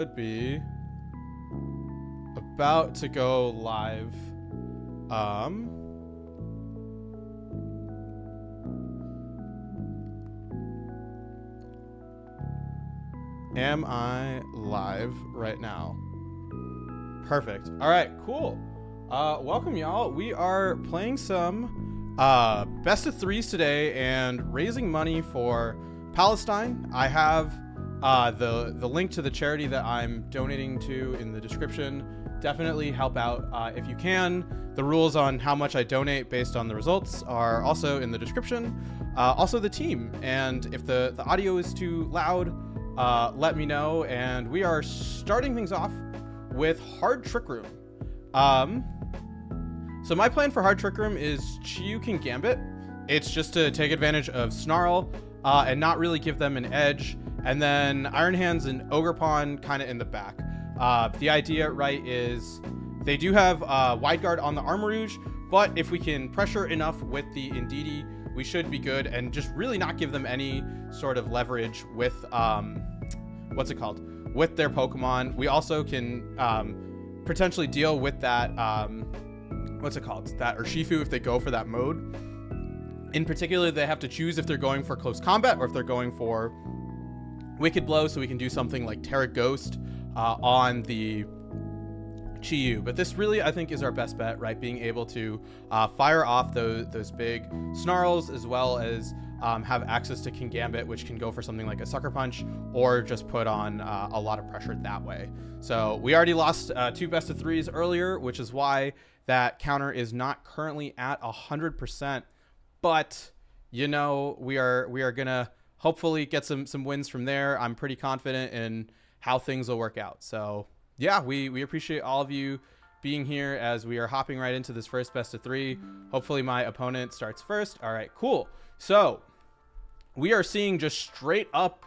Should be about to go live. Am I live right now? Perfect. All right, cool. Welcome, y'all. We are playing some best of threes today and raising money for Palestine. I have the link to the charity that I'm donating to in the description. Definitely help out if you can. The rules on how much I donate based on the results are also in the description. Also the team, and if the audio is too loud, let me know. And we are starting things off with Hard Trick Room. So my plan for Hard Trick Room is Chiyu Gambit. It's just to take advantage of Snarl and not really give them an edge. And then Iron Hands and Ogre Pawn kind of in the back. The idea, right, is they do have Wide Guard on the Armourouge, but if we can pressure enough with the Indeedee, we should be good and just really not give them any sort of leverage with, what's it called? With their Pokemon. We also can potentially deal with that, what's it called? That Urshifu if they go for that mode. In particular, they have to choose if they're going for close combat or if they're going for Wicked Blow, so we can do something like Terra Ghost on the Chiyu. But this really, I think, is our best bet, right? Being able to fire off those big Snarls, as well as have access to Kingambit, which can go for something like a Sucker Punch, or just put on a lot of pressure that way. So we already lost 2 best of 3s earlier, which is why that counter is not currently at 100%. But, you know, we are gonna hopefully get some wins from there. I'm pretty confident in how things will work out. So yeah, we appreciate all of you being here as we are hopping right into this first best of 3. Hopefully my opponent starts first. All right, cool. So we are seeing just straight up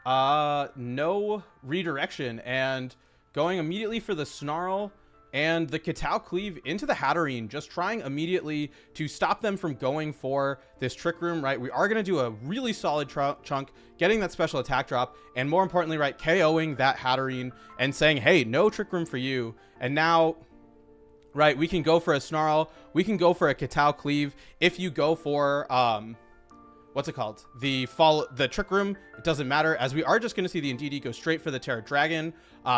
no redirection and going immediately for the Snarl and the Kitao Cleave into the Hatterene, just trying immediately to stop them from going for this Trick Room, right? We are going to do a really solid chunk, getting that special attack drop, and more importantly, right, KOing that Hatterene and saying, hey, no Trick Room for you. And now, right, we can go for a Snarl, we can go for a Kitao Cleave. If you go for, what's it called? The Trick Room, it doesn't matter, as we are just going to see the Indeedee go straight for the Terra Dragon.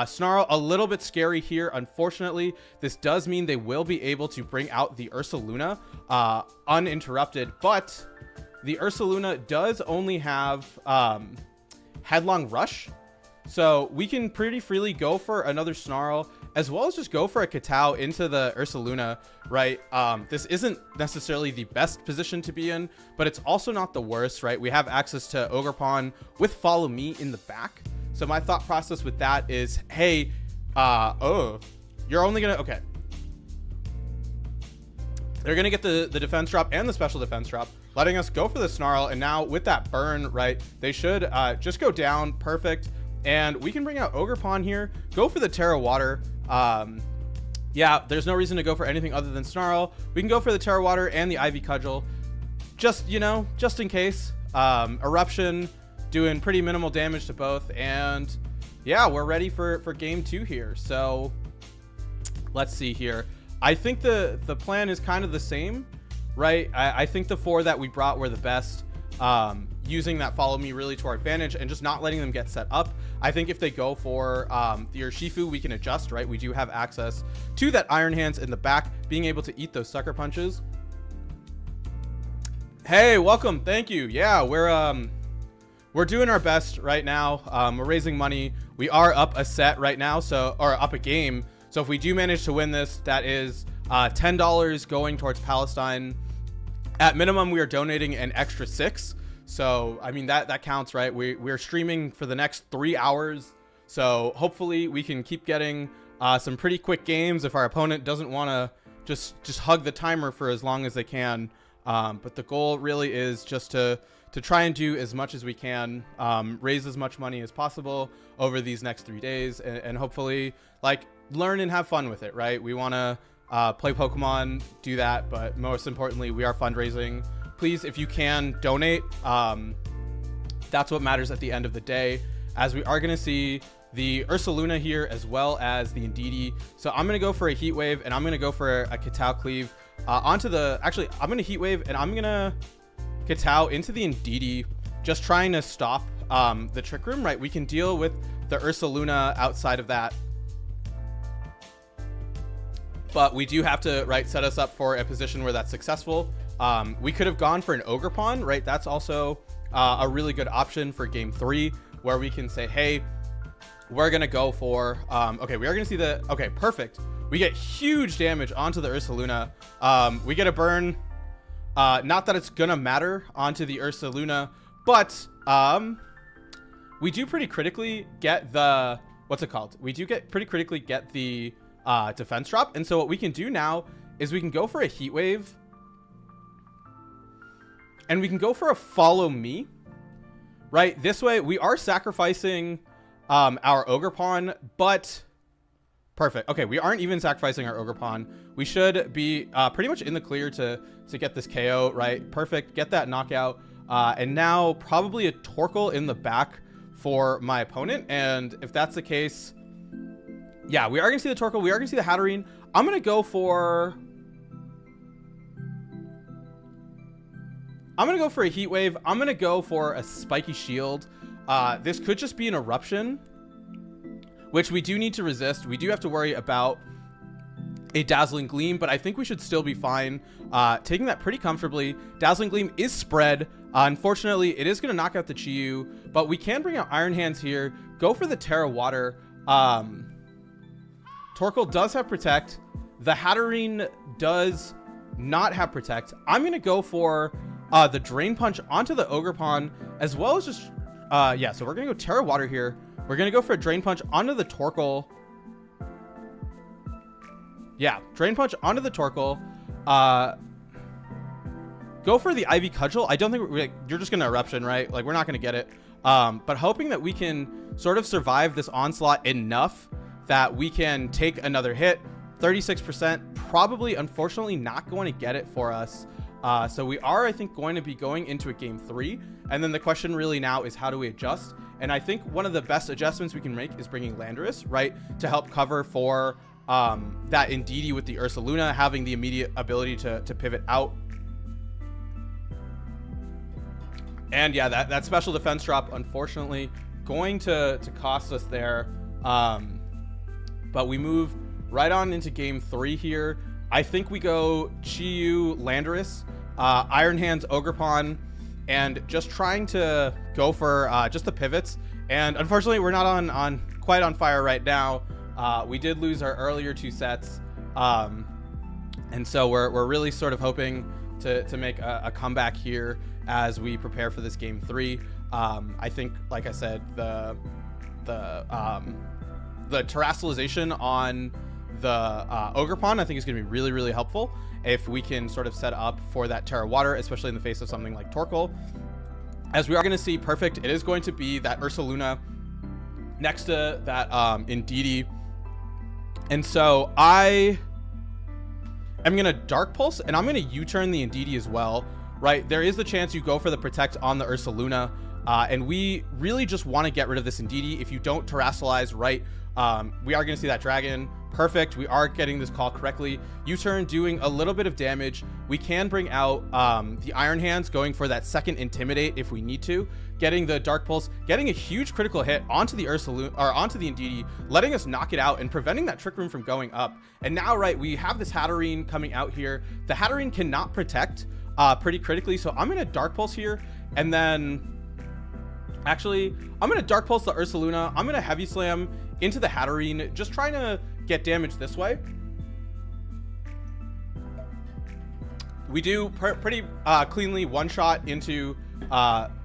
Snarl, a little bit scary here. Unfortunately, this does mean they will be able to bring out the Ursaluna uninterrupted, but the Ursaluna does only have Headlong Rush. So we can pretty freely go for another Snarl, as well as just go for a Kitao into the Ursaluna, right? This isn't necessarily the best position to be in, but it's also not the worst, right? We have access to Ogre Pawn with Follow Me in the back. So my thought process with that is, hey, you're only gonna, okay. They're gonna get the defense drop and the special defense drop, letting us go for the Snarl. And now with that burn, right, they should just go down perfect. And we can bring out Ogre Pawn here, go for the Terra Water. Yeah, there's no reason to go for anything other than Snarl. We can go for the Terra Water and the Ivy Cudgel, just, you know, just in case. Eruption doing pretty minimal damage to both. And yeah, we're ready for game 2 here. So let's see here. I think the plan is kind of the same, right? I think the 4 that we brought were the best. Using that Follow Me really to our advantage and just not letting them get set up. I think if they go for the Urshifu, we can adjust, right? We do have access to that Iron Hands in the back, being able to eat those Sucker Punches. Hey, welcome. Thank you. Yeah, we're doing our best right now. We're raising money. We are up a set right now, or up a game. So if we do manage to win this, that is $10 going towards Palestine. At minimum, we are donating an extra 6. So, I mean, that counts, right? We're streaming for the next 3 hours. So hopefully we can keep getting some pretty quick games if our opponent doesn't want to just hug the timer for as long as they can. But the goal really is just to try and do as much as we can, raise as much money as possible over these next 3 days, and hopefully, like, learn and have fun with it, right? We want to play Pokemon, do that, but most importantly, we are fundraising. Please, if you can, donate. That's what matters at the end of the day, as we are going to see the Ursaluna here as well as the Indeedee. So I'm going to go for a Heat Wave, and I'm going to go for a Kowtow Cleave onto the... Actually, I'm going to Heat Wave, and I'm going to Kowtow into the Indeedee, just trying to stop the Trick Room, right? We can deal with the Ursaluna outside of that. But we do have to, right, set us up for a position where that's successful. We could have gone for an Ogre Pawn, right? That's also a really good option for game 3, where we can say, hey, we're going to go for... okay, we are going to see the... Okay, perfect. We get huge damage onto the Ursaluna. We get a burn. Not that it's going to matter onto the Ursaluna, but we do pretty critically get the... What's it called? We do get pretty critically get the... defense drop. And so what we can do now is we can go for a Heat Wave, and we can go for a Follow Me, right? This way we are sacrificing our Ogre Pawn, but perfect. Okay, we aren't even sacrificing our Ogre Pawn. We should be pretty much in the clear to get this KO, right? Perfect. Get that knockout. And now probably a Torkoal in the back for my opponent. And if that's the case, yeah, we are going to see the Torkoal. We are going to see the Hatterene. I'm going to go for... a Heat Wave. I'm going to go for a Spiky Shield. This could just be an Eruption, which we do need to resist. We do have to worry about a Dazzling Gleam, but I think we should still be fine. Taking that pretty comfortably. Dazzling Gleam is spread. Unfortunately, it is going to knock out the Chi-Yu, but we can bring out Iron Hands here. Go for the Terra Water. Torkoal does have Protect. The Hatterene does not have Protect. I'm going to go for the Drain Punch onto the Ogre Pawn, as well as just... yeah, so we're going to go Terra Water here. We're going to go for a Drain Punch onto the Torkoal. Yeah, Drain Punch onto the Torkoal. Go for the Ivy Cudgel. I don't think... you're just going to Eruption, right? Like, we're not going to get it. But hoping that we can sort of survive this onslaught enough that we can take another hit. 36%, probably, unfortunately, not going to get it for us. So we are, I think, going to be going into a game 3. And then the question really now is, how do we adjust? And I think one of the best adjustments we can make is bringing Landorus, right? To help cover for that Indeedee with the Ursaluna, having the immediate ability to pivot out. And yeah, that special defense drop, unfortunately, going to cost us there. But we move right on into game 3 here. I think we go Chi-Yu, Landorus, Iron Hands, Ogre Pawn, and just trying to go for just the pivots. And unfortunately, we're not quite on fire right now. We did lose our earlier 2 sets. And so we're really sort of hoping to make a comeback here as we prepare for this game 3. I think, like I said, the terrestrialization on the Ogre Pawn, I think, is going to be really, really helpful if we can sort of set up for that Terra Water, especially in the face of something like Torkoal. As we are going to see, perfect, it is going to be that Ursaluna next to that Indeedee. And so I am going to Dark Pulse, and I'm going to U-turn the Indeedee as well, right? There is the chance you go for the Protect on the Ursaluna, and we really just want to get rid of this Indeedee. If you don't terrestrialize right, we are going to see that dragon. Perfect. We are getting this call correctly. U-turn doing a little bit of damage. We can bring out the Iron Hands, going for that second Intimidate if we need to. Getting the Dark Pulse, getting a huge critical hit onto the Ursaluna, or onto the Indeedee, letting us knock it out and preventing that Trick Room from going up. And now, right, we have this Hatterene coming out here. The Hatterene cannot protect pretty critically, so I'm going to Dark Pulse here, and then... Actually, I'm going to Dark Pulse the Ursaluna. I'm going to Heavy Slam into the Hatterene, just trying to get damage this way. We do pretty cleanly one-shot into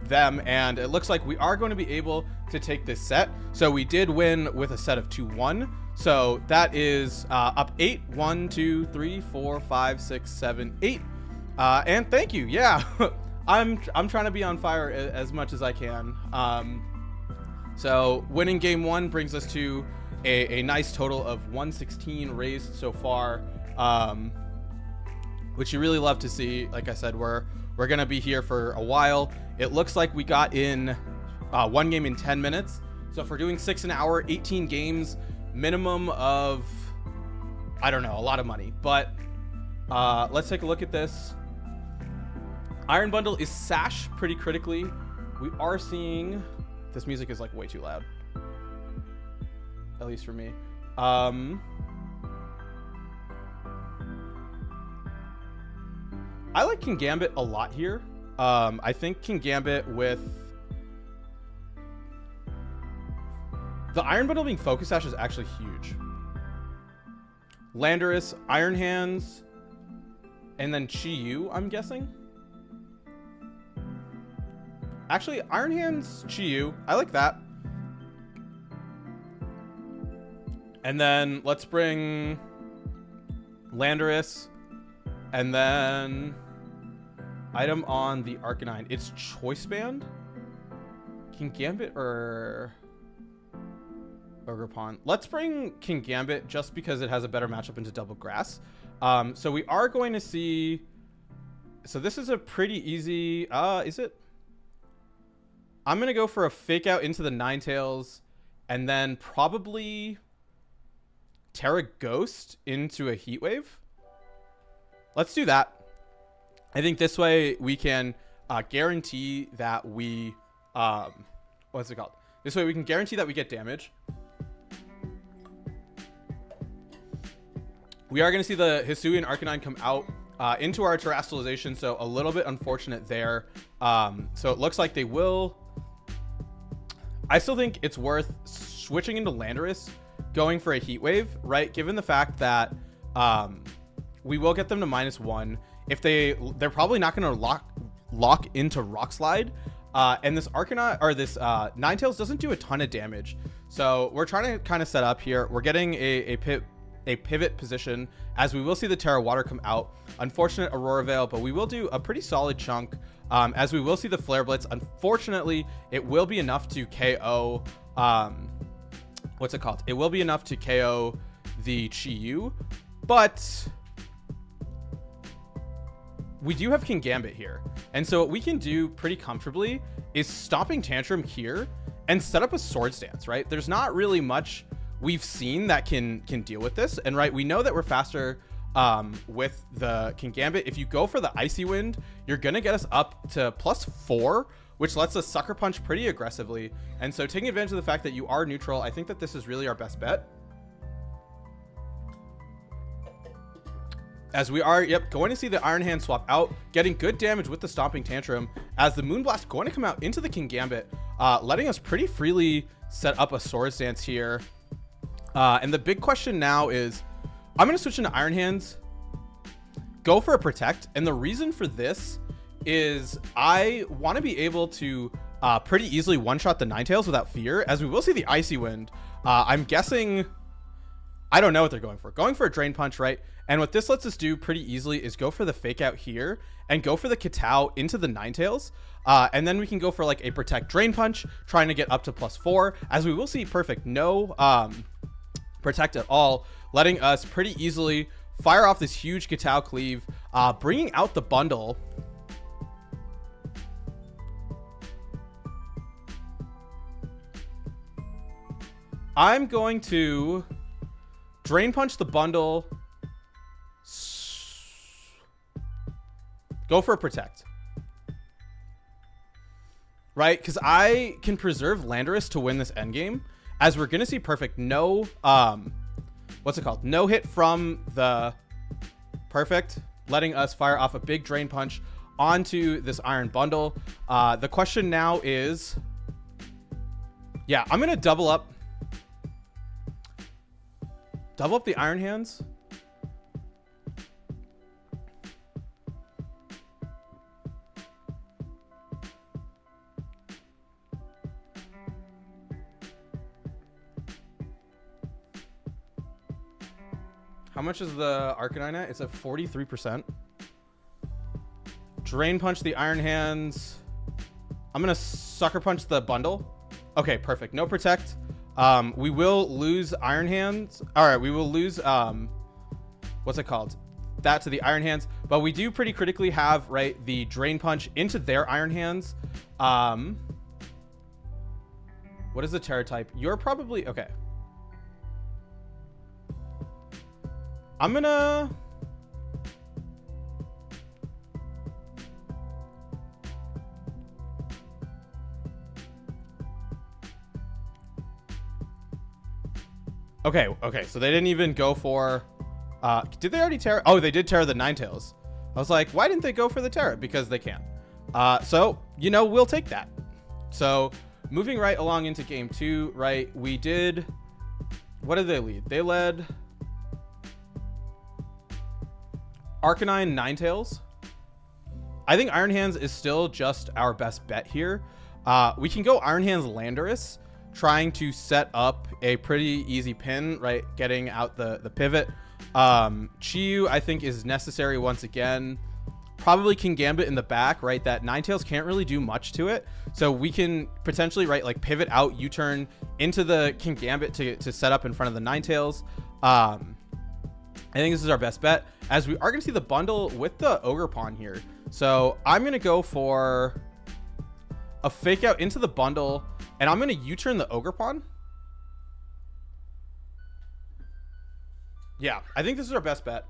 them, and it looks like we are going to be able to take this set. So we did win with a set of 2-1. So that is up 8. 1, 2, 3, 4, 5, 6, 7, 8. And thank you. Yeah. I'm trying to be on fire as much as I can. So winning game 1 brings us to a nice total of 116 raised so far, which you really love to see. Like I said, we're gonna be here for a while. It looks like we got in 1 game in 10 minutes. So if we're doing 6 an hour, 18 games, minimum of, I don't know, a lot of money. But let's take a look at this. Iron Bundle is sash pretty critically. We are seeing, this music is like way too loud, at least for me. I like King Gambit a lot here. I think King Gambit with the Iron Bundle being focus sash is actually huge. Landorus, Iron Hands, and then Chi Yu, I'm guessing. Actually, Iron Hands, Chi Yu, I like that. And then let's bring Landorus, and then item on the Arcanine. It's Choice Band. King Gambit or Ogerpon? Let's bring King Gambit just because it has a better matchup into Double Grass. So we are going to see. So this is a pretty easy. Is it? I'm gonna go for a fake out into the Ninetales, and then probably Terra Ghost into a Heat Wave. Let's do that. I think this way we can guarantee that we what's it called? This way we can guarantee that we get damage. We are going to see the Hisuian Arcanine come out into our Terastallization, so a little bit unfortunate there. So it looks like they will. I still think it's worth switching into Landorus, going for a Heat Wave, right? Given the fact that we will get them to -1. If they're probably not going to lock into Rock Slide, and this Arcanine or this Ninetales doesn't do a ton of damage. So we're trying to kind of set up here. We're getting a pivot position, as we will see the Terra Water come out. Unfortunate Aurora Veil, but we will do a pretty solid chunk, as we will see the Flare Blitz. Unfortunately, it will be enough to KO what's it called? It will be enough to KO the Chi Yu, but we do have King Gambit here. And so what we can do pretty comfortably is Stomping Tantrum here and set up a Swords Dance, right? There's not really much we've seen that can deal with this. And right, we know that we're faster with the King Gambit. If you go for the Icy Wind, you're gonna get us up to +4, which lets us Sucker Punch pretty aggressively. And so taking advantage of the fact that you are neutral, I think that this is really our best bet. As we are, going to see the Iron Hand swap out, getting good damage with the Stomping Tantrum, as the Moonblast going to come out into the King Gambit, letting us pretty freely set up a Swords Dance here. And the big question now is, I'm going to switch into Iron Hands, go for a Protect. And the reason for this is I want to be able to pretty easily one-shot the Ninetales without fear, as we will see the Icy Wind. I'm guessing, I don't know what they're going for. Going for a Drain Punch, right? And what this lets us do pretty easily is go for the Fake Out here and go for the Kitao into the Ninetales. And then we can go for like a Protect Drain Punch, trying to get up to +4, as we will see perfect no Protect at all, letting us pretty easily fire off this huge Kitao Cleave, bringing out the bundle. I'm going to Drain Punch the bundle, go for a Protect, right? Because I can preserve Landorus to win this endgame, as we're going to see perfect no, what's it called? No hit from the perfect, letting us fire off a big Drain Punch onto this Iron Bundle. The question now is, I'm going to double up the Iron Hands. How much is the Arcanine at? It's at 43%. Drain Punch the Iron Hands. I'm going to Sucker Punch the bundle. Okay, perfect. No Protect. We will lose Iron Hands. All right, we will lose, what's it called? That to the Iron Hands. But we do pretty critically have, right, the Drain Punch into their Iron Hands. What is the Terra type? You're probably... Okay. I'm gonna... Okay, so they didn't even go for... did they already Terra? Oh, they did Terra the Ninetales. I was like, why didn't they go for the Terra? Because they can. So, you know, we'll take that. So, moving right along into game 2, right, we did... What did they lead? They led... Arcanine Ninetales. I think Iron Hands is still just our best bet here. We can go Iron Hands Landorus, trying to set up a pretty easy pin, right? Getting out the pivot. Chiyu, I think, is necessary once again. Probably can Gambit in the back, right? That Ninetales can't really do much to it. So we can potentially, right, like pivot out, U-turn into the King Gambit to set up in front of the Ninetales. I think this is our best bet, as we are going to see the bundle with the Ogre Pawn here. So I'm going to go for a fake out into the bundle, and I'm going to U-turn the Ogre Pawn. Yeah, I think this is our best bet.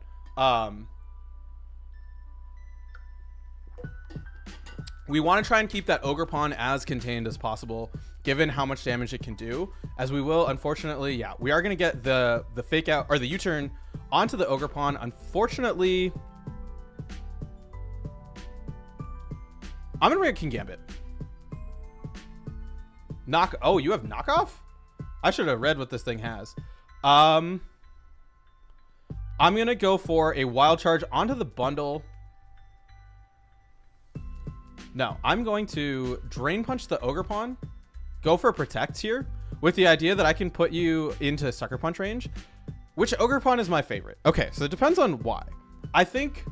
We want to try and keep that Ogre Pawn as contained as possible, given how much damage it can do, as we will, unfortunately, yeah, we are going to get the fake out, or the U-turn onto the Ogre Pawn. Unfortunately, I'm going to bring a King Gambit. Oh, you have knockoff? I should have read what this thing has. I'm going to go for a wild charge onto the bundle. No, I'm going to Drain Punch the Ogre Pawn, go for Protect here, with the idea that I can put you into Sucker Punch range, which Ogre Pawn is my favorite. Okay, so it depends on why. I think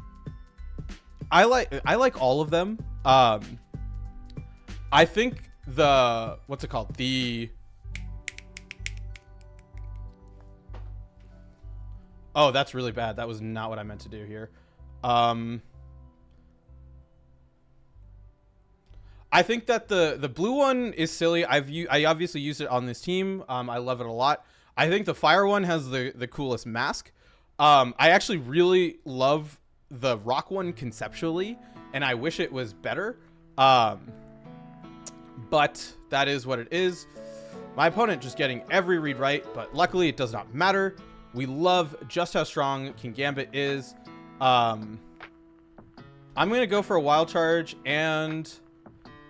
I like all of them. I think the, what's it called? Oh, that's really bad. That was not what I meant to do here. I think that the blue one is silly. I obviously used it on this team. I love it a lot. I think the fire one has the coolest mask. I actually really love the rock one conceptually, and I wish it was better. But that is what it is. My opponent just getting every read right, but luckily it does not matter. We love just how strong King Gambit is. I'm going to go for a wild charge and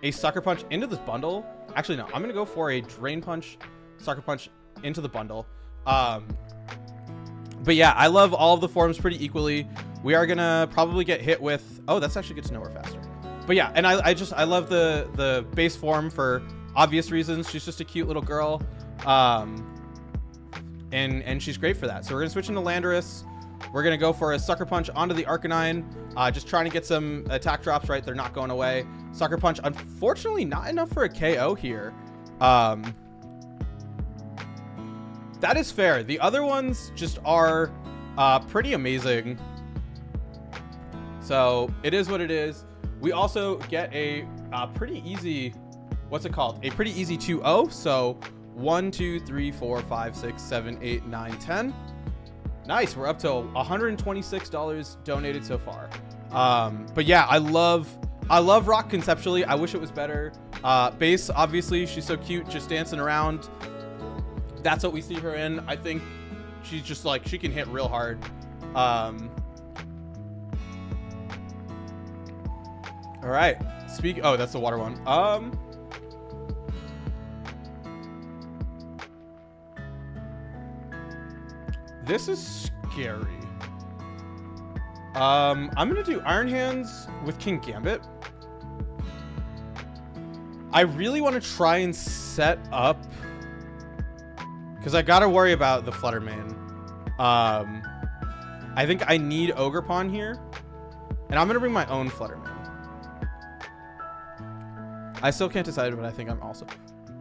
a Sucker Punch into this bundle. Actually, no, I'm going to go for a Drain Punch, Sucker Punch into the bundle. But yeah, I love all of the forms pretty equally. We are going to probably get hit with... Oh, that's actually good to know we're faster. But yeah, and I love the base form for obvious reasons. She's just a cute little girl. And she's great for that. So we're going to switch into Landorus. We're going to go for a Sucker Punch onto the Arcanine. Just trying to get some attack drops, right? They're not going away. Sucker Punch, unfortunately, not enough for a KO here. That is fair. The other ones just are pretty amazing. So it is what it is. We also get a pretty easy, what's it called? A pretty easy 2-0. So 1, 2, 3, 4, 5, 6, 7, 8, 9, 10. Nice. We're up to $126 donated so far. But yeah, I love Rock conceptually. I wish it was better. Base, obviously, she's so cute, just dancing around. That's what we see her in. I think she's just like, she can hit real hard. All right. Oh, that's the water one. This is scary. I'm gonna do Iron Hands with King Gambit. I really want to try and set up, because I gotta worry about the Flutter Mane. I think I need Ogre Pawn here, and I'm gonna bring my own Flutter Mane. I still can't decide, but I think I'm also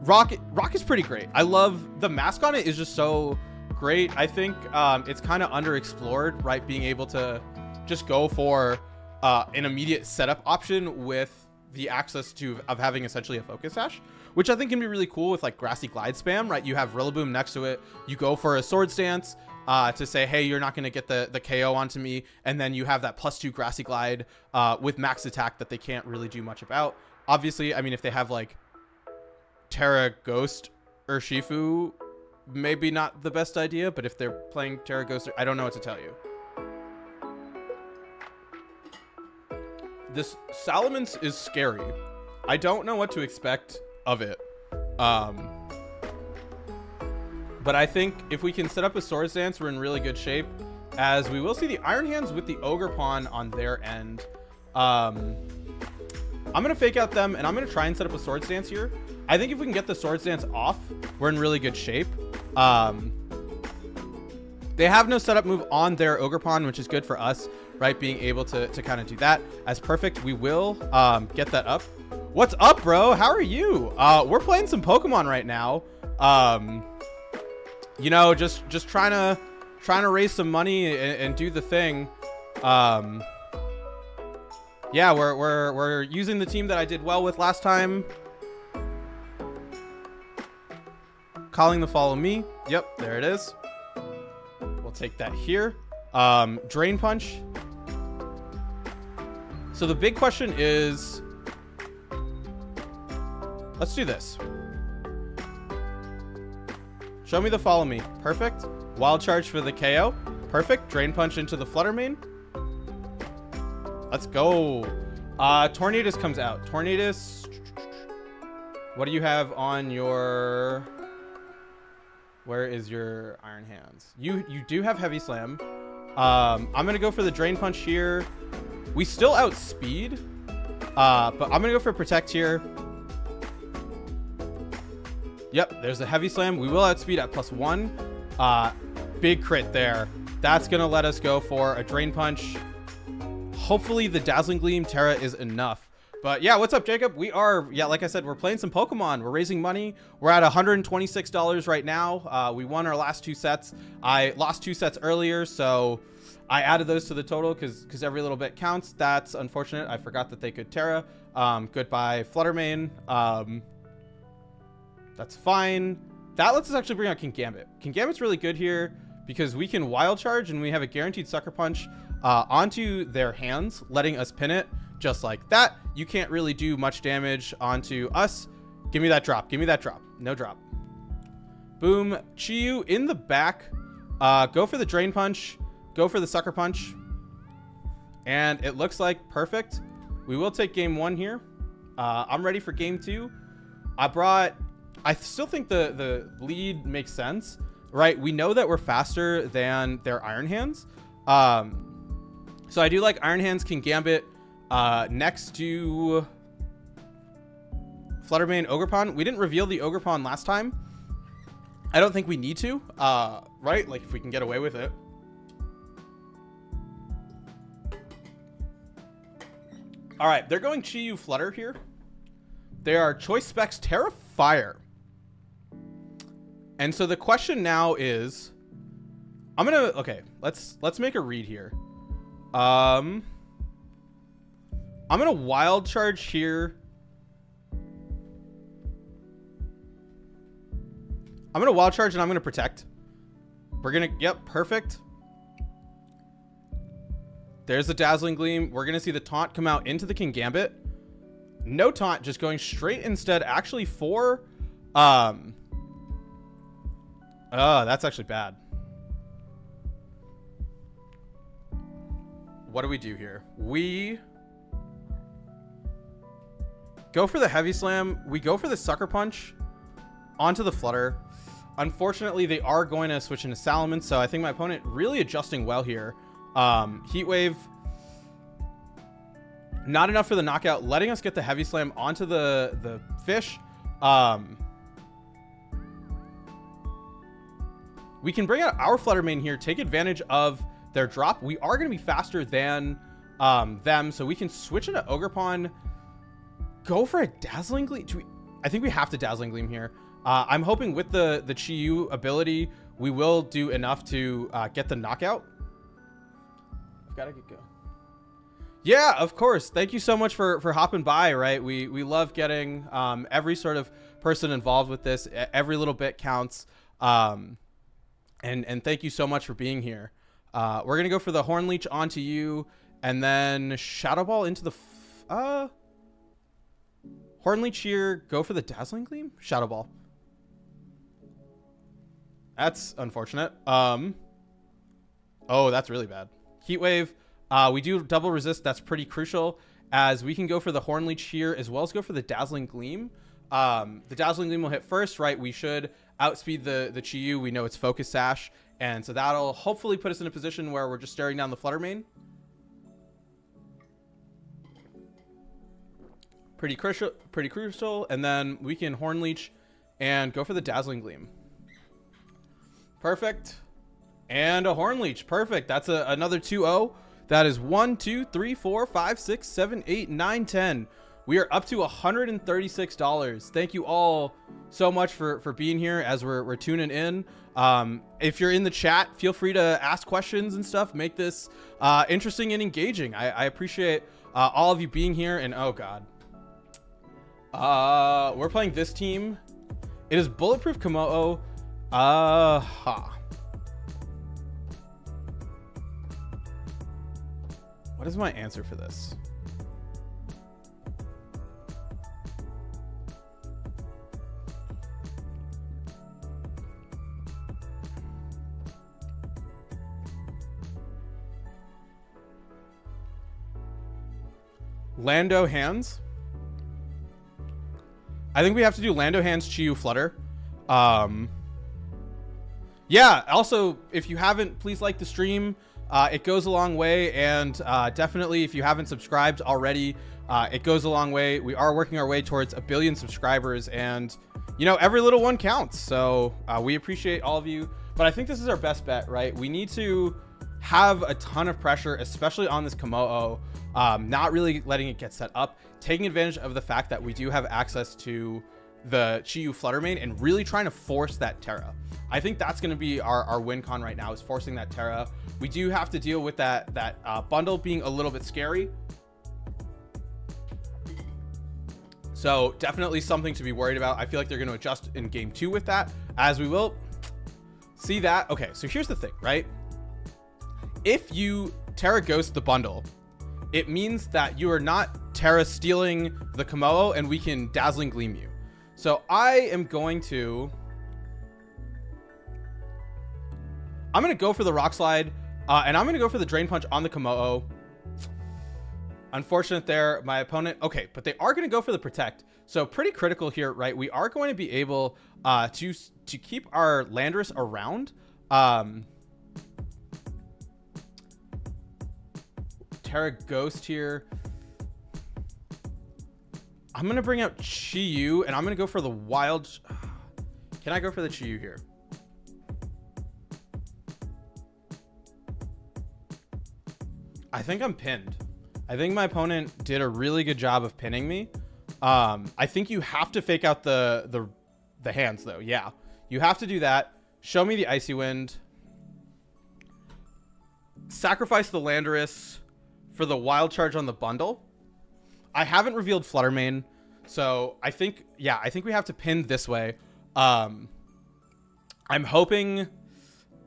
Rock is pretty great. I love the mask on it, is just so great. I think it's kind of underexplored, right? Being able to just go for an immediate setup option with the access of having essentially a focus sash, which I think can be really cool with like Grassy Glide spam, right? You have Rillaboom next to it. You go for a Swords Dance to say, hey, you're not going to get the KO onto me. And then you have that +2 Grassy Glide with max attack that they can't really do much about. Obviously, I mean, if they have like Terra Ghost or Shifu, maybe not the best idea, but if they're playing Terra Ghost, I don't know what to tell you. This Salamence is scary. I don't know what to expect of it. But I think if we can set up a Swords Dance, we're in really good shape, as we will see the Iron Hands with the Ogerpon on their end. I'm going to fake out them, and I'm going to try and set up a Swords Dance here. I think if we can get the Swords Dance off, we're in really good shape. They have no setup move on their Ogerpon, which is good for us, right? Being able to kind of do that as perfect. We will get that up. What's up, bro? How are you? We're playing some Pokemon right now. You know, just trying to raise some money and do the thing. Yeah, we're using the team that I did well with last time. Calling the follow me. Yep, there it is. We'll take that here. Drain Punch. So the big question is, let's do this. Show me the follow me. Perfect. Wild Charge for the KO. Perfect. Drain Punch into the Flutter Mane. Let's go. Tornadus comes out. Tornadus. What do you have on your... Where is your Iron Hands? You do have Heavy Slam. I'm going to go for the Drain Punch here. We still outspeed. But I'm going to go for Protect here. Yep, there's a Heavy Slam. We will outspeed at +1. Big crit there. That's going to let us go for a Drain Punch. Hopefully the Dazzling Gleam Terra is enough. But yeah, what's up, Jacob? We are, yeah, like I said, we're playing some Pokemon. We're raising money. We're at $126 right now. We won our last 2 sets. I lost 2 sets earlier, so I added those to the total because every little bit counts. That's unfortunate. I forgot that they could Terra. Goodbye, Fluttermane. That's fine. That lets us actually bring out Kingambit. Kingambit's really good here because we can Wild Charge and we have a guaranteed Sucker Punch onto their hands, letting us pin it just like that. You can't really do much damage onto us. Give me that drop. Give me that drop. No drop. Boom. Chiyu in the back. Go for the Drain Punch. Go for the Sucker Punch. And it looks like perfect. We will take game 1 here. I'm ready for game 2. I still think the lead makes sense, right? We know that we're faster than their Iron Hands. So I do like Iron Hands, Kingambit next to Fluttermane, Ogerpon. We didn't reveal the Ogerpon last time. I don't think we need to, right? Like if we can get away with it. All right, they're going Chiyu Flutter here. They are Choice Specs Terra Fire. And so the question now is, okay, let's make a read here. I'm gonna Wild Charge here. I'm gonna Wild Charge and I'm gonna Protect. We're gonna, yep, perfect. There's the Dazzling Gleam. We're gonna see the taunt come out into the Kingambit. No taunt, just going straight instead actually for that's actually bad. What do we do here? We go for the Heavy Slam. We go for the Sucker Punch onto the Flutter. Unfortunately, they are going to switch into Salamence, so I think my opponent really adjusting well here. Heat Wave. Not enough for the knockout, letting us get the Heavy Slam onto the fish. We can bring out our Fluttermane here, take advantage of their drop. We are going to be faster than them, so we can switch into Ogerpon. Go for a Dazzling Gleam. I think we have to Dazzling Gleam here. I'm hoping with the Chiyu ability, we will do enough to get the knockout. I've got to get go. Yeah, of course. Thank you so much for hopping by, right? We love getting every sort of person involved with this. Every little bit counts. And thank you so much for being here. We're going to go for the Horn Leech onto you, and then Shadow Ball into the... Horn Leech here. Go for the Dazzling Gleam? Shadow Ball. That's unfortunate. Oh, that's really bad. Heat Wave. We do double resist. That's pretty crucial, as we can go for the Horn Leech here as well as go for the Dazzling Gleam. The Dazzling Gleam will hit first, right? We should outspeed the Chi-Yu. We know it's Focus Sash, and so that'll hopefully put us in a position where we're just staring down the Flutter Mane. Pretty crucial. And then we can Horn Leech and go for the Dazzling Gleam. Perfect. And a Horn Leech. Perfect. That's another 2-0. That is 1, 2, 3, 4, 5, 6, 7, 8, 9, 10. We are up to $136. Thank you all so much for being here as we're tuning in. If you're in the chat, feel free to ask questions and stuff. Make this interesting and engaging. I appreciate all of you being here. And oh god, we're playing this team. It is Bulletproof Komodo. What is my answer for this? Lando Hands. I think we have to do Lando Hands, Chi-Yu, Flutter. Yeah, also, if you haven't, please like the stream. It goes a long way, and definitely if you haven't subscribed already, it goes a long way. We are working our way towards 1 billion subscribers, and you know, every little one counts. So we appreciate all of you, but I think this is our best bet, right? We need to have a ton of pressure, especially on this Komodo, not really letting it get set up, taking advantage of the fact that we do have access to the Chi-Yu Flutter Mane, and really trying to force that Terra. I think that's going to be our win con right now, is forcing that Terra. We do have to deal with that bundle being a little bit scary. So definitely something to be worried about. I feel like they're going to adjust in game 2 with that, as we will see that. Okay, so here's the thing, right? If you Terra Ghost the bundle, it means that you are not Terra stealing the Komodo, and we can Dazzling Gleam you. So I am going to... I'm going to go for the Rock Slide, and I'm going to go for the Drain Punch on the Komodo. Unfortunate there, my opponent. Okay, but they are going to go for the Protect. So pretty critical here, right? We are going to be able to keep our Landorus around. Terra Ghost here. I'm going to bring out Chi-Yu, and I'm going to go for the Wild... Can I go for the Chi-Yu here? I think I'm pinned. I think my opponent did a really good job of pinning me. I think you have to fake out the hands, though. Yeah, you have to do that. Show me the Icy Wind. Sacrifice the Landorus for the Wild Charge on the bundle. I haven't revealed Flutter Mane, so I think, yeah, I think we have to pin this way. I'm hoping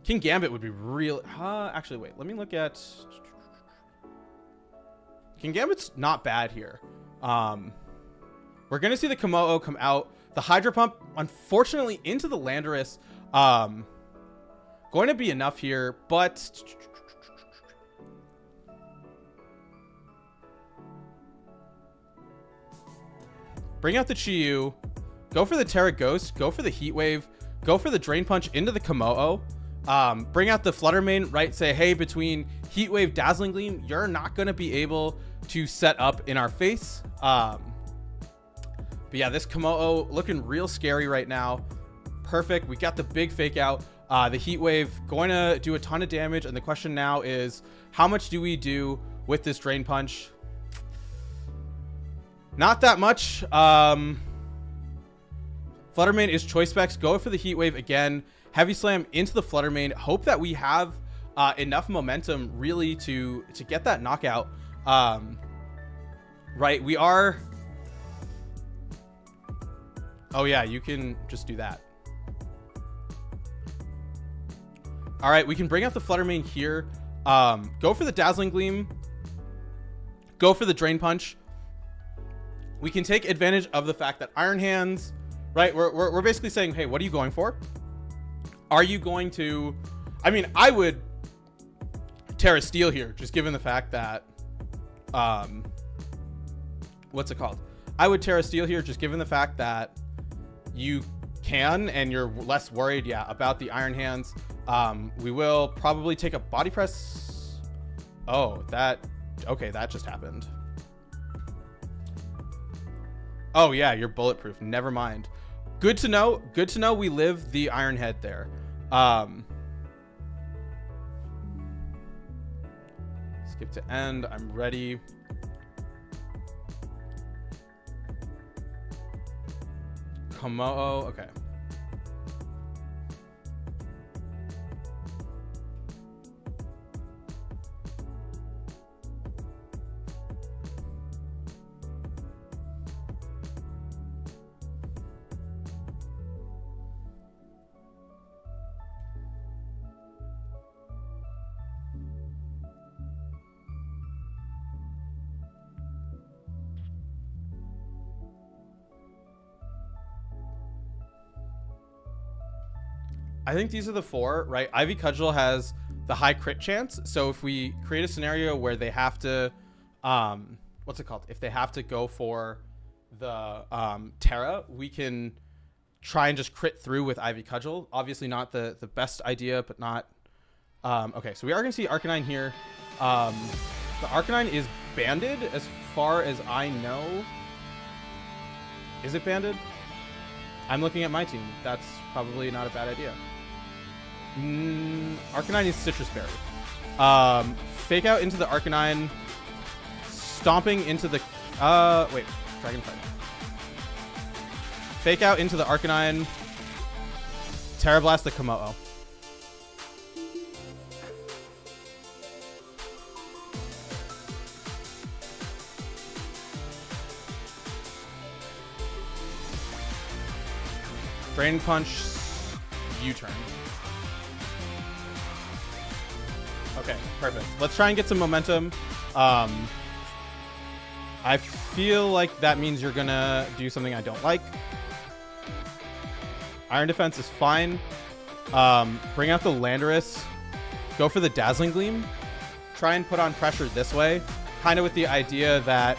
King Gambit would be real. Actually, wait, let me look at... King Gambit's not bad here. We're going to see the Komodo come out. The Hydro Pump, unfortunately, into the Landorus. Going to be enough here, but... Bring out the Chi-Yu. Go for the Terra Ghost. Go for the Heat Wave. Go for the Drain Punch into the Komodo. Bring out the Flutter Mane, right? Say, hey, between Heat Wave, Dazzling Gleam, you're not going to be able to set up in our face. But yeah, this Komodo looking real scary right now. Perfect. We got the big fake out. The Heat Wave going to do a ton of damage. And the question now is, how much do we do with this Drain Punch? Not that much. Flutter Mane is choice specs. Go for the Heat Wave again. Heavy Slam into the Flutter Mane. Hope that we have enough momentum really to get that knockout. Right, we are... Oh yeah, you can just do that. All right, we can bring out the Fluttermane here. Go for the Dazzling Gleam. Go for the Drain Punch. We can take advantage of the fact that Iron Hands, right? We're basically saying, hey, what are you going for? Are you going to... I mean, I would Terra Steel here, just given the fact that... what's it called? I would Terra Steel here, just given the fact that you can, and you're less worried, yeah, about the Iron Hands. We will probably take a Body Press. Oh, that... Okay, that just happened. Oh, yeah, you're bulletproof. Never mind. Good to know. Good to know we live the Iron Head there. Skip to end. I'm ready. Komodo. Okay. I think these are the four, right? Ivy Cudgel has the high crit chance. So if we create a scenario where they have to, what's it called? If they have to go for the Terra, we can try and just crit through with Ivy Cudgel. Obviously not the best idea, but not... okay, so we are going to see Arcanine here. The Arcanine is banded as far as I know. Is it banded? I'm looking at my team. That's probably not a bad idea. Arcanine is Citrus Berry. Fake out into the Arcanine. Stomping into the... wait. Dragon Fight. Fake out into the Arcanine. Terra Blast the Komodo. Drain Punch, U-turn. Okay, perfect. Let's try and get some momentum. I feel like that means you're gonna do something I don't like. Iron Defense is fine. Bring out the Landorus. Go for the Dazzling Gleam. Try and put on pressure this way. Kind of with the idea that,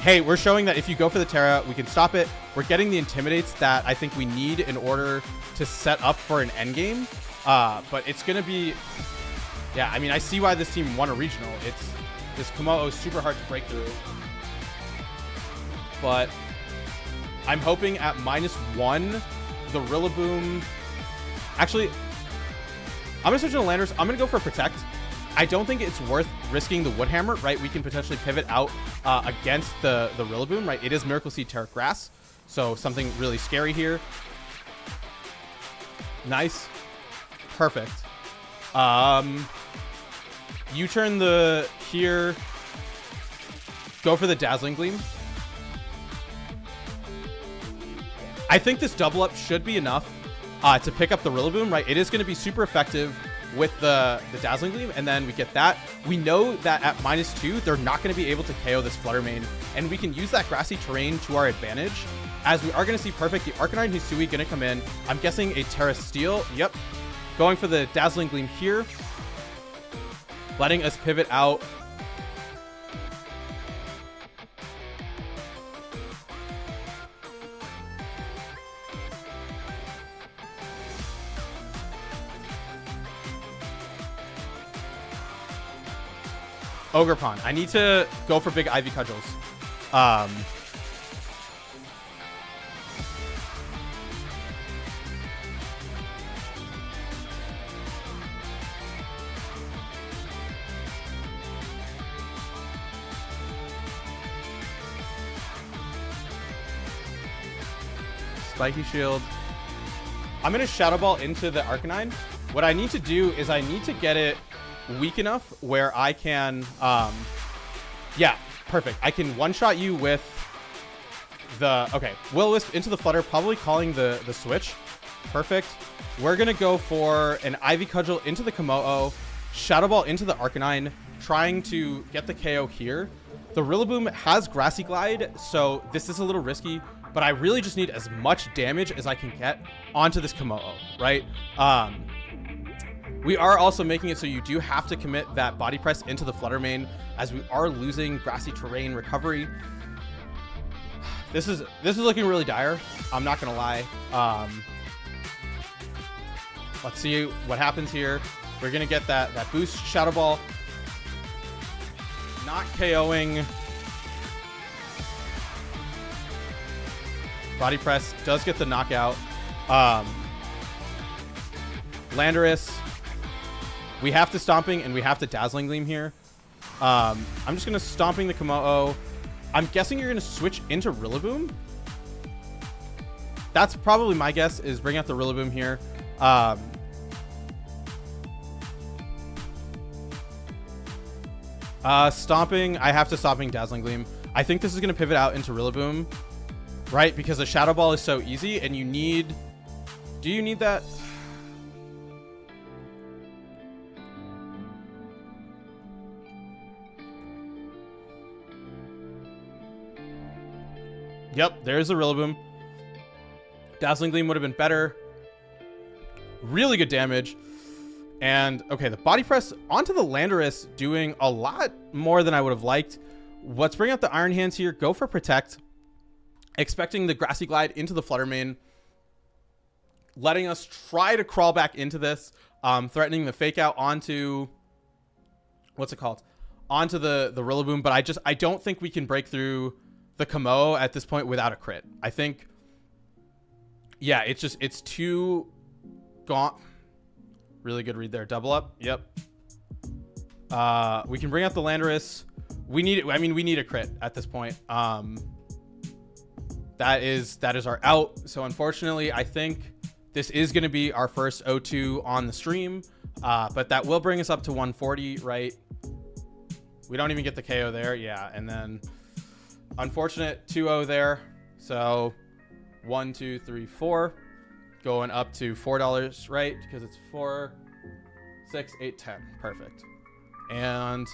hey, we're showing that if you go for the Terra, we can stop it. We're getting the Intimidates that I think we need in order to set up for an endgame. But it's going to be... Yeah, I mean, I see why this team won a regional. This Komodo is super hard to break through. But I'm hoping at -1, the Rillaboom... Actually, I'm going to switch to the Landers. I'm going to go for Protect. I don't think it's worth risking the Wood Hammer, right? We can potentially pivot out against the Rillaboom, right? It is Miracle Seed Terra Grass, so something really scary here. Nice. Perfect. U-turn the here. Go for the Dazzling Gleam. I think this double up should be enough to pick up the Rillaboom, right? It is going to be super effective with the Dazzling Gleam, and then we get that. We know that at -2, they're not going to be able to KO this Fluttermane, and we can use that grassy terrain to our advantage, as we are going to see perfect. The Arcanine Hisui going to come in. I'm guessing a Terra Steel. Yep. Going for the Dazzling Gleam here. Letting us pivot out. Ogerpon. I need to go for big Ivy Cudgels. Spiky Shield. I'm going to Shadow Ball into the Arcanine. What I need to do is I need to get it weak enough where I can, yeah, perfect. I can one-shot you with Okay, Will-O-Wisp into the Flutter, probably calling the switch. Perfect. We're gonna go for an Ivy Cudgel into the Komodo, Shadow Ball into the Arcanine, trying to get the KO here. The Rillaboom has Grassy Glide, so this is a little risky, but I really just need as much damage as I can get onto this Komodo, right? We are also making it so you do have to commit that body press into the Flutter Mane, as we are losing grassy terrain recovery. This is looking really dire. I'm not gonna lie. Let's see what happens here. We're gonna get that boost Shadow Ball, not KOing. Body press does get the knockout. Landorus, we have to Stomping and we have to Dazzling Gleam here. I'm just gonna Stomping the Komodo. I'm guessing you're gonna switch into Rillaboom. That's probably my guess, is bring out the Rillaboom here. Stomping, I have to Stomping Dazzling Gleam. I think this is gonna pivot out into Rillaboom, right? Because the Shadow Ball is so easy, and you need... Do you need that? Yep, there's the Rillaboom. Dazzling Gleam would have been better. Really good damage. And, okay, the Body Press onto the Landorus, doing a lot more than I would have liked. Let's bring out the Iron Hands here. Go for Protect. Expecting the Grassy Glide into the Flutter Mane. Letting us try to crawl back into this. Threatening the Fake Out onto... What's it called? Onto the Rillaboom. But I don't think we can break through the Komodo at this point without a crit. I think... Yeah, it's too... gaunt. Really good read there. Double up. Yep. We can bring out the Landorus. We need it. I mean, we need a crit at this point. That is our out. So unfortunately, I think this is going to be our first O2 on the stream. But that will bring us up to 140, right? We don't even get the KO there. Yeah. And then unfortunate 2-0 there. So 1, 2, 3, 4. Going up to $4, right? Because it's 4, 6, 8, 10. Perfect. And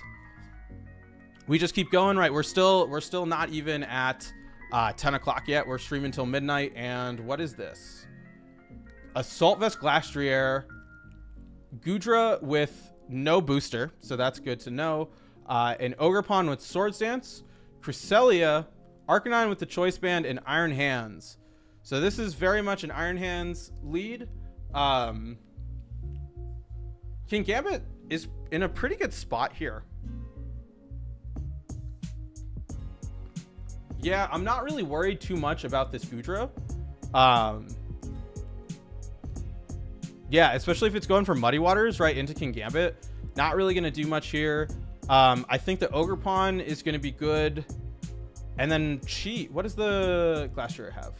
we just keep going, right? We're still not even at 10 o'clock yet. We're streaming till midnight. And what is this? Assault Vest Glastrier, Goodra with no booster, so that's good to know. An Ogerpon with Swords Dance, Cresselia, Arcanine with the Choice Band, and Iron Hands. So this is very much an Iron Hands lead. King Gambit is in a pretty good spot here. Yeah, I'm not really worried too much about this Goodra. Yeah, especially if it's going for Muddy Waters right into King Gambit. Not really going to do much here. I think the Ogerpon is going to be good. And then Cheat. What does the Glastrier have?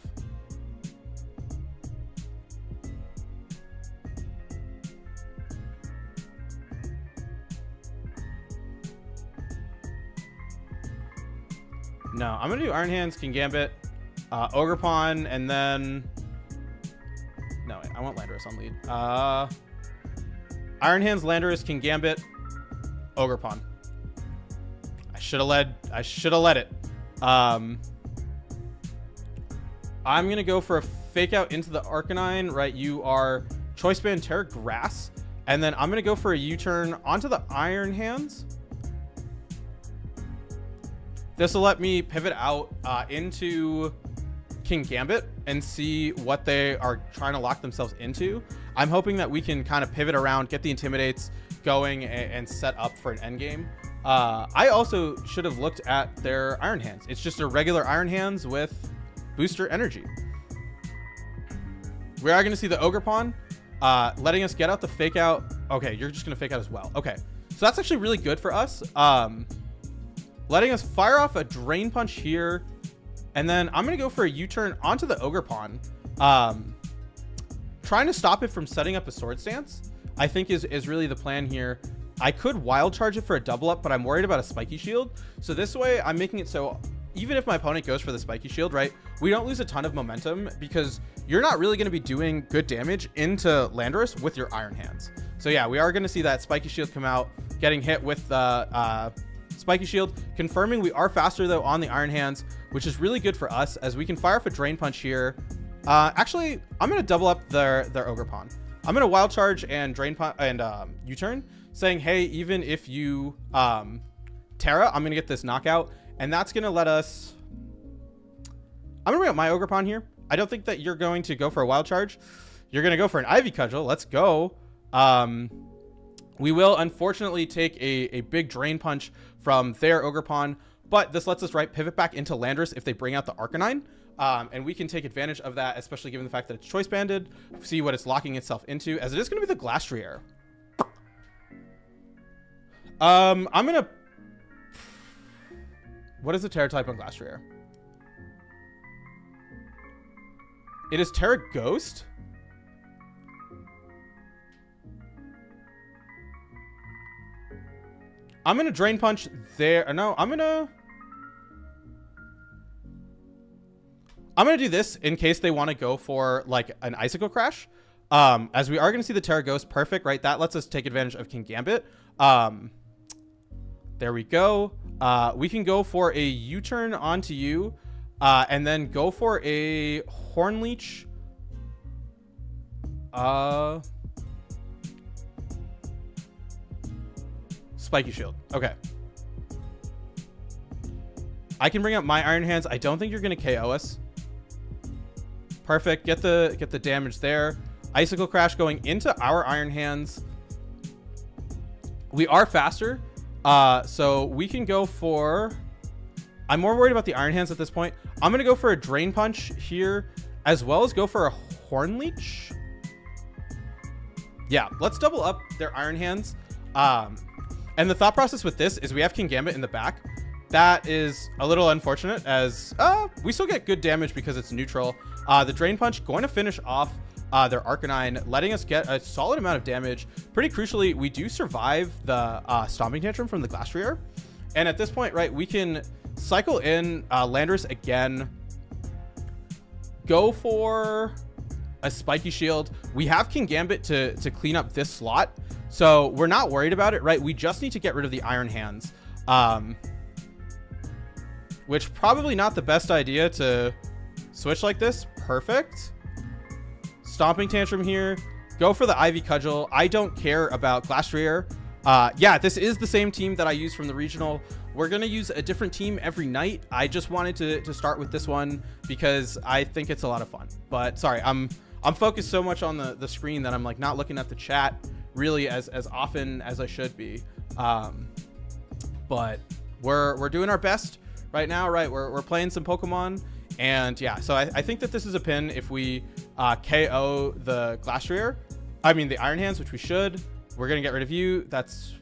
No, I'm going to do Iron Hands, King Gambit, Ogerpon, and then... No, wait, I want Landorus on lead. Iron Hands, Landorus, King Gambit, Ogerpon. I should have let it. I'm going to go for a Fake Out into the Arcanine, right? You are Choice Band, Terra Grass. And then I'm going to go for a U-turn onto the Iron Hands. This will let me pivot out into King Gambit and see what they are trying to lock themselves into. I'm hoping that we can kind of pivot around, get the Intimidates going, and set up for an endgame. I also should have looked at their Iron Hands. It's just a regular Iron Hands with booster energy. We are going to see the Ogerpon letting us get out the Fake Out. Okay, you're just going to Fake Out as well. Okay, so that's actually really good for us. Letting us fire off a Drain Punch here. And then I'm going to go for a U-turn onto the Ogerpon. Trying to stop it from setting up a Swords Dance, I think is really the plan here. I could Wild Charge it for a double up, but I'm worried about a Spiky Shield. So this way, I'm making it so even if my opponent goes for the spiky shield, right, we don't lose a ton of momentum because you're not really going to be doing good damage into Landorus with your Iron Hands. So yeah, we are going to see that spiky shield come out, getting hit with the spiky shield, confirming we are faster though on the Iron Hands, which is really good for us as we can fire off a Drain Punch here. Actually, I'm going to double up their Ogre Pawn. I'm going to Wild Charge and Drain Punch and U-turn, saying, hey, even if you Terra, I'm going to get this knockout, and that's going to let us... I'm going to bring up my Ogre Pawn here. I don't think that you're going to go for a Wild Charge. You're going to go for an Ivy Cudgel. Let's go. We will unfortunately take a big Drain Punch from their Ogre Pawn, but this lets us pivot back into Landorus if they bring out the Arcanine. And we can take advantage of that, especially given the fact that it's choice banded. See what it's locking itself into, as it is going to be the Glastrier. I'm going to... What is the Terra type on Glastrier? It is Terra Ghost? I'm going to Drain Punch there. No, I'm going to do this in case they want to go for like an Icicle Crash. As we are going to see the Terra Ghost. Perfect, right? That lets us take advantage of King Gambit. There we go. We can go for a U-turn onto you, and then go for a Horn Leech. Spiky Shield. Okay. I can bring up my Iron Hands. I don't think you're going to KO us. Perfect. Get the damage there. Icicle Crash going into our Iron Hands. We are faster. So we can go for... I'm more worried about the Iron Hands at this point. I'm going to go for a Drain Punch here, as well as go for a Horn Leech. Yeah, let's double up their Iron Hands. And the thought process with this is we have King Gambit in the back. That is a little unfortunate, as we still get good damage because it's neutral. The Drain Punch going to finish off their Arcanine, letting us get a solid amount of damage. Pretty crucially, we do survive the Stomping Tantrum from the Glastrier. And at this point, right, we can cycle in Landorus again, go for a Spiky Shield. We have King Gambit to clean up this slot, so we're not worried about it, right? We just need to get rid of the Iron Hands, which probably not the best idea to switch like this. Perfect. Stomping Tantrum here. Go for the Ivy Cudgel. I don't care about Glastrier. Yeah, this is the same team that I used from the regional. We're going to use a different team every night. I just wanted to start with this one because I think it's a lot of fun. But sorry, I'm focused so much on the screen that I'm like not looking at the chat really as often as I should be. But we're doing our best right now, right? We're playing some Pokemon, and yeah, so I think that this is a pin if we KO the Glastrier. I mean the Iron Hands, which we should. We're gonna get rid of you. That's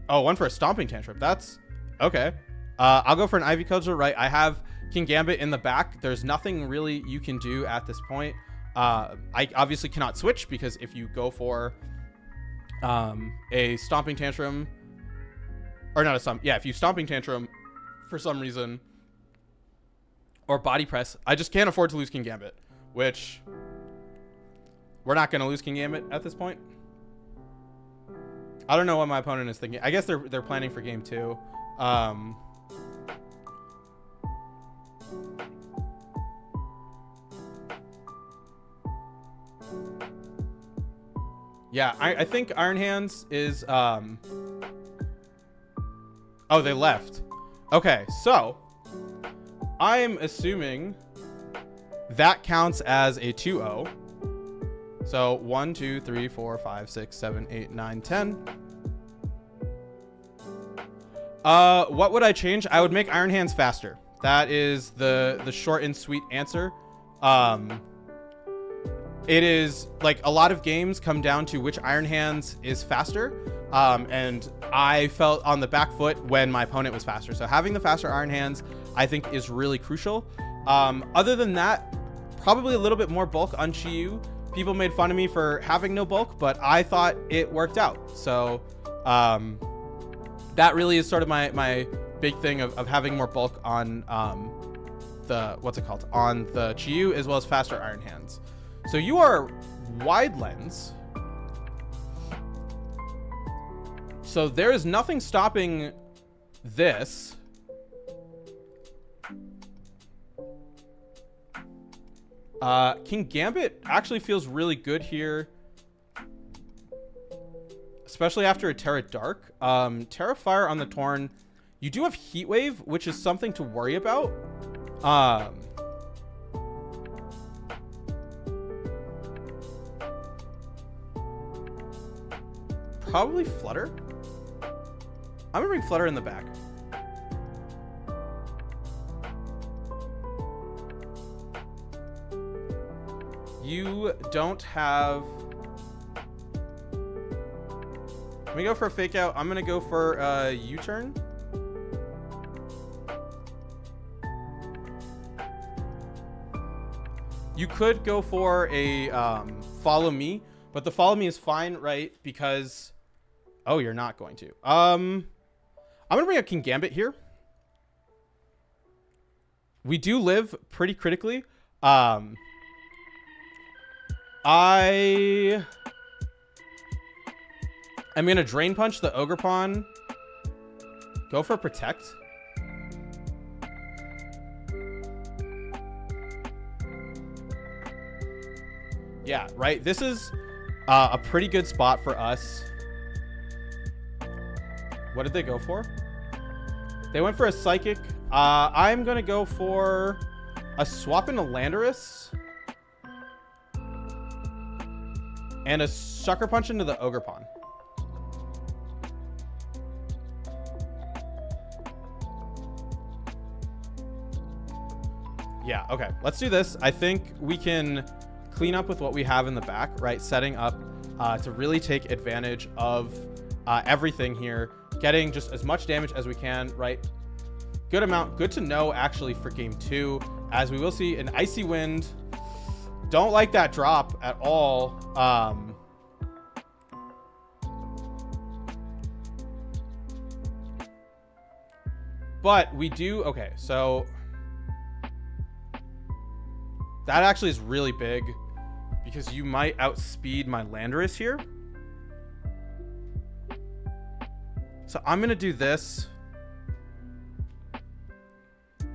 one for a Stomping Tantrum. That's okay. I'll go for an Ivy Cudgel, right? I have King Gambit in the back. There's nothing really you can do at this point. I obviously cannot switch because if you go for a Stomping Tantrum, or not a Stomp, yeah, if you Stomping Tantrum for some reason, or Body Press, I just can't afford to lose King Gambit, which we're not going to lose King Gambit at this point. I don't know what my opponent is thinking. I guess they're planning for game 2. Yeah, I think Iron Hands is oh, they left. Okay, so I'm assuming that counts as a 2-0. So 1, 2, 3, 4, 5, 6, 7, 8, 9, 10. What would I change? I would make Iron Hands faster. That is the short and sweet answer. It is like a lot of games come down to which Iron Hands is faster. And I felt on the back foot when my opponent was faster. So having the faster Iron Hands, I think, is really crucial. Other than that, probably a little bit more bulk on Chi-Yu. People made fun of me for having no bulk, but I thought it worked out. So that really is sort of my big thing of having more bulk on the on the Chiyu, as well as faster Iron Hands. So you are wide lens. So there is nothing stopping this. King Gambit actually feels really good here, especially after a Terra Dark. Terra Fire on the Torn. You do have Heat Wave, which is something to worry about. Probably Flutter. I'm gonna bring Flutter in the back. You don't have... Let me go for a fake out. I'm gonna go for a U-turn. You could go for a follow me, but the follow me is fine, right? Because... Oh, you're not going to. I'm gonna bring up King Gambit here. We do live pretty critically. I am gonna Drain Punch the Ogre Pawn. Go for Protect. Yeah, right. This is a pretty good spot for us. What did they go for? They went for a Psychic. I'm gonna go for a swap into Landorus. And a Sucker Punch into the Ogre Pawn. Yeah, okay. Let's do this. I think we can clean up with what we have in the back, right? Setting up to really take advantage of everything here. Getting just as much damage as we can, right? Good amount. Good to know, actually, for game 2. As we will see, an Icy Wind... Don't like that drop at all. But we do... Okay, so... That actually is really big. Because you might outspeed my Landorus here. So I'm going to do this.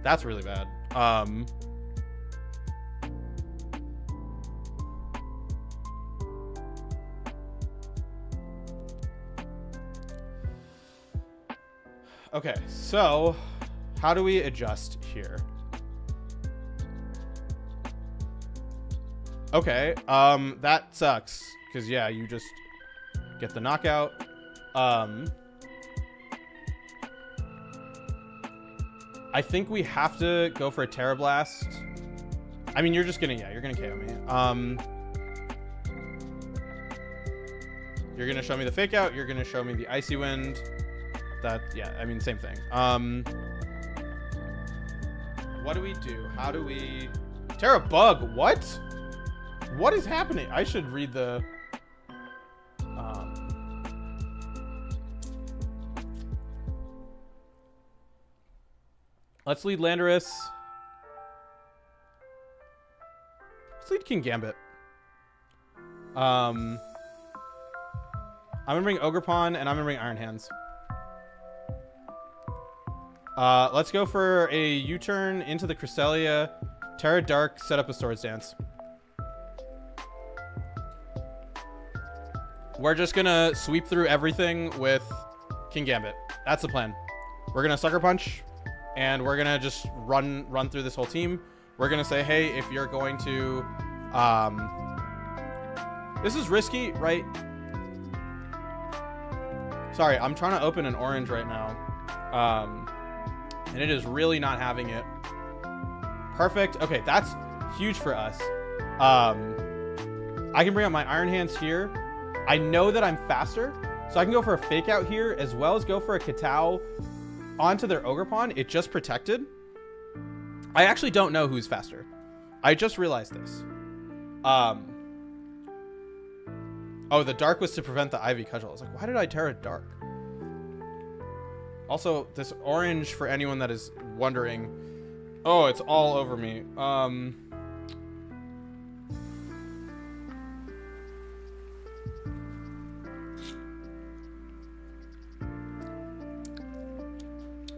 That's really bad. Okay, so how do we adjust here? Okay, that sucks because yeah, you just get the knockout. I think we have to go for a Terra Blast. I mean, you're just gonna, yeah, you're gonna KO me. You're gonna show me the fake out. You're gonna show me the Icy Wind. That, yeah, I mean, same thing. What do we do? How do we... Terra Bug, what? What is happening? I should read the... Let's lead Landorus. Let's lead King Gambit. I'm gonna bring Ogre Pawn, and I'm gonna bring Iron Hands. Let's go for a U-turn into the Cresselia. Terra Dark, set up a Swords Dance. We're just gonna sweep through everything with King Gambit. That's the plan. We're gonna Sucker Punch, and we're gonna just run through this whole team. We're gonna say, hey, if you're going to... This is risky, right? Sorry, I'm trying to open an orange right now. And it is really not having it. Perfect. Okay, that's huge for us. I can bring up my Iron Hands here. I know that I'm faster, so I can go for a fake out here, as well as go for a Katao onto their Ogre Pawn. It just protected. I actually don't know who's faster. I just realized this. Oh, the Dark was to prevent the Ivy Cudgel. I was like, why did I Terra Dark? Also, this orange, for anyone that is wondering, oh, it's all over me.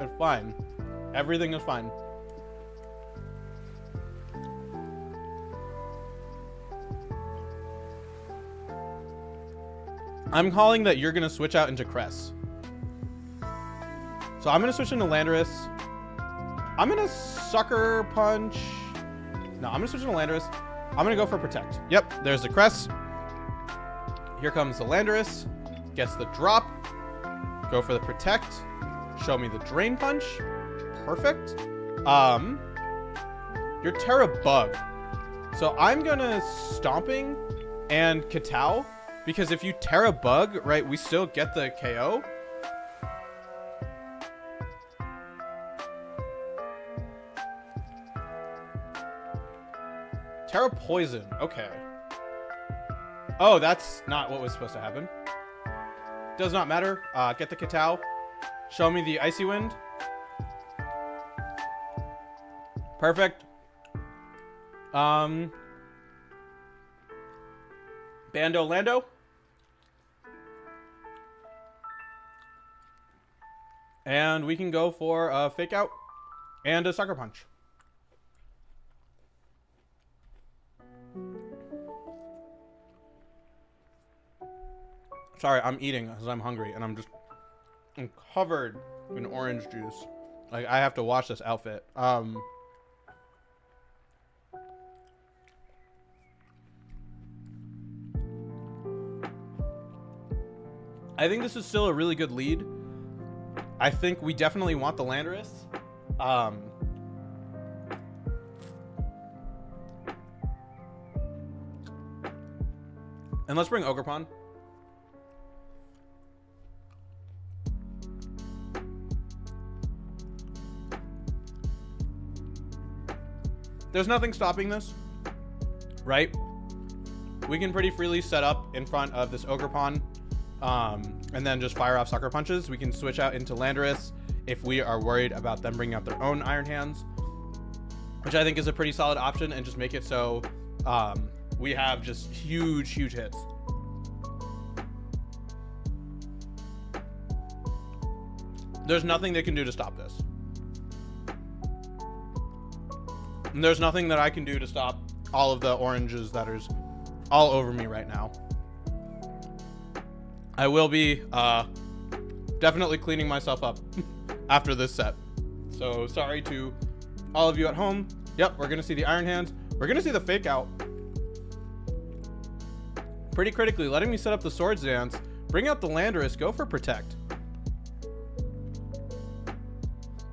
It's fine. Everything is fine. I'm calling that you're going to switch out into Cress. So I'm going to switch into Landorus. I'm going to Sucker Punch. No, I'm going to switch into Landorus. I'm going to go for Protect. Yep, there's the Cress. Here comes the Landorus. Gets the drop. Go for the Protect. Show me the Drain Punch. Perfect. Your Terra Bug. So I'm going to Stomping and Katao. Because if you Terra Bug, right, we still get the KO. Terra Poison. Okay. Oh, that's not what was supposed to happen. Does not matter. Get the Katao. Show me the Icy Wind. Perfect. Bando Lando. And we can go for a Fake Out and a Sucker Punch. Sorry, I'm eating because I'm hungry and I'm covered in orange juice. Like, I have to wash this outfit. I think this is still a really good lead. I think we definitely want the Landorus. And let's bring Ogerpon. There's nothing stopping this, right? We can pretty freely set up in front of this Ogerpon. And then just fire off Sucker Punches. We can switch out into Landorus if we are worried about them bringing out their own Iron Hands, which I think is a pretty solid option, and just make it so we have just huge hits. There's nothing they can do to stop this. And there's nothing that I can do to stop all of the oranges that is all over me right now. I will be definitely cleaning myself up after this set. So sorry to all of you at home. Yep, we're going to see the Iron Hands. We're going to see the Fake Out. Pretty critically, letting me set up the Swords Dance. Bring out the Landorus. Go for Protect.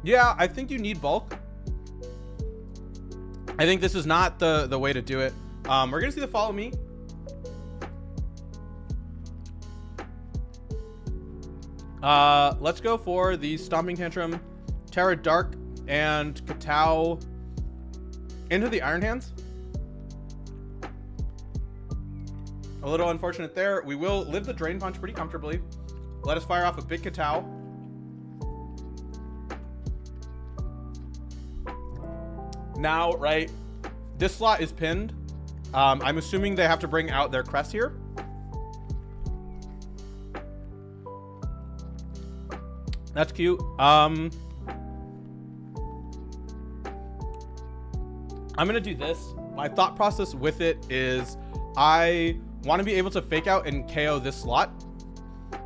Yeah, I think you need bulk. I think this is not the way to do it. We're going to see the Follow Me. Let's go for the Stomping Tantrum, Terra Dark, and Katao into the Iron Hands. A little unfortunate there. We will live the Drain Punch pretty comfortably. Let us fire off a big Katao. Now, right, this slot is pinned. I'm assuming they have to bring out their Crest here. That's cute. I'm gonna do this. My thought process with it is I want to be able to Fake Out and KO this slot.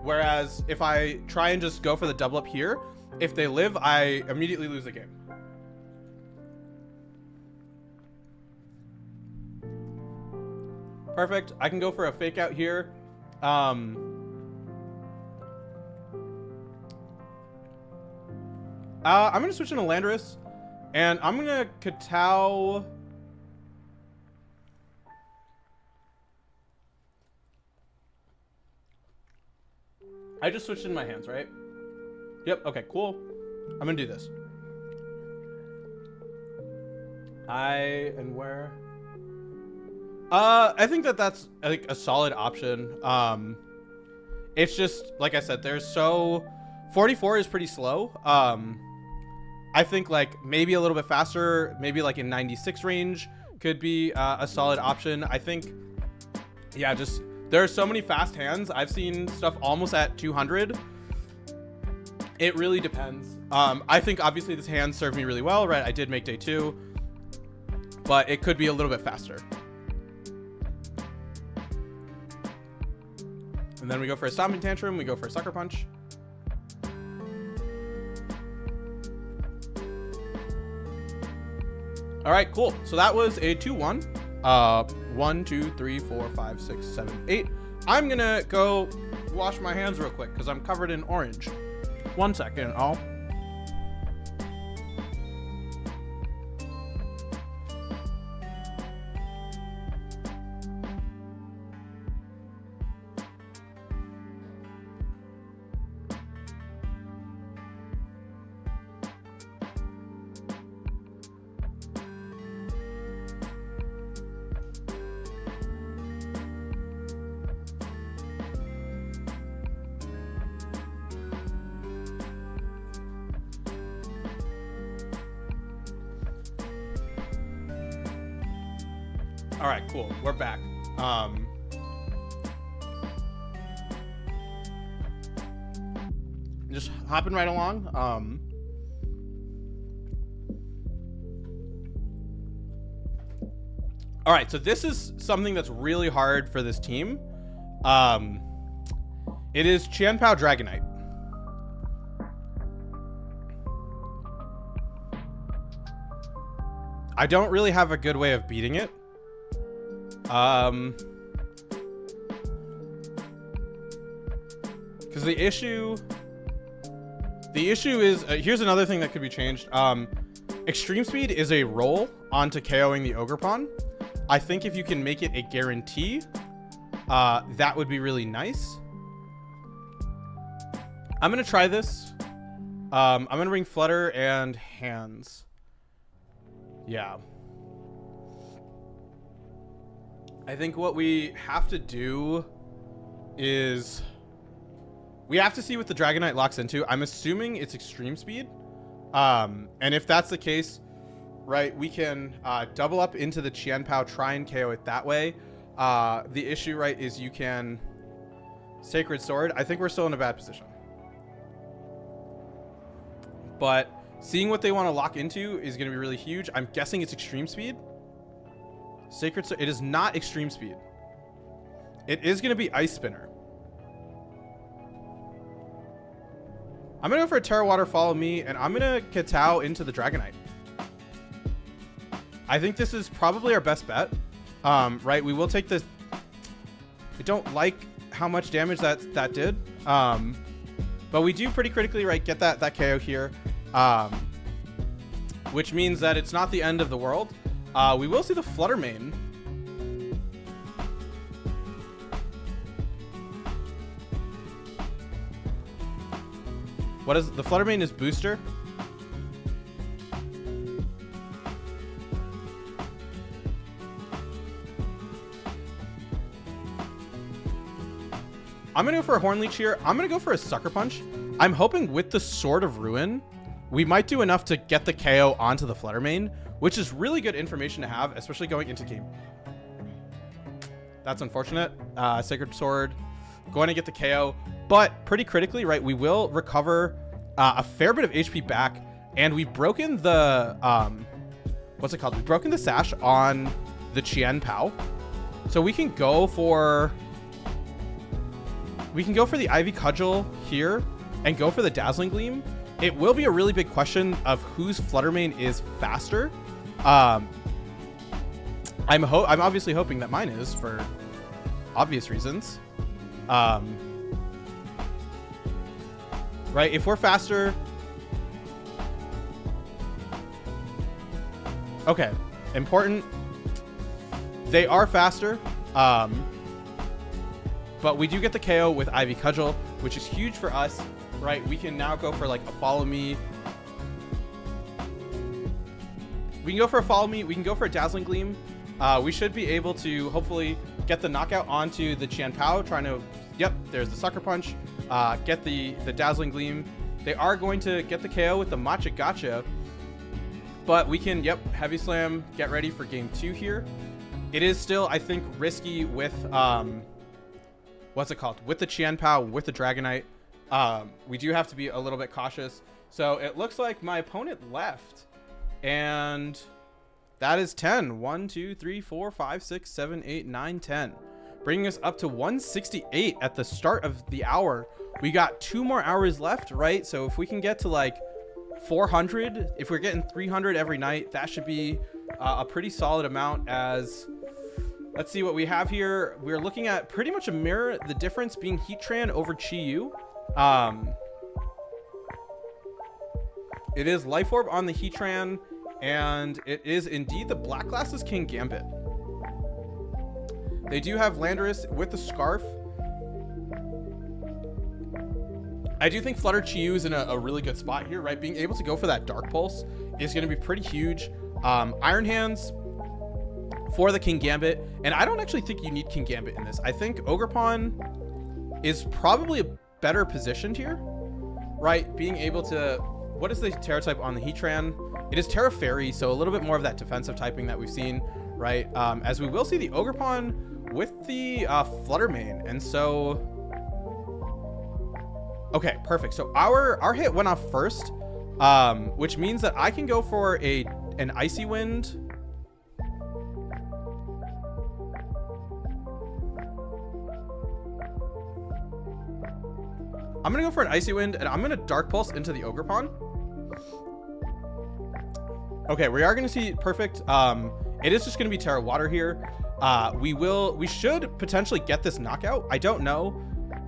Whereas if I try and just go for the double up here, if they live, I immediately lose the game. Perfect. I can go for a Fake Out here. I'm going to switch into Landorus, and I'm going to Katao. I just switched in my hands, right? Yep. Okay, cool. I'm going to do this. And where? I think that's like a solid option. It's just, like I said, they're so 44 is pretty slow. I think like maybe a little bit faster, maybe like in 96 range could be a solid option. I think, yeah, just there are so many fast hands. I've seen stuff almost at 200. It really depends. I think obviously this hand served me really well, right? I did make day 2, but it could be a little bit faster. And then we go for a stomping tantrum. We go for a sucker punch. All right, cool. So that was a 2-1. 1, 2, 3, 4, 5, 6, 7, 8. I'm gonna go wash my hands real quick because I'm covered in orange. 1 second, all. All right, cool. We're back. Just hopping right along. All right, so this is something that's really hard for this team. It is Qianpao Dragonite. I don't really have a good way of beating it. Because the issue is, here's another thing that could be changed. Extreme Speed is a roll onto KOing the Ogerpon. I think if you can make it a guarantee, that would be really nice. I'm going to try this. I'm going to bring Flutter and Hands. Yeah. I think what we have to do is we have to see what the Dragonite locks into. I'm assuming it's Extreme Speed. And if that's the case, right, we can double up into the Qianpao, try and KO it that way. The issue, right, is you can Sacred Sword. I think we're still in a bad position. But seeing what they want to lock into is going to be really huge. I'm guessing it's Extreme Speed. Sacred Sword. It is not Extreme Speed. It is going to be Ice Spinner. I'm going to go for a Terra Water Follow Me, and I'm going to Katao into the Dragonite. I think this is probably our best bet. Right, we will take this. I don't like how much damage that did. But we do pretty critically, right, get that KO here. Which means that it's not the end of the world. We will see the Flutter Mane. What is the Flutter Mane? Is Booster. I'm gonna go for a Hornleech here. I'm gonna go for a Sucker Punch. I'm hoping with the Sword of Ruin, we might do enough to get the KO onto the Flutter Mane, which is really good information to have, especially going into game. That's unfortunate. Sacred Sword, going to get the KO, but pretty critically, right, we will recover a fair bit of HP back, and we've broken the, what's it called? We've broken the Sash on the Qianpao. So we can go for the Ivy Cudgel here and go for the Dazzling Gleam. It will be a really big question of whose Flutter Mane is faster. I'm obviously hoping that mine is, for obvious reasons. Right, if we're faster. Okay, important. They are faster. But we do get the KO with Ivy Cudgel, which is huge for us, right? We can now go for like a Follow Me. We can go for a Follow Me. We can go for a Dazzling Gleam. We should be able to hopefully get the knockout onto the Qianpao, trying to, yep, there's the Sucker Punch. get the Dazzling Gleam. They are going to get the KO with the Matcha Gotcha, but we can, Heavy Slam, get ready for game 2 here. It is still, I think, risky with, what's it called? With the Qianpao, with the Dragonite. We do have to be a little bit cautious. So it looks like my opponent left, and that is 10. 1, 2, 3, 4, 5, 6, 7, 8, 9, 10. Bringing us up to 168 at the start of the hour. We got 2 more hours left, right? So if we can get to like 400, if we're getting 300 every night, that should be a pretty solid amount. As let's see what we have here. We're looking at pretty much a mirror, the difference being Heatran over Chi-Yu. It is Life Orb on the Heatran, and it is indeed the Black Glasses King Gambit. They do have Landorus with the Scarf. I do think Flutter Chi-Yu is in a really good spot here, right? Being able to go for that Dark Pulse is going to be pretty huge. Iron Hands for the King Gambit, and I don't actually think you need King Gambit in this. I think Ogerpon is probably better positioned here, right? Being able to, what is the Terra type on the Heatran? It is Terra Fairy, so a little bit more of that defensive typing that we've seen, right? As we will see the Ogerpon with the Flutter Mane, and so okay, perfect. So our hit went off first, which means that I can go for an Icy Wind. I'm gonna go for an Icy Wind, and I'm gonna Dark Pulse into the Ogerpon. Okay, we are gonna see perfect. It is just gonna be Terra Water here. We should potentially get this knockout. I don't know.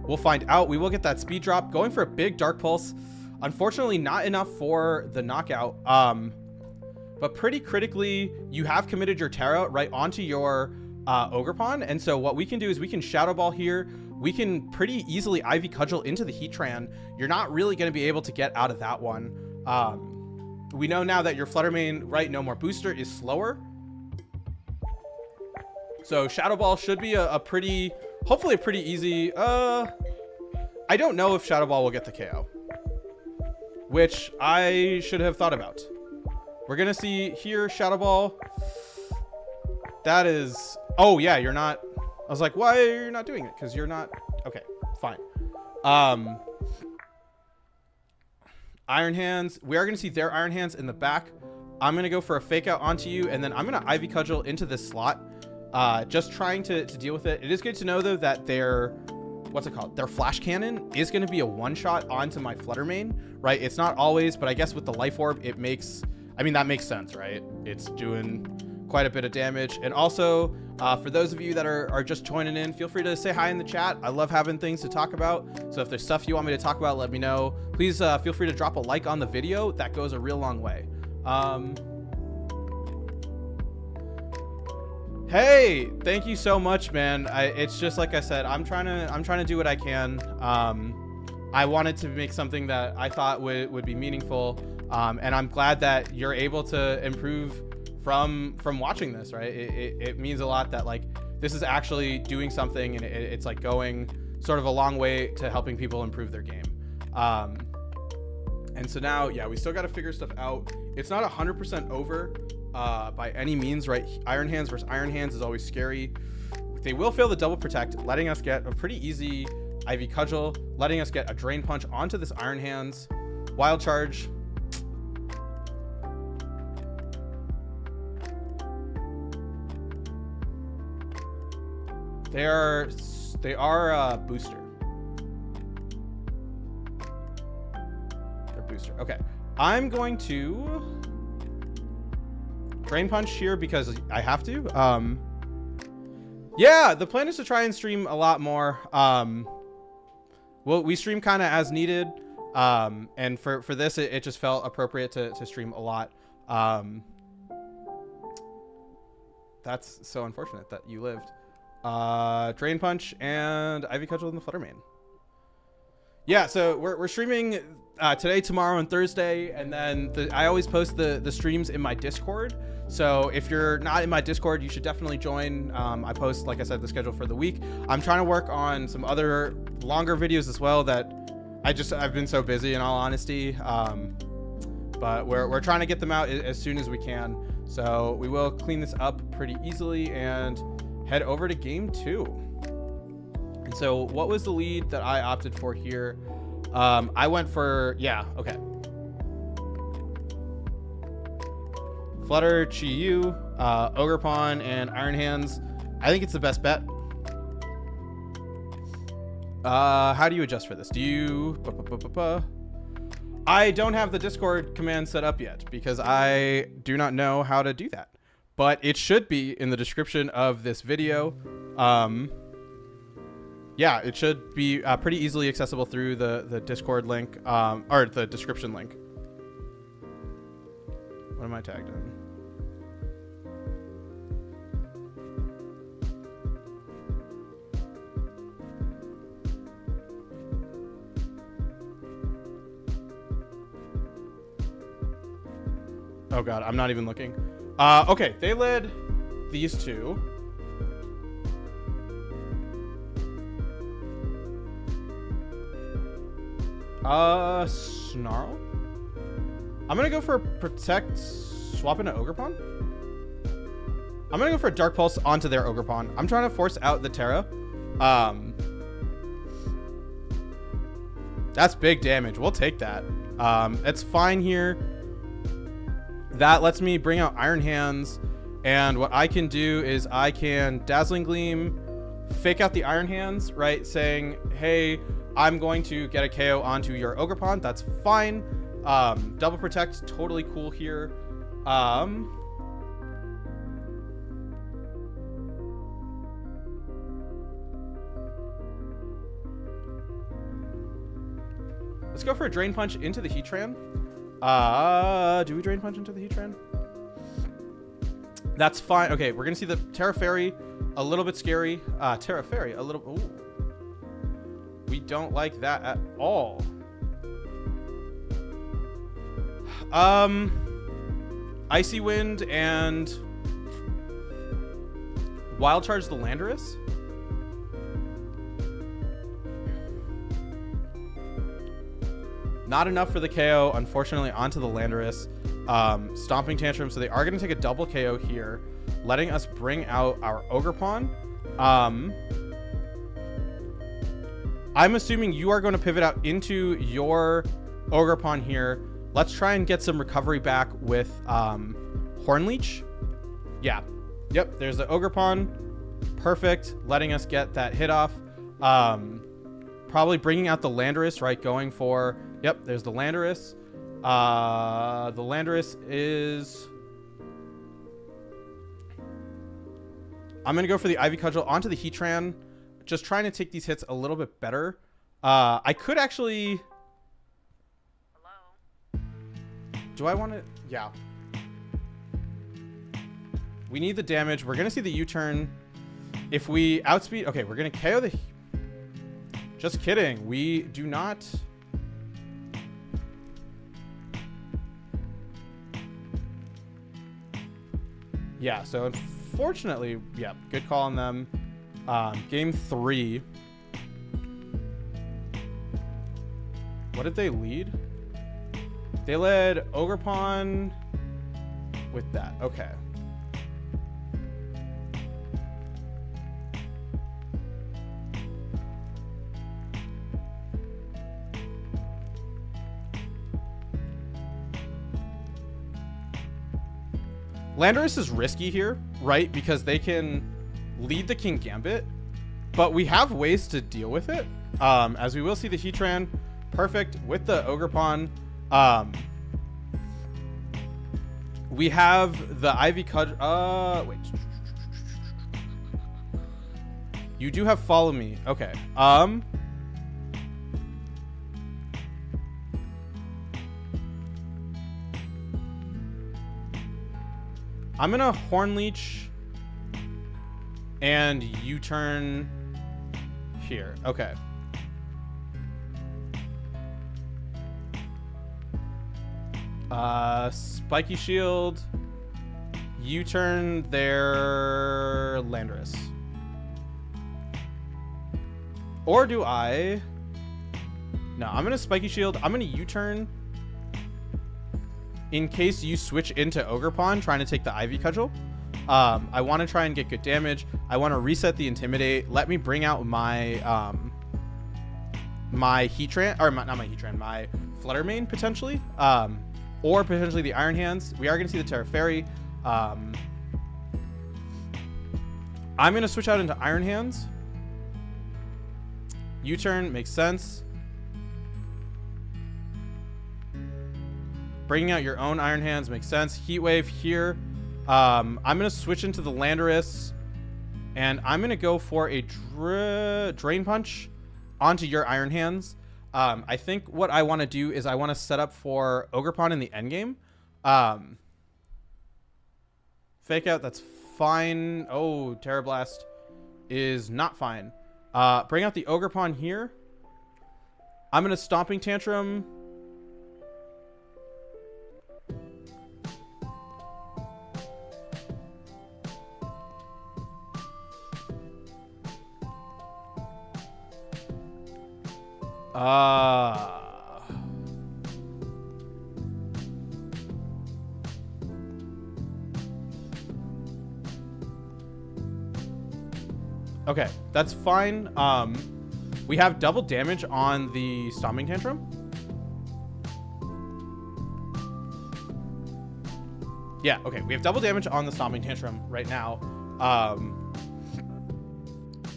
We'll find out. We will get that speed drop. Going for a big Dark Pulse. Unfortunately, not enough for the knockout. But pretty critically, you have committed your Terra right onto your Ogerpon. And so what we can do is we can Shadow Ball here. We can pretty easily Ivy Cudgel into the Heatran. You're not really going to be able to get out of that one. We know now that your Flutter Mane, right, no more booster, is slower. So Shadow Ball should be a pretty... hopefully a pretty easy, I don't know if Shadow Ball will get the KO, which I should have thought about. We're going to see here, Shadow Ball. That is, oh yeah, you're not, I was like, why are you not doing it? Because you're not, okay, fine. Iron Hands, we are going to see their Iron Hands in the back. I'm going to go for a Fake Out onto you, and then I'm going to Ivy Cudgel into this slot. Just trying to deal with it. It is good to know though that their, what's it called? Their Flash Cannon is going to be a one-shot onto my Flutter Mane, right? It's not always, but I guess with the Life Orb, it makes, I mean, that makes sense, right? It's doing quite a bit of damage. And also, for those of you that are just joining in, feel free to say hi in the chat. I love having things to talk about. So if there's stuff you want me to talk about, let me know. Please feel free to drop a like on the video. That goes a real long way. Hey, thank you so much, man. It's just like I said, I'm trying to do what I can. I wanted to make something that I thought would be meaningful, and I'm glad that you're able to improve from watching this, right? It means a lot that like this is actually doing something, and it's like going sort of a long way to helping people improve their game. And so now, yeah, we still got to figure stuff out. It's not 100% over by any means, right? Iron Hands versus Iron Hands is always scary. They will fail the double protect, letting us get a pretty easy Ivy Cudgel, letting us get a Drain Punch onto this Iron Hands. Wild Charge. They are booster. They're booster. Okay, I'm going to Drain Punch here because I have to. Yeah, the plan is to try and stream a lot more. Well, we stream kind of as needed, and for this, it just felt appropriate to stream a lot. That's so unfortunate that you lived. Drain Punch and Ivy Cudgel in the Flutter Mane. Yeah, so we're streaming today, tomorrow, and Thursday, and then I always post the streams in my Discord. So if you're not in my Discord, you should definitely join. I post, like I said, the schedule for the week. I'm trying to work on some other longer videos as well that I've been so busy, in all honesty. But we're trying to get them out as soon as we can. So we will clean this up pretty easily and head over to game 2. And so what was the lead that I opted for here? I went for, yeah, okay. Flutter, Chi-Yu, Ogerpon, and Iron Hands. I think it's the best bet. How do you adjust for this? Do you... I don't have the Discord command set up yet because I do not know how to do that. But it should be in the description of this video. Yeah, it should be pretty easily accessible through the Discord link, or the description link. What am I tagged in? Oh god, I'm not even looking. Okay, they led these two. Snarl? I'm gonna go for Protect, swap into Ogerpon. I'm gonna go for a Dark Pulse onto their Ogerpon. I'm trying to force out the Terra. That's big damage. We'll take that. It's fine here. That lets me bring out Iron Hands, and what I can do is I can Dazzling Gleam, fake out the Iron Hands, right? Saying, hey, I'm going to get a KO onto your Ogerpon. That's fine. Double Protect, totally cool here. Let's go for a Drain Punch into the Heatran. Do we Drain Punch into the Heatran? That's fine. Okay, we're gonna see the Terra Fairy, a little bit scary. Terra Fairy, a little. Ooh. We don't like that at all. Icy Wind and Wild Charge the Landorus. Not enough for the KO, unfortunately, onto the Landorus. Stomping Tantrum, so they are going to take a double KO here, letting us bring out our Ogerpon. I'm assuming you are going to pivot out into your Ogerpon here. Let's try and get some recovery back with Hornleech. Yeah. Yep, there's the Ogerpon. Perfect, letting us get that hit off. Probably bringing out the Landorus, right? Going for... Yep, there's the Landorus. The Landorus is... I'm going to go for the Ivy Cudgel onto the Heatran. Just trying to take these hits a little bit better. I could actually... Hello? Do I want to... Yeah. We need the damage. We're going to see the U-turn. If we outspeed... Okay, we're going to KO the... Just kidding. We do not... Yeah, so unfortunately, yeah, good call on them. Game 3. What did they lead? They led Ogerpon with that. Okay. Landorus is risky here, right? Because they can lead the King Gambit, but we have ways to deal with it. As we will see the Heatran, perfect with the Ogerpon. We have the Ivy Cudgel. Wait. You do have Follow Me. Okay. I'm gonna Hornleech and U-turn here. Okay. Spiky Shield. U-turn their Landorus. Or do I? No, I'm gonna Spiky Shield. I'm gonna U-turn in case you switch into Ogerpon trying to take the Ivy Cudgel. I want to try and get good damage. I want to reset the Intimidate. Let me bring out my my Heatran, or not my Heatran, my Flutter Mane potentially, or potentially the Iron Hands. We are going to see the Terra Fairy. I'm going to switch out into Iron Hands. U-turn makes sense. Bringing out your own Iron Hands makes sense. Heat Wave here. I'm going to switch into the Landorus, and I'm going to go for a Drain Punch onto your Iron Hands. I think what I want to do is I want to set up for Ogerpon in the endgame. Fake Out, that's fine. Oh, Terra Blast is not fine. Bring out the Ogerpon here. I'm going to Stomping Tantrum. Okay, that's fine. We have double damage on the Stomping Tantrum. Yeah, okay, we have double damage on the Stomping Tantrum right now.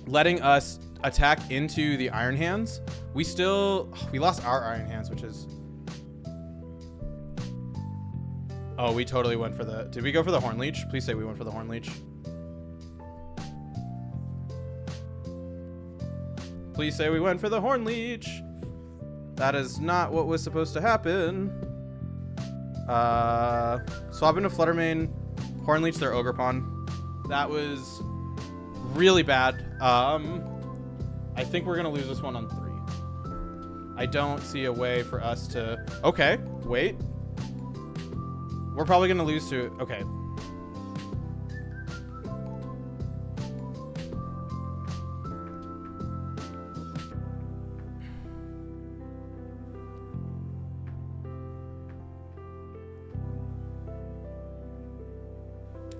Letting us attack into the Iron Hands. We lost our Iron Hands, which is... Oh, we totally went for the... Did we go for the Horn Leech? Please say we went for the Horn Leech. Please say we went for the Horn Leech. That is not what was supposed to happen. Swap into Flutter Mane. Horn Leech their Ogerpon. That was really bad. I think we're gonna lose this one on 3. I don't see a way for us to... Okay, wait. We're probably gonna lose to... Okay.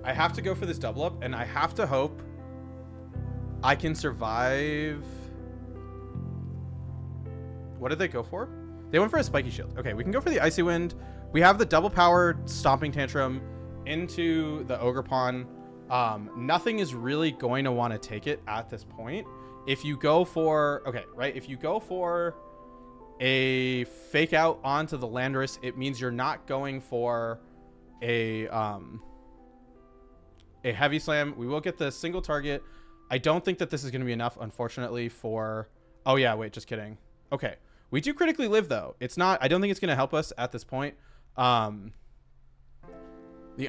I have to go for this double up, and I have to hope I can survive. What did they go for? They went for a Spiky Shield. Okay, we can go for the Icy Wind. We have the double powered Stomping Tantrum into the Ogerpon. Nothing is really going to want to take it at this point. If you go for... Okay, right? If you go for a Fake Out onto the Landorus, it means you're not going for a Heavy Slam. We will get the single target. I don't think that this is going to be enough, unfortunately, for... Oh, yeah, wait, just kidding. Okay. We do critically live, though. It's not... I don't think it's going to help us at this point. The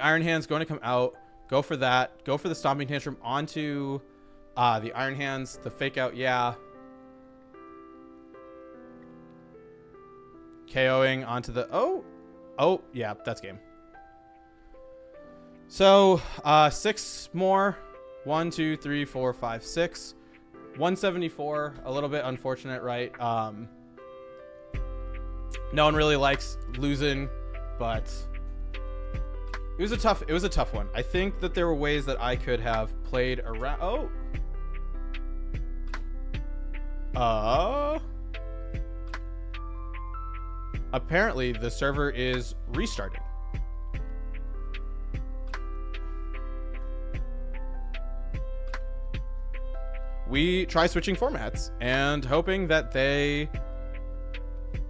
Iron Hand's going to come out. Go for that. Go for the Stomping Tantrum onto the Iron Hands. The Fake Out, yeah. KOing onto the... Oh, yeah, that's game. So, 6 more. 1, 2, 3, 4, 5, 6. 174. A little bit unfortunate, right? No one really likes losing, but it was a tough one. I think that there were ways that I could have played around. Apparently the server is restarting. We try switching formats and hoping that they...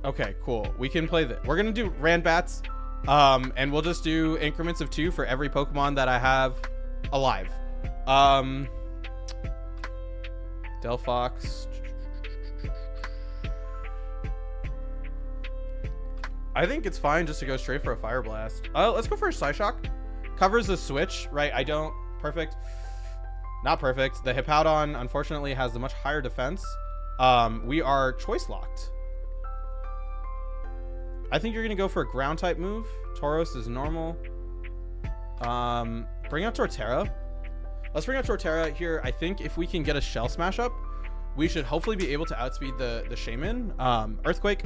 Okay, cool. We can play that. We're going to do Ranbats, and we'll just do increments of 2 for every Pokemon that I have alive. Delphox. I think it's fine just to go straight for a Fire Blast. Let's go for a Psyshock. Covers the switch, right? Perfect. Not perfect. The Hippowdon, unfortunately, has the much higher defense. We are choice locked. I think you're going to go for a ground type move. Tauros is normal. bring out Torterra. Let's bring out Torterra here. I think if we can get a Shell Smash up, we should hopefully be able to outspeed the Shaman. Earthquake,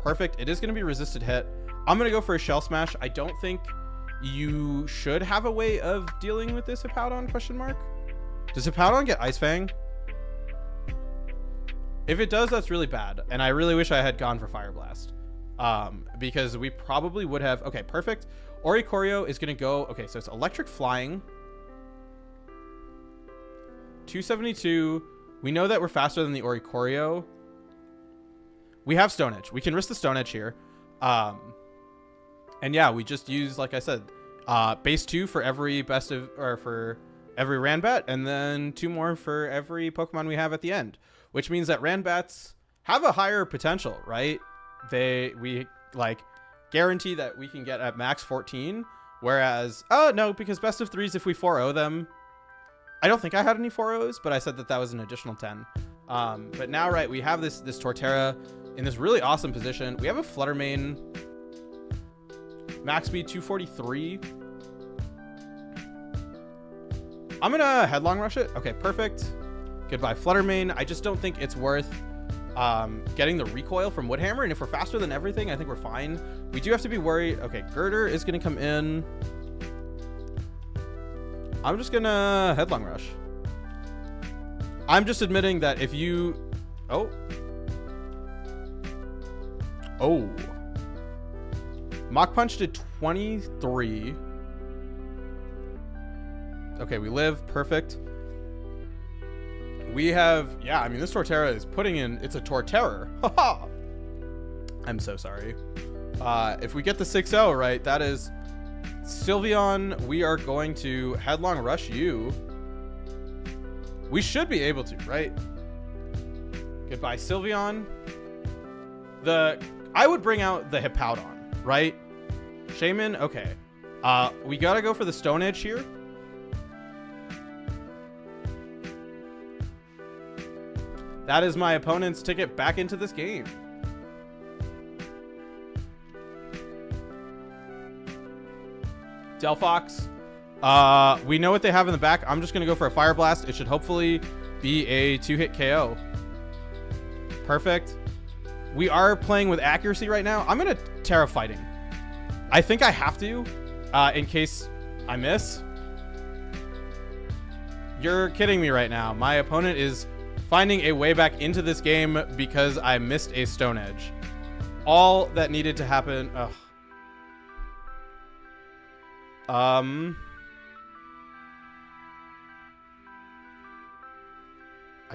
perfect. It is going to be resisted hit. I'm going to go for a Shell Smash. I don't think you should have a way of dealing with this Hippowdon, question mark. Does Hippowdon get Ice Fang? If it does, that's really bad. And I really wish I had gone for Fire Blast. Because we probably would have. Okay, perfect. Oricorio is going to go. Okay, so it's Electric Flying. 272. We know that we're faster than the Oricorio. We have Stone Edge. We can risk the Stone Edge here. And yeah, we just use, like I said, base 2 for every for every Ranbat, and then 2 more for every Pokemon we have at the end, which means that Ranbats have a higher potential, right? We like guarantee that we can get at max 14, whereas no, because best of 3s, if we 4-0 them, I don't think I had any 4-0s, but I said that was an additional 10. But now, right, we have this Torterra in this really awesome position. We have a Flutter Mane, max speed 243. I'm gonna Headlong Rush it. Okay, perfect. Goodbye, Flutter Mane. I just don't think it's worth getting the recoil from Woodhammer, and if we're faster than everything, I think we're fine. We do have to be worried. Okay, Girder is gonna come in. I'm just gonna Headlong Rush. I'm just admitting that if you... Oh. Mach Punch did 23. Okay, we live. Perfect. We have... Yeah, I mean, this Torterra is putting in... It's a Torterror. Haha! I'm so sorry. If we get the 6-0, right, that is... Sylveon, we are going to Headlong Rush you. We should be able to, right? Goodbye, Sylveon. I would bring out the Hippowdon, right? Shaman, okay. We gotta go for the Stone Edge here. That is my opponent's ticket back into this game. Delphox. We know what they have in the back. I'm just going to go for a Fire Blast. It should hopefully be a 2-hit KO. Perfect. We are playing with accuracy right now. I'm going to Terra Fighting. I think I have to, in case I miss. You're kidding me right now. My opponent is finding a way back into this game because I missed a Stone Edge. All that needed to happen... Ugh. I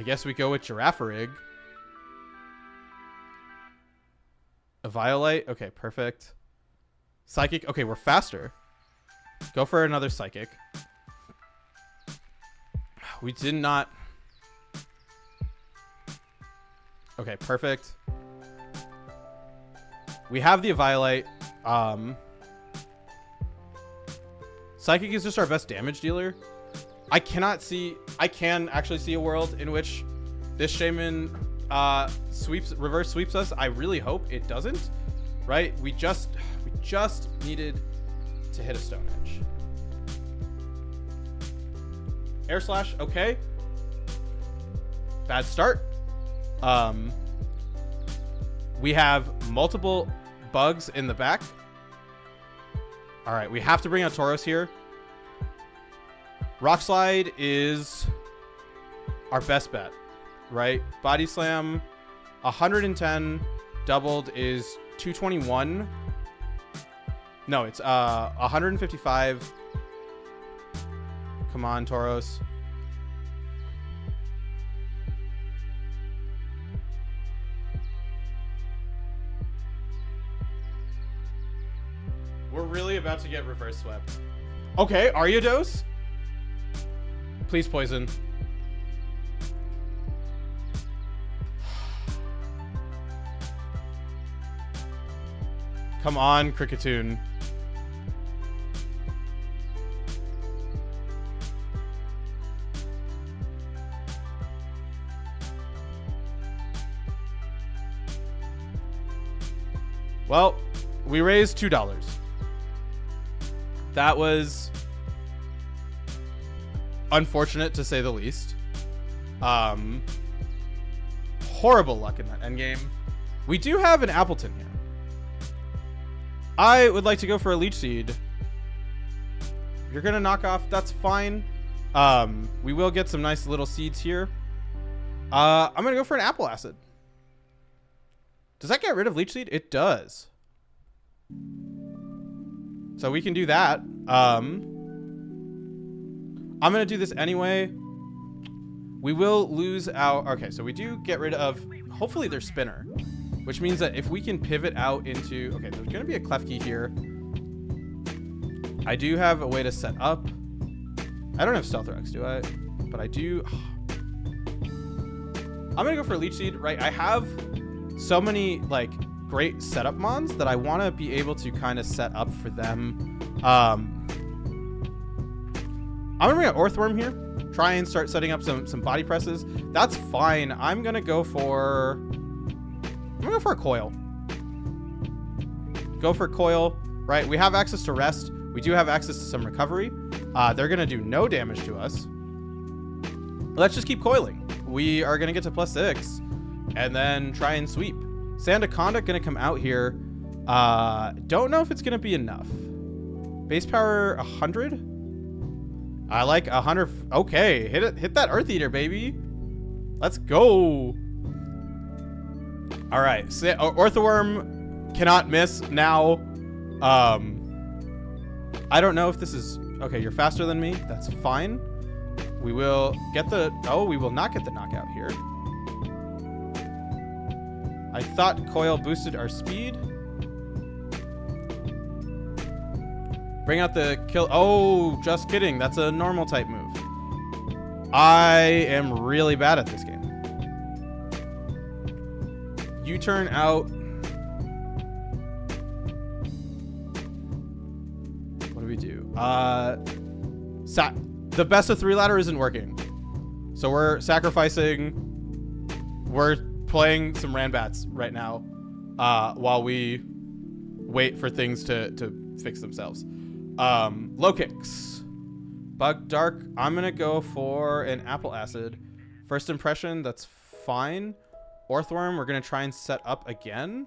guess we go with Girafarig. A Violite. Okay, perfect. Psychic. Okay, we're faster. Go for another Psychic. We did not... Okay, perfect. We have the Violite. Psychic is just our best damage dealer. I can actually see a world in which this Shaman reverse sweeps us. I really hope it doesn't. Right? We just needed to hit a Stone Edge. Air Slash, okay. Bad start. We have multiple bugs in the back. All right, we have to bring out Tauros here. Rock Slide is our best bet, right? Body Slam, 110 doubled is 221. No, it's 155. Come on, Tauros. We're really about to get reverse swept. Okay, Ariados? Please poison. Come on, Cricketune. Well, we raised $2. That was unfortunate to say the least. Horrible luck in that endgame. We do have an Appleton here. I would like to go for a Leech Seed. You're gonna knock off, that's fine. We will get some nice little seeds here. I'm gonna go for an Apple Acid. Does that get rid of Leech Seed? It does. So we can do that. I'm gonna do this anyway. We will lose our, okay, so we do get rid of, hopefully their spinner, which means that if we can pivot out into, okay, there's gonna be a Klefki here. I do have a way to set up. I don't have Stealth Rex, do I? But I do. I'm gonna go for Leech Seed, right? I have so many like great setup mons that I want to be able to kind of set up for them. I'm gonna bring an Orthworm here, try and start setting up some body presses. That's fine. I'm gonna go for a coil. Go for coil, right? We have access to rest. We do have access to some recovery. They're gonna do no damage to us. Let's just keep coiling. We are gonna get to +6 and then try and sweep. Sandaconda gonna come out here. Don't know if it's gonna be enough. Base power 100. I like 100. Okay, hit that Earth Eater, baby. Let's go. All right, Orthworm cannot miss now. I don't know if this is okay. You're faster than me. That's fine. We will get the. Oh, we will not get the knockout here. I thought coil boosted our speed. Bring out the kill. Oh, just kidding. That's a normal type move. I am really bad at this game. You turn out. What do we do? The best of 3 ladder isn't working. So we're sacrificing. We're playing some Ranbats right now while we wait for things to fix themselves. Low kicks. Bug Dark. I'm going to go for an Apple Acid. First impression, that's fine. Orthworm, we're going to try and set up again.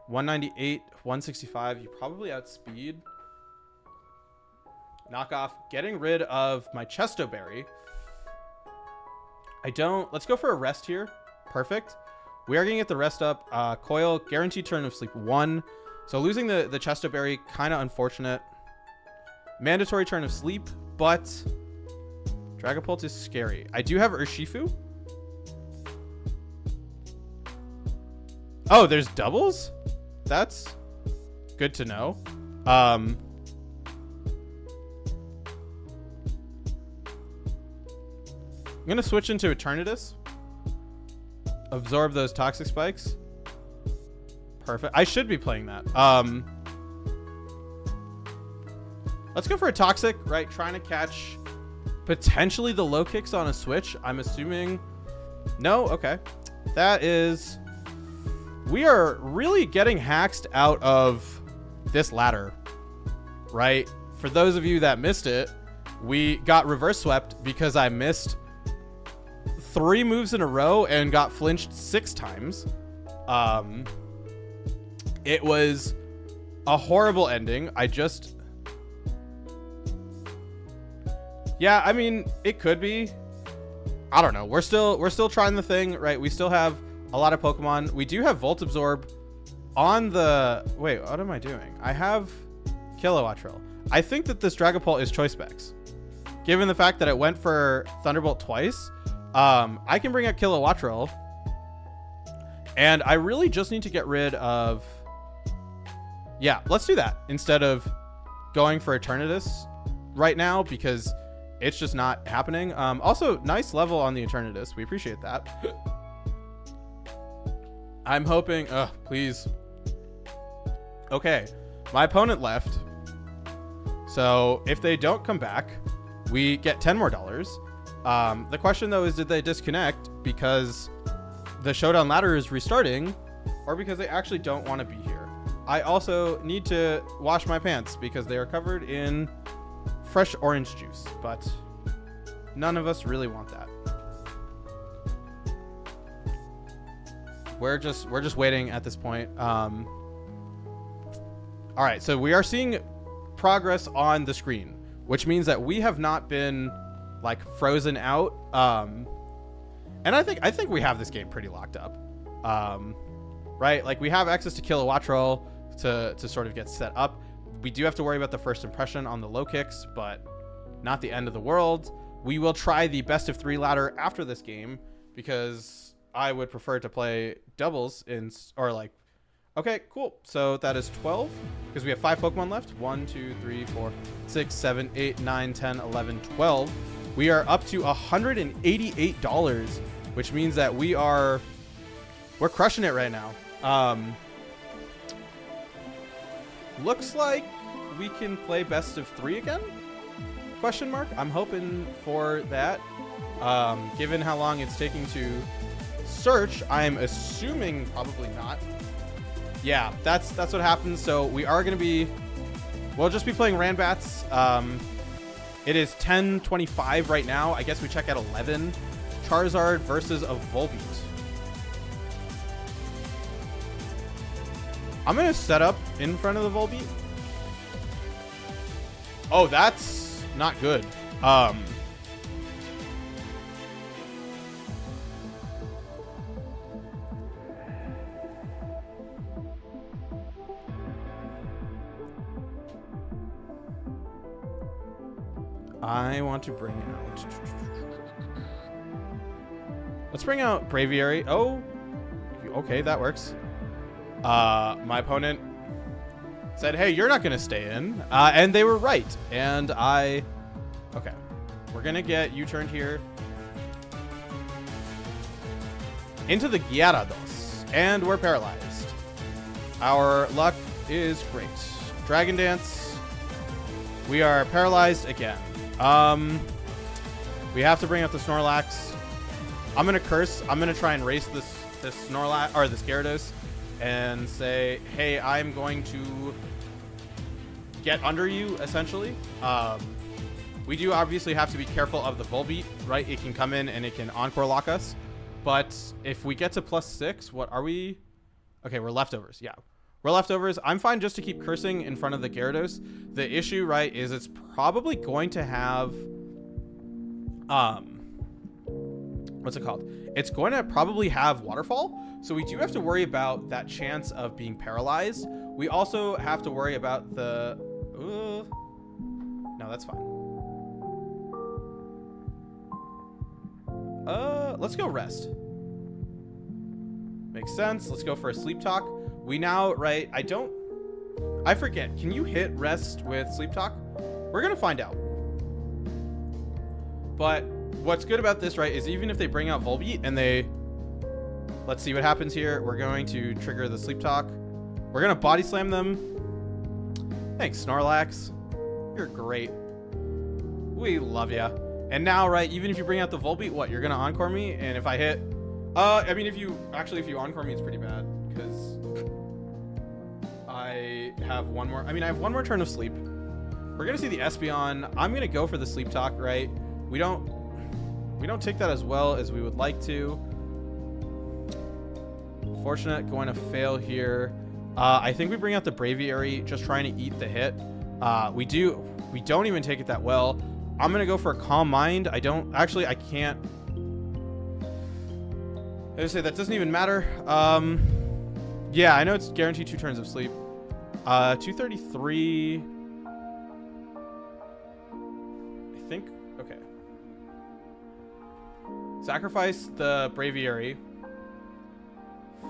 198, 165. You probably outspeed. Knock off. Getting rid of my Chesto Berry. Let's go for a rest here. Perfect. We are going to get the rest up. Coil, guaranteed turn of sleep 1. So losing the Chesto Berry, kind of unfortunate. Mandatory turn of sleep, but Dragapult is scary. I do have Urshifu. Oh, there's doubles? That's good to know. I'm going to switch into Eternatus. Absorb those toxic spikes. Perfect. I should be playing that. Let's go for a toxic, right? Trying to catch potentially the low kicks on a switch. I'm assuming. No? Okay. That is. We are really getting haxed out of this ladder, right? For those of you that missed it, we got reverse swept because I missed 3 moves in a row and got flinched 6 times. It was a horrible ending. Yeah, I mean, it could be. I don't know. We're still trying the thing, right? We still have a lot of Pokemon. We do have Volt Absorb on the. Wait, what am I doing? I have Kilowattrel. I think that this Dragapult is Choice Specs. Given the fact that it went for Thunderbolt twice, I can bring up Kilowattrel. And I really just need to get rid of. Yeah, let's do that instead of going for Eternatus right now because it's just not happening. Also, nice level on the Eternatus. We appreciate that. I'm hoping... please. Okay. My opponent left. So if they don't come back, we get $10 more. The question, though, is did they disconnect because the Showdown ladder is restarting or because they actually don't want to be here? I also need to wash my pants because they are covered in fresh orange juice, but none of us really want that. We're just waiting at this point. All right, so we are seeing progress on the screen, which means that we have not been like frozen out. And I think we have this game pretty locked up. Right? Like we have access to Kilowattrel to sort of get set up. We do have to worry about the first impression on the low kicks, but not the end of the world. We will try the best of 3 ladder after this game because I would prefer to play doubles or like, okay, cool. So that is 12 because we have 5 Pokemon left. 1, 2, 3, 4, 6, 7, 8, 9, 10, 11, 12. We are up to $188, which means that we're crushing it right now. Looks like we can play best of 3 again? Question mark. I'm hoping for that. Given how long it's taking to search, I'm assuming probably not. Yeah, that's what happens. So we are going to be, we'll just be playing Ranbats. It is 10:25 right now. I guess we check at 11. Charizard versus a Volbeat. I'm going to set up in front of the Volbeat. Oh, that's not good. I want to bring out... Let's bring out Braviary. Oh, okay, that works. My opponent said, hey, you're not going to stay in. And they were right. And okay, we're going to get U-turned here into the Gyarados. And we're paralyzed. Our luck is great. Dragon Dance. We are paralyzed again. We have to bring out the Snorlax. I'm going to curse. I'm going to try and race this Snorlax or this Gyarados and say, hey, I'm going to get under you, essentially. We do obviously have to be careful of the Volbeat, right? It can come in and it can Encore lock us. But if we get to +6, what are we? Okay, we're leftovers. Yeah, we're leftovers. I'm fine just to keep cursing in front of the Gyarados. The issue, right, is it's probably going to have... what's it called? It's going to probably have Waterfall. So we do have to worry about that chance of being paralyzed. We also have to worry about the... no, that's fine. Let's go rest. Makes sense. Let's go for a Sleep Talk. We now, right, I forget. Can you hit rest with Sleep Talk? We're going to find out. But what's good about this, right, is even if they bring out Volbeat and they... Let's see what happens here. We're going to trigger the Sleep Talk. We're going to Body Slam them. Thanks, Snorlax. You're great. We love ya. And now, right, even if you bring out the Volbeat, what, you're going to Encore me? And if I hit... I mean, if you Encore me, it's pretty bad. Because I have one more... I mean, I have one more turn of sleep. We're going to see the Espeon. I'm going to go for the Sleep Talk, right? We don't take that as well as we would like to. Fortunate, going to fail here. I think we bring out the Braviary, just trying to eat the hit. We don't even take it that well. I'm going to go for a Calm Mind. I can't. I just say that doesn't even matter. Yeah, I know it's guaranteed 2 turns of sleep. 233. I think, okay. Sacrifice the Braviary.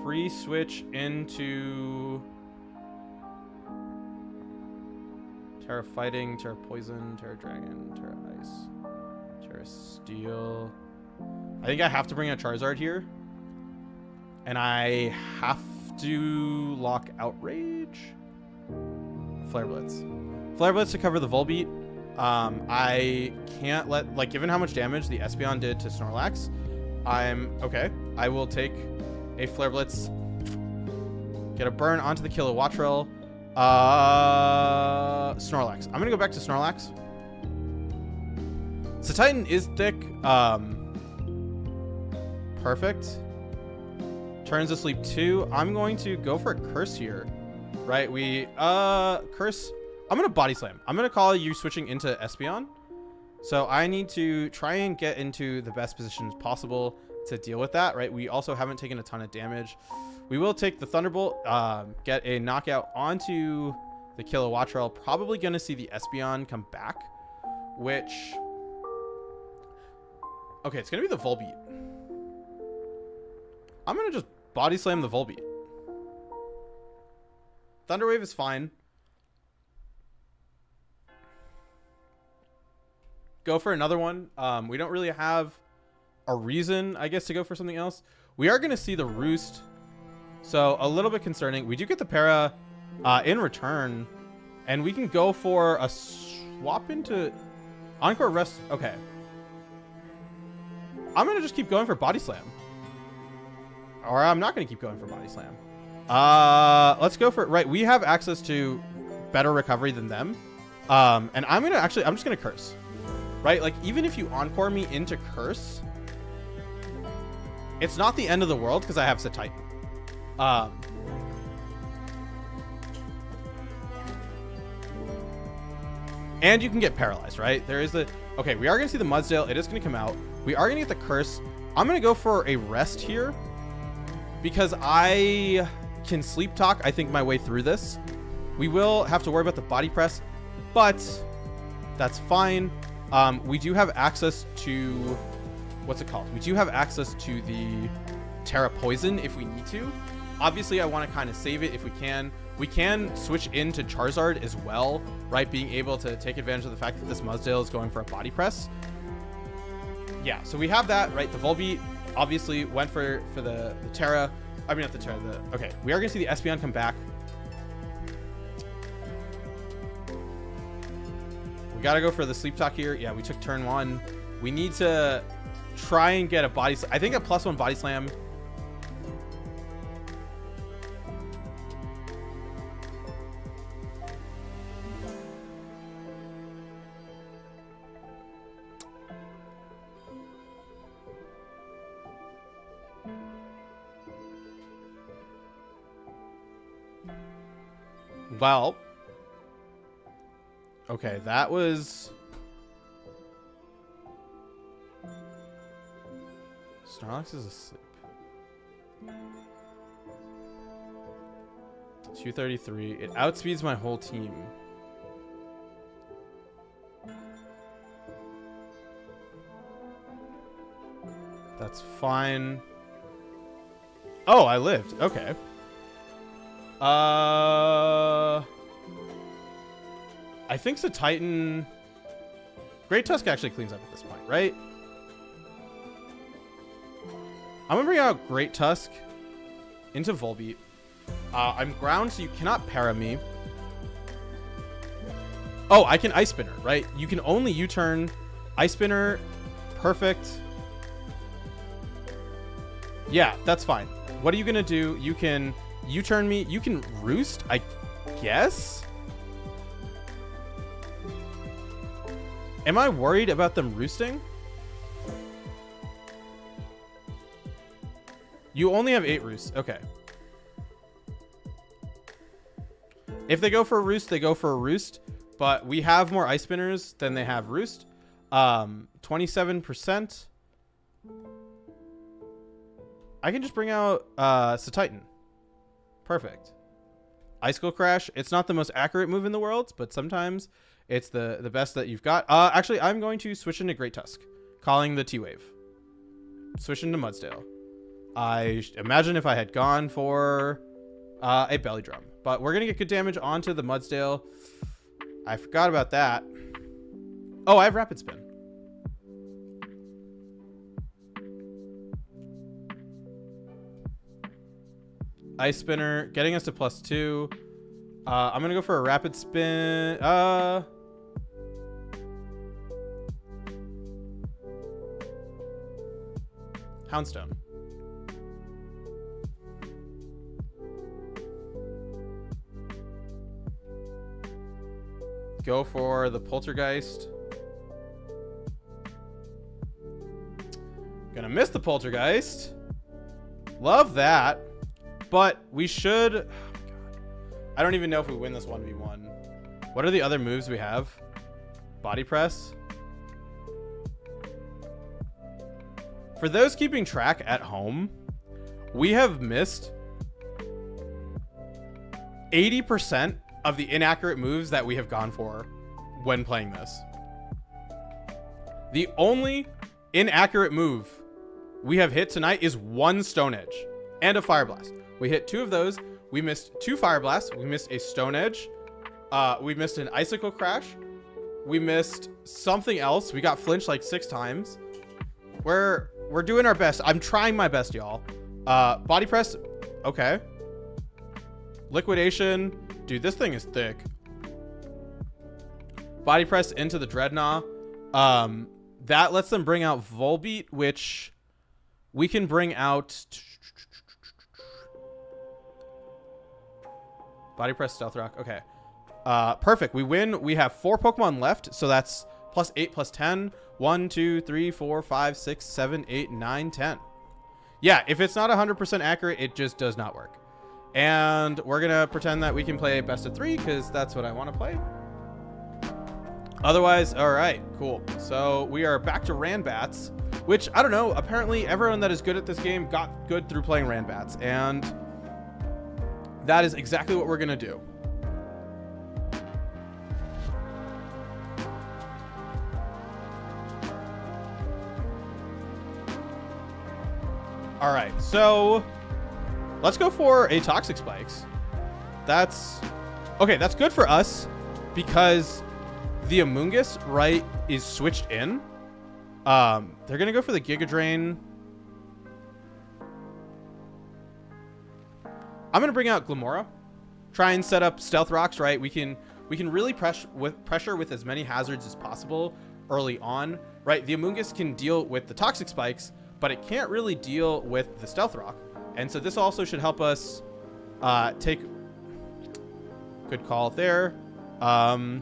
Free switch into Terra Fighting, Terra Poison, Terra Dragon, Terra Ice, Terra Steel. I think I have to bring a Charizard here. And I have to lock Outrage. Flare Blitz. Flare Blitz to cover the Volbeat. I can't let, like, given how much damage the Espeon did to Snorlax, okay. I will take a Flare Blitz. Get a burn onto the Kilowattrel. Snorlax. I'm going to go back to Snorlax. So Titan is thick. Perfect. Turns to sleep 2. I'm going to go for a curse here. Right? Curse. I'm going to body slam. I'm going to call you switching into Espeon. So I need to try and get into the best positions possible to deal with that, right? We also haven't taken a ton of damage. We will take the Thunderbolt, get a knockout onto the Kilowattrel. Probably going to see the Espeon come back, which... Okay, it's going to be the Volbeat. I'm going to just body slam the Volbeat. Thunder Wave is fine. Go for another one. We don't really have a reason, I guess, to go for something else. We are going to see the Roost. So a little bit concerning. We do get the Para in return. And we can go for a swap into Encore Rest. Okay. I'm going to just keep going for Body Slam. Or I'm not going to keep going for Body Slam. Let's go for it. Right. We have access to better recovery than them. And I'm just going to Curse. Right? Like, even if you Encore me into Curse, it's not the end of the world because I have Titan. And you can get paralyzed, right? There is the... Okay, we are going to see the Mudsdale. It is going to come out. We are going to get the Curse. I'm going to go for a Rest here because I can Sleep Talk, I think, my way through this. We will have to worry about the Body Press, but that's fine. We do have access to... What's it called? We do have access to the Terra Poison if we need to. Obviously, I want to kind of save it if we can. We can switch into Charizard as well, right? Being able to take advantage of the fact that this Mudsdale is going for a Body Press. Yeah, so we have that, right? The Volbeat obviously went for the Terra. I mean, not the Terra. Okay, we are going to see the Espeon come back. We got to go for the Sleep Talk here. Yeah, we took turn 1. We need to try and get a Body Slam. I think a +1 Body Slam. Well, okay, that was... Snorlax is asleep. 233. It outspeeds my whole team. That's fine. Oh, I lived. Okay. I think the Titan... Great Tusk actually cleans up at this point, right? I'm going to bring out Great Tusk into Volbeat. I'm ground, so you cannot para me. Oh, I can Ice Spinner, right? You can only U-turn. Ice Spinner. Perfect. Yeah, that's fine. What are you going to do? You can U-turn me. You can Roost, I guess? Am I worried about them roosting? You only have 8 roosts. Okay. If they go for a roost, they go for a roost. But we have more Ice Spinners than they have roost. 27%. I can just bring out Titan. Perfect. Icicle Crash. It's not the most accurate move in the world, but sometimes it's the best that you've got. Actually, I'm going to switch into Great Tusk, calling the T-Wave. Switch into Mudsdale. I imagine if I had gone for a Belly Drum, but we're going to get good damage onto the Mudsdale. I forgot about that. Oh, I have Rapid Spin. Ice Spinner, getting us to +2. I'm going to go for a Rapid Spin. Houndstone. Go for the Poltergeist. miss the poltergeist. Love that. But we should... Oh my God. I don't even know if we win this 1v1. What are the other moves we have? Body press. For those keeping track at home, we have missed 80% of the inaccurate moves that we have gone for when playing this. The only inaccurate move we have hit tonight is one Stone Edge and a Fire Blast. We hit 2 of those. We missed 2 Fire Blasts. We missed a Stone Edge. We missed an Icicle Crash. We missed something else. We got flinched like 6 times. We're doing our best. I'm trying my best, y'all. Body press. Okay. Liquidation. Dude, this thing is thick. Body press into the Dreadnought. That lets them bring out Volbeat, which we can bring out. Body press Stealth Rock. Okay. Perfect. We win. We have 4 Pokemon left, so that's +8 +10. 1, 2, 3, 4, 5, 6, 7, 8, 9, 10. Yeah, if it's not 100% accurate, it just does not work. And we're going to pretend that we can play best of 3 because that's what I want to play. Otherwise, all right, cool. So we are back to Ranbats, which, I don't know, apparently everyone that is good at this game got good through playing Ranbats. And that is exactly what we're going to do. All right, so let's go for a Toxic Spikes. That's okay. That's good for us because the Amoonguss, right, is switched in. They're gonna go for the Giga Drain. I'm gonna bring out Glamora, try and set up Stealth Rocks. Right, we can really pressure with as many hazards as possible early on. Right, the Amoonguss can deal with the Toxic Spikes, but it can't really deal with the Stealth Rock. And so this also should help us take... Good call there. I'm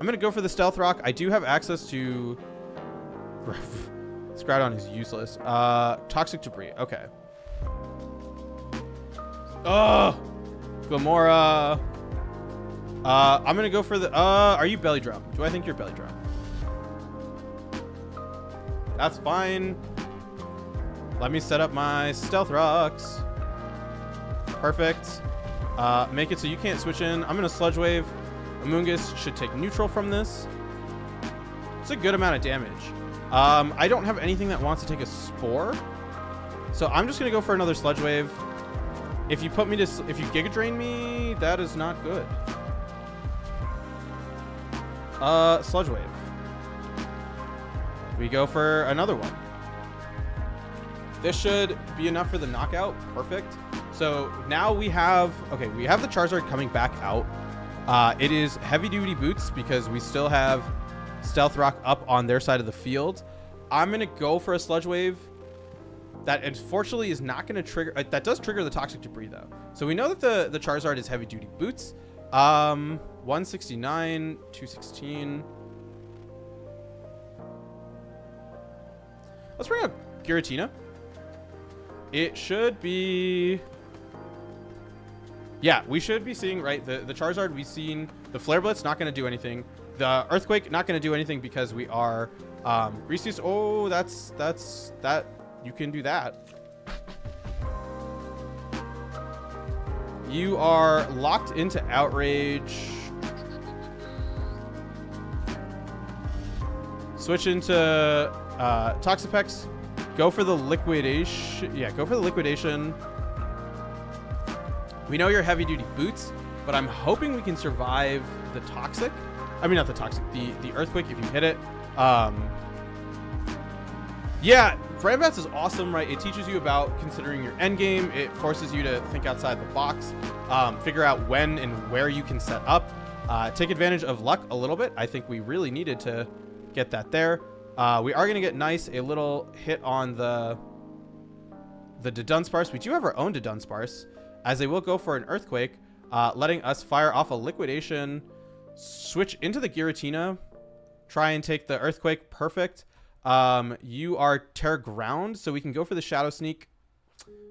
going to go for the Stealth Rock. I do have access to... Scradon is useless. Toxic Debris. Okay. Oh! Glamora. I'm going to go for the... are you Belly Drum? Do I think you're Belly Drum? That's fine. Let me set up my Stealth Rocks. Perfect. Make it so you can't switch in. I'm going to Sludge Wave. Amoonguss should take neutral from this. It's a good amount of damage. I don't have anything that wants to take a Spore. So I'm just going to go for another Sludge Wave. If you put me to... If you Giga Drain me, that is not good. Sludge Wave. We go for another one. This should be enough for the knockout. Perfect. So now we have... Okay, we have the Charizard coming back out. It is heavy-duty boots because we still have Stealth Rock up on their side of the field. I'm going to go for a Sludge Wave. That unfortunately is not going to trigger... that does trigger the Toxic Debris, though. So we know that the Charizard is heavy-duty boots. 169, 216... Let's bring up Giratina. It should be... Yeah, we should be seeing, right, the Charizard we've seen. The Flare Blitz, not going to do anything. The Earthquake, not going to do anything because we are... Greasiest... Oh, that's... That... You can do that. You are locked into Outrage. Switch into... Toxapex, go for the liquidation. Yeah, go for the liquidation. We know you're heavy duty boots, but I'm hoping we can survive the toxic. I mean, not the toxic, the earthquake if you hit it. Yeah, Ranbats is awesome, right? It teaches you about considering your end game. It forces you to think outside the box, figure out when and where you can set up, take advantage of luck a little bit. I think we really needed to get that there. We are going to get a little hit on the Dunsparce. We do have our own Dunsparce, as they will go for an Earthquake, letting us fire off a Liquidation, switch into the Giratina, try and take the Earthquake. Perfect. You are Terra Ground, so we can go for the Shadow Sneak.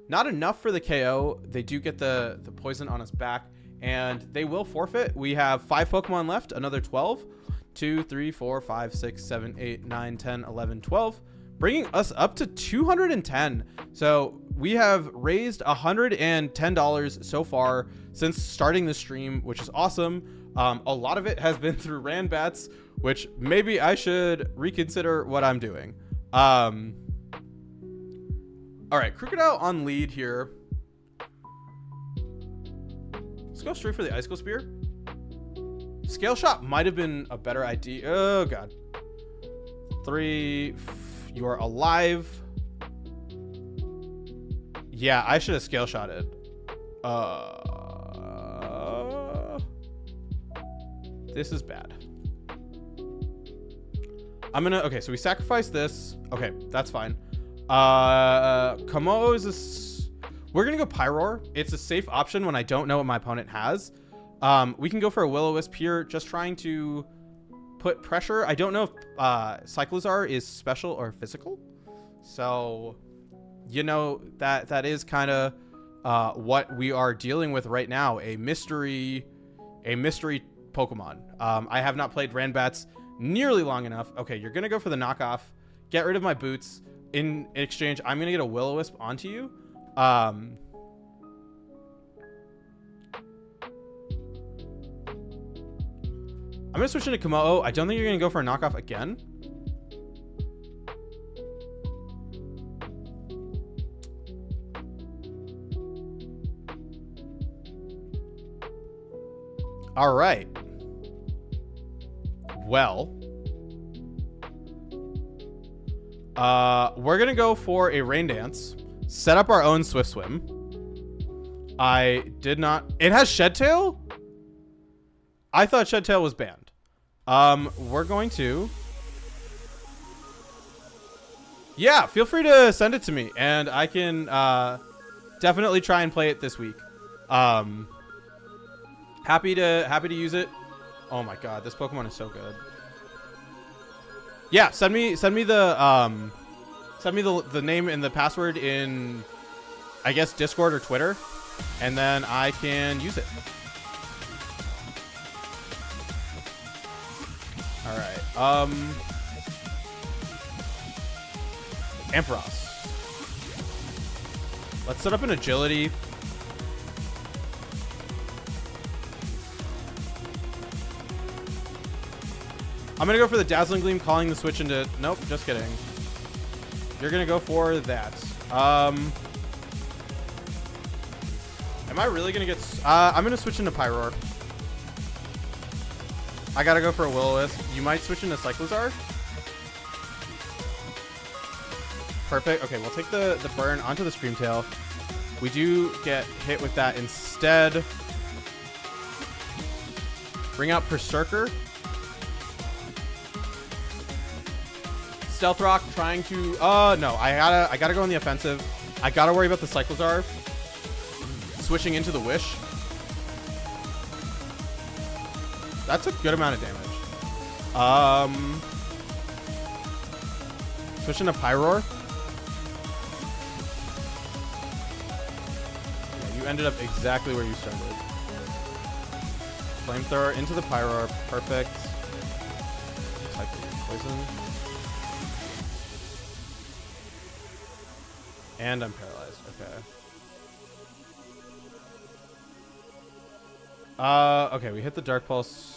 Not enough for the KO. They do get the poison on us back, and they will forfeit. We have 5 Pokemon left, another 12. 2, 3, 4, 5, 6, 7, 8, 9, 10, 11, 12. Bringing us up to 210. So we have raised $110 so far since starting the stream, which is awesome. A lot of it has been through Ranbats, which maybe I should reconsider what I'm doing. All right, Crocodile on lead here. Let's go straight for the Icicle Spear. Scale Shot might have been a better idea. Oh, God. 3. You are alive. Yeah, I should have Scale Shotted. This is bad. Okay, so we sacrifice this. Okay, that's fine. Komo is we're gonna go Pyroar. It's a safe option when I don't know what my opponent has. We can go for a Will-O-Wisp here, just trying to put pressure. I don't know if Cyclizar is special or physical, so you know that is kind of what we are dealing with right now, a mystery Pokemon. I have not played Ranbats nearly long enough. Okay, you're gonna go for the knockoff, get rid of my boots. In exchange, I'm gonna get a Will-O-Wisp onto you. I'm gonna switch into Komo. I don't think you're gonna go for a knockoff again. All right. Well, we're gonna go for a Rain Dance, set up our own Swift Swim. I did not. It has Shed Tail? I thought Shed Tail was banned. We're going to. Yeah, feel free to send it to me, and I can definitely try and play it this week. Happy to use it. Oh my God, this Pokemon is so good. Yeah, send me the name and the password in, I guess, Discord or Twitter, and then I can use it. All right. Ampharos. Let's set up an agility. I'm gonna go for the Dazzling Gleam, calling the switch into. Nope, just kidding. You're gonna go for that. Am I really gonna get? I'm gonna switch into Pyroar. I gotta go for a Will-O-Wisp. You might switch into Cyclizar. Perfect. Okay, we'll take the burn onto the Screamtail. We do get hit with that instead. Bring out Berserker. Stealth Rock trying to. No, I gotta go on the offensive. I gotta worry about the Cyclizar switching into the Wish. That's a good amount of damage. Switching to Pyroar. Yeah, you ended up exactly where you started. Flamethrower into the Pyroar. Perfect. Type of poison. And I'm paralyzed. Okay. Okay, we hit the Dark Pulse.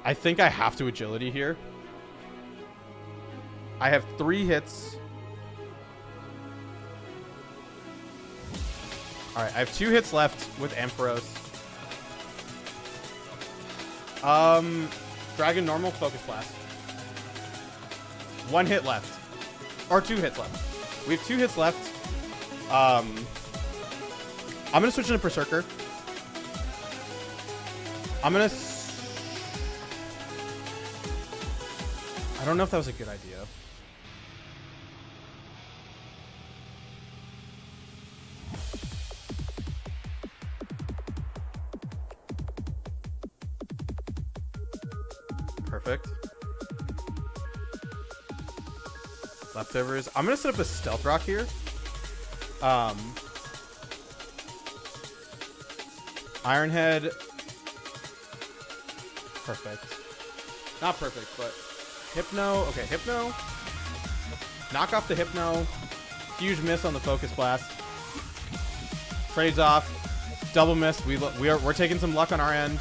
I think I have to agility here. I have 3 hits. All right, I have 2 hits left with Ampharos. Dragon normal, Focus Blast. 1 hit left. Or 2 hits left. We have 2 hits left. I'm going to switch into Berserker. I'm going to... I don't know if that was a good idea. Perfect. Leftovers. I'm gonna set up a stealth rock here. Ironhead. Perfect. Not perfect, but Hypno. Okay, Hypno. Knock off the Hypno. Huge miss on the Focus Blast. Trades off. Double miss. We're taking some luck on our end.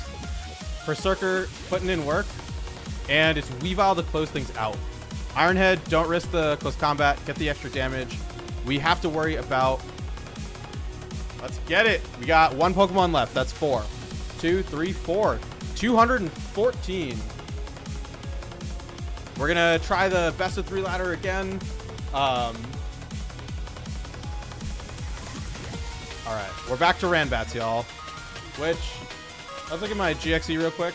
Berserker putting in work. And it's Weavile to close things out. Ironhead, don't risk the close combat. Get the extra damage. We have to worry about... Let's get it. We got one Pokemon left. That's 4. 2, 3, 4. 214. We're going to try the best of 3 ladder again. All right. We're back to Ranbats, y'all. Which, let's look at my GXE real quick.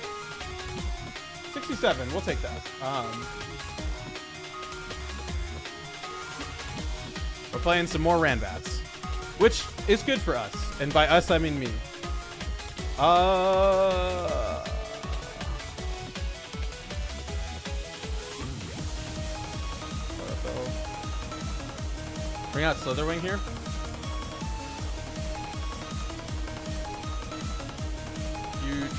67. We'll take that. We're playing some more Ranbats, which is good for us. And by us, I mean me. Bring out Slitherwing here. Huge.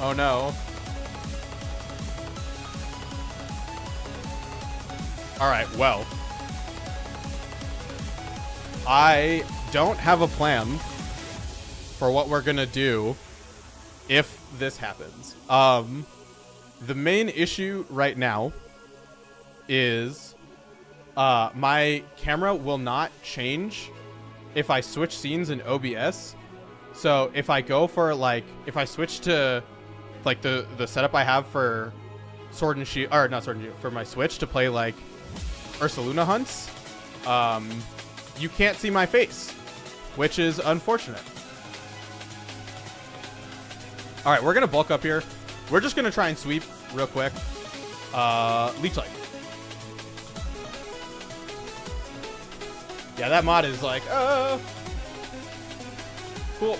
Oh no. Alright, well. I don't have a plan for what we're gonna do if this happens. The main issue right now is my camera will not change if I switch scenes in OBS. So if I go for if I switch to the setup I have for Sword and Shield, or not Sword and Shield, for my Switch to play Ursaluna hunts, you can't see my face, which is unfortunate. All right, we're gonna bulk up here. We're just gonna try and sweep real quick. Leech Light. Yeah, that mod is cool.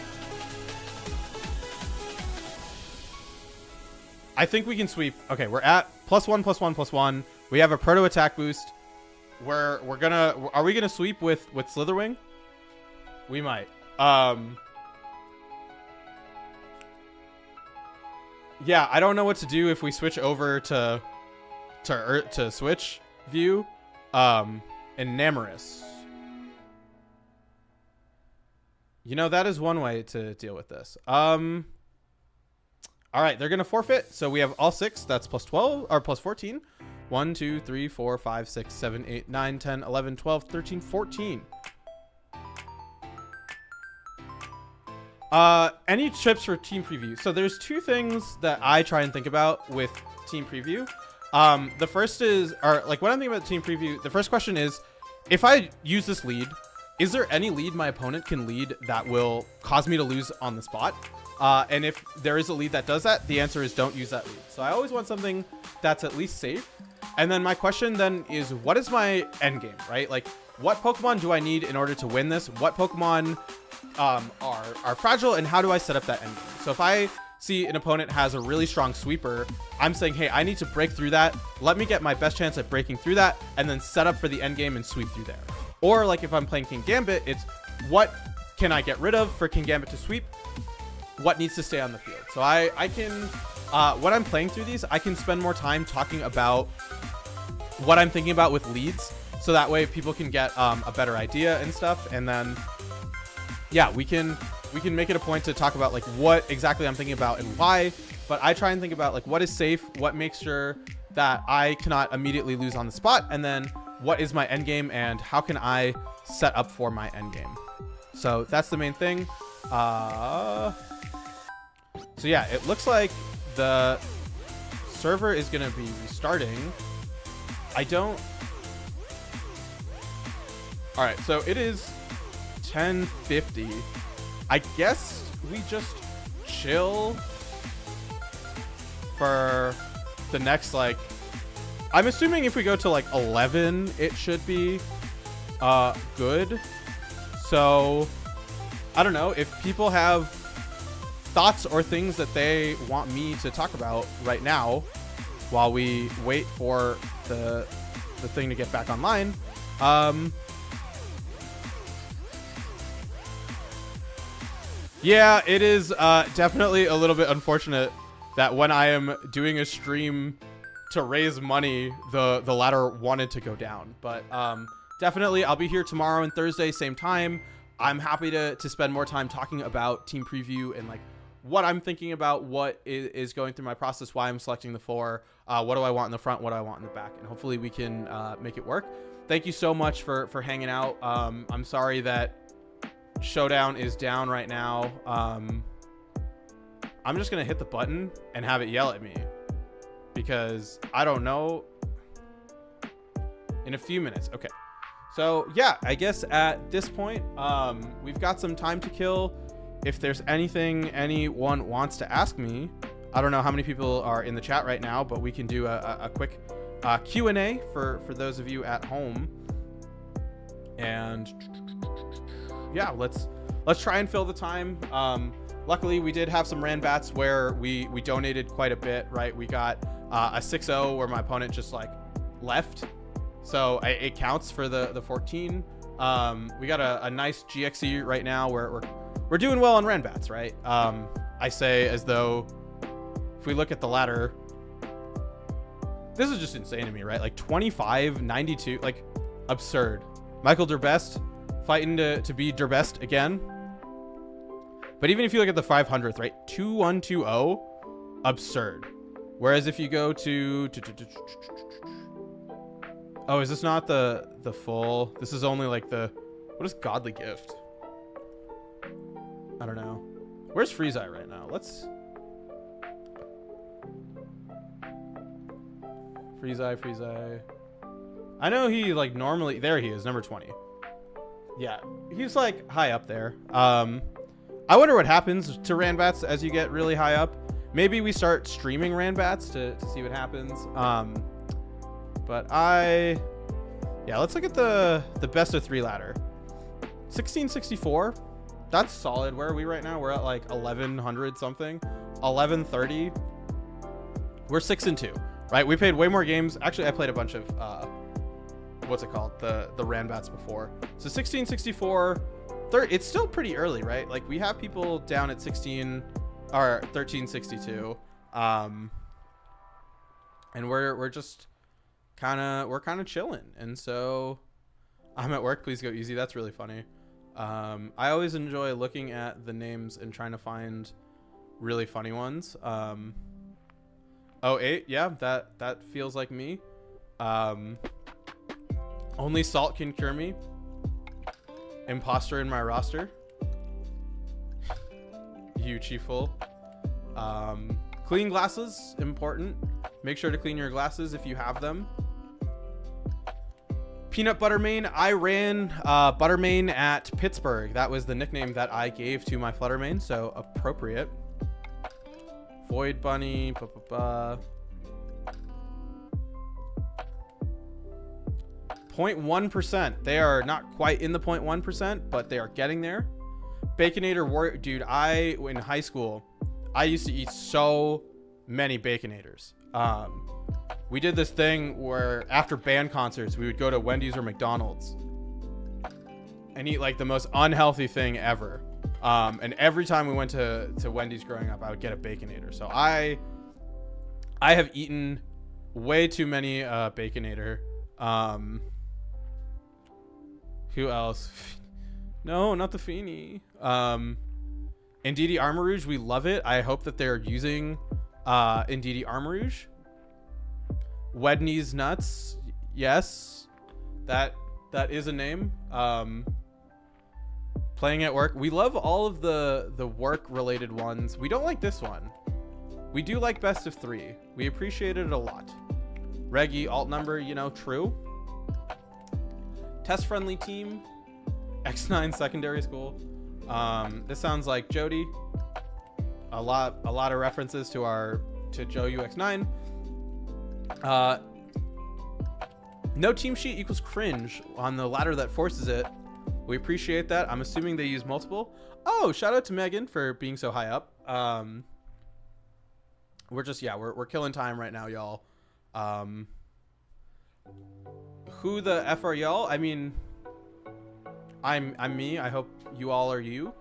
I think we can sweep. Okay, we're at +1, +1, +1. We have a proto attack boost. Are we gonna sweep with Slitherwing? We might. Yeah, I don't know what to do if we switch over to Switch view. And Namorous. You know, that is one way to deal with this. All right, they're gonna forfeit. So we have all 6. That's +12 or +14. 1, 2, 3, 4, 5, 6, 7, 8, 9, 10, 11, 12, 13, 14. Any tips for team preview? So there's 2 things that I try and think about with team preview. The first is, when I'm thinking about team preview, the first question is, if I use this lead, is there any lead my opponent can lead that will cause me to lose on the spot? And if there is a lead that does that, the answer is don't use that lead. So I always want something that's at least safe. And then my question then is, what is my end game, right? What Pokemon do I need in order to win this? What Pokemon are fragile, and how do I set up that end game? So if I see an opponent has a really strong sweeper, I'm saying, hey, I need to break through that. Let me get my best chance at breaking through that, and then set up for the end game and sweep through there. Or if I'm playing King Gambit, it's what can I get rid of for King Gambit to sweep? What needs to stay on the field? So I can, when I'm playing through these, I can spend more time talking about what I'm thinking about with leads, so that way people can get a better idea and stuff. And then, yeah, we can make it a point to talk about what exactly I'm thinking about and why. But I try and think about what is safe, what makes sure that I cannot immediately lose on the spot, and then what is my end game and how can I set up for my end game. So that's the main thing. So yeah, it looks like the server is going to be restarting. All right, so it is 10:50. I guess we just chill for the next I'm assuming if we go to 11, it should be good. So I don't know if people have thoughts or things that they want me to talk about right now while we wait for the thing to get back online. Yeah, it is definitely a little bit unfortunate that when I am doing a stream to raise money, the ladder wanted to go down. But definitely, I'll be here tomorrow and Thursday, same time. I'm happy to spend more time talking about team preview and like what I'm thinking about, what is going through my process, why I'm selecting the 4, what do I want in the front, what do I want in the back, and hopefully we can make it work. Thank you so much for hanging out. I'm sorry that Showdown is down right now. I'm just gonna hit the button and have it yell at me because I don't know. In a few minutes. Okay, so yeah, I guess at this point we've got some time to kill. If there's anything anyone wants to ask me, I don't know how many people are in the chat right now, but we can do a quick Q&A for those of you at home. And yeah, let's try and fill the time. Luckily, we did have some Ranbats where we donated quite a bit, right? We got a 6-0 where my opponent just like left, so it counts for the 14. We got a nice GXE right now where we're doing well on Ranbats, right? I say as though if we look at the ladder, this is just insane to me, right? Like 25, 92, like absurd. Michael Durbest fighting to be Durbest again. But even if you look at the 500th, right? 2120, absurd. Whereas if you go to oh, is this not the full? This is only like the, what is Godly Gift? I don't know. Where's Freeze Eye right now? Let's Freeze Eye. I know he like normally, there he is, number 20. Yeah, he's like high up there. I wonder what happens to Ranbats as you get really high up. Maybe we start streaming Ranbats to see what happens. But yeah, let's look at the best of 3 ladder. 1664, that's solid. Where are we right now? We're at like 1100 something, 1130. We're 6-2, right? We played way more games. Actually, I played a bunch of what's it called, the Ranbats before. So 1664, it's still pretty early, right? Like we have people down at 16 or 1362, and we're just kind of chilling. And so I'm at work, please go easy. That's really funny. I always enjoy looking at the names and trying to find really funny ones. 08, yeah, that feels like me. Only Salt can cure me. Imposter in my roster. You Chieful. Clean glasses, important. Make sure to clean your glasses if you have them. Peanut Butter Main. I ran Butter Main at Pittsburgh. That was the nickname that I gave to my Flutter Main, so appropriate. Void Bunny. 0.1%. They are not quite in the 0.1%, but they are getting there. Baconator Warrior. Dude, in high school, I used to eat so many Baconators. We did this thing where after band concerts, we would go to Wendy's or McDonald's and eat like the most unhealthy thing ever. And every time we went to Wendy's growing up, I would get a Baconator. So I have eaten way too many Baconator. Who else? No, not the Feeny. Indeedee Armor Rouge, we love it. I hope that they're using Indeedee Armor Rouge. Wedney's Nuts, yes, that is a name. Playing at work, we love all of the work related ones. We don't like this one. We do like best of 3. We appreciate it a lot. Reggie alt number, you know, true. Test friendly team. X9 secondary school. This sounds like Jody. A lot of references to Joe UX9. No team sheet equals cringe on the ladder that forces it. We appreciate that. I'm assuming they use multiple. Oh, shout out to Megan for being so high up. We're just, yeah, we're killing time right now, y'all. Who the F are y'all? I mean, I'm me. I hope you all are you.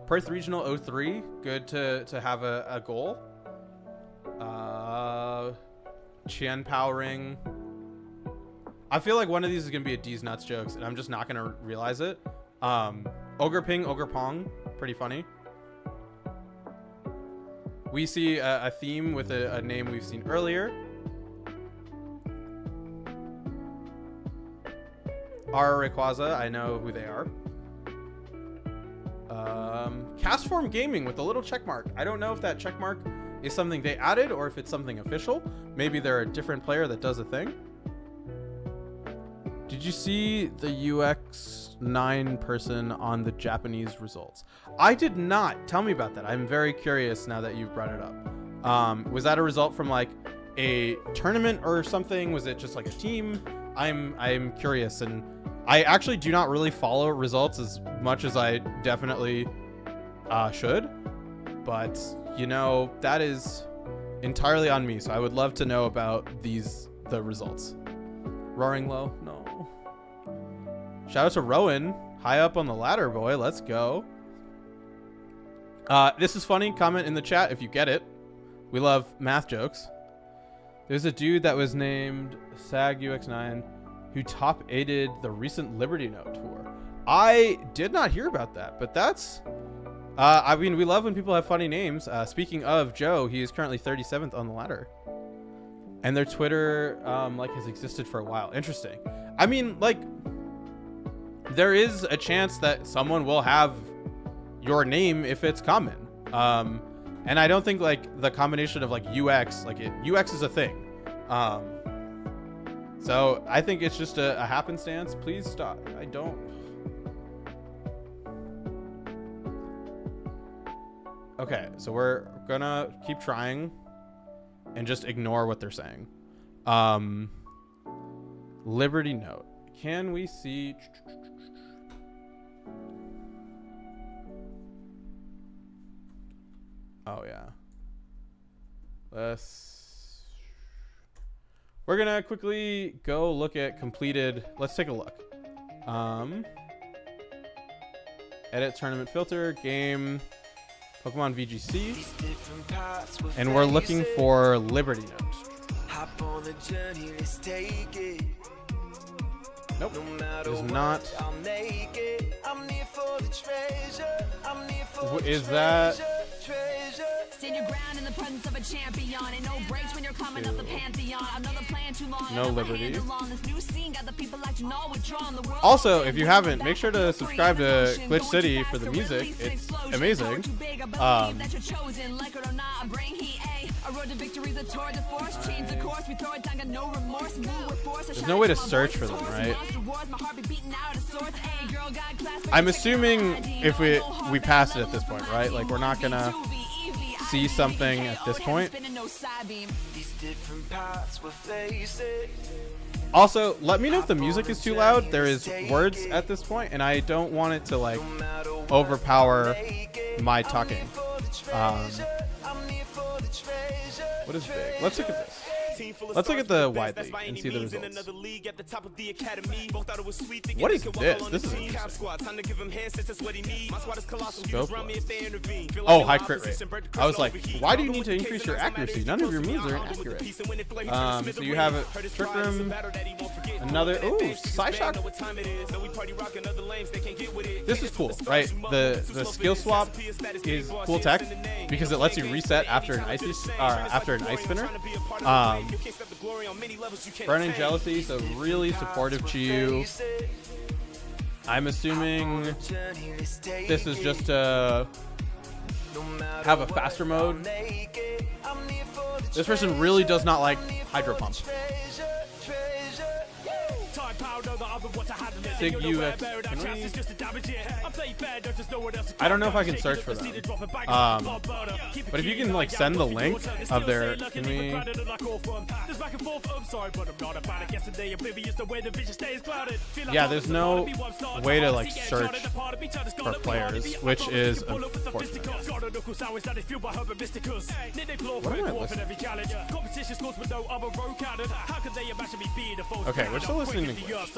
Perth Regional 03. Good to have a goal. Chien Powering. I feel like one of these is gonna be a D's Nuts jokes, and I'm just not gonna realize it. Ogre Ping, Ogre Pong. Pretty funny. We see a theme with a name we've seen earlier. Ara Rayquaza, I know who they are. Castform Gaming with a little check mark. I don't know if that check mark is something they added or if it's something official. Maybe they're a different player that does a thing. Did you see the UX9 person on the Japanese results? I did not. Tell me about that. I'm very curious now that you've brought it up. Was that a result from like a tournament or something? Was it just like a team? I'm curious, and I actually do not really follow results as much as I definitely should, but you know, that is entirely on me, so I would love to know about the results. Roaring Low, no. Shout out to Rowan, high up on the ladder, boy. Let's go. This is funny. Comment in the chat if you get it. We love math jokes. There's a dude that was named SagUX9 who top 8'd the recent Liberty Note tour. I did not hear about that, but that's... I mean, we love when people have funny names. Speaking of Joe, he is currently 37th on the ladder. And their Twitter, like, has existed for a while. Interesting. I mean, like, there is a chance that someone will have your name if it's common. And I don't think, like, the combination of, like, UX, like, UX is a thing. So I think it's just a happenstance. Please stop. I don't... Okay, so we're gonna keep trying and just ignore what they're saying. Liberty Note. Can we see... Oh, yeah. We're gonna quickly go look at completed... Let's take a look. Edit tournament filter, game... Pokemon VGC, and we're looking for Liberty Note. Nope, it is not. Is that? Stand your ground in the presence of a champion, and no breaks when you're coming up the pantheon. Another plan too long. No Liberty. Also, if you haven't, make sure to subscribe to Glitch City for the music. It's amazing. There's no way to search for them, right? I'm assuming if we pass it at this point, right? Like, we're not gonna see something at this point. Also, let me know if the music is too loud. There is words at this point, and I don't want it to like overpower my talking. What is big? Let's look at this. Let's look at the wide league and see the results. What is this? This is interesting. Oh, high crit rate. I was like, why do you need to increase your accuracy? None of your moves are inaccurate. So you have a Trick Room, another, ooh, Psyshock. This is cool, right? The skill swap is cool tech because it lets you reset after an ice spinner. Burning Jealousy, so really supportive to you. I'm assuming this is just to have a faster mode. This person really does not like Hydro Pump. Sig UX. I don't know if I can search for them. But if you can like send the link of their, can we? Yeah, there's no way to like search for players, which is unfortunate. What am I listening to? Okay, we're still listening to English.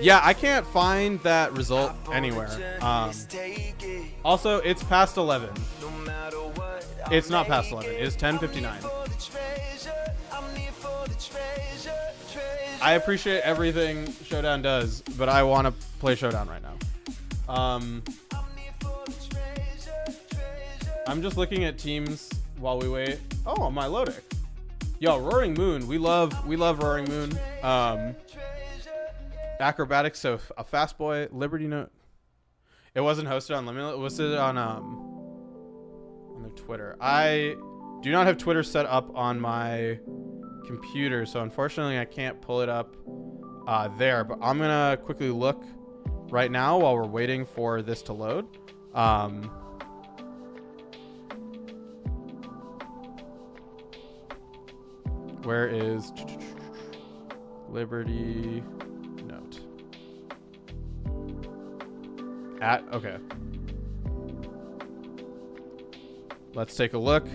Yeah, I can't find that result anywhere. Also, it's past 11. It's not past 11. It's 10:59. I appreciate everything Showdown does, but I want to play Showdown right now. I'm just looking at teams while we wait. Oh, my loading. Yo, Roaring Moon. We love Roaring Moon. Acrobatics, so a fast boy. Liberty Note. It wasn't hosted on Limitless. It was on their Twitter. I do not have Twitter set up on my computer, so unfortunately I can't pull it up there. But I'm gonna quickly look right now while we're waiting for this to load. Where is Liberty Note? Okay. Let's take a look.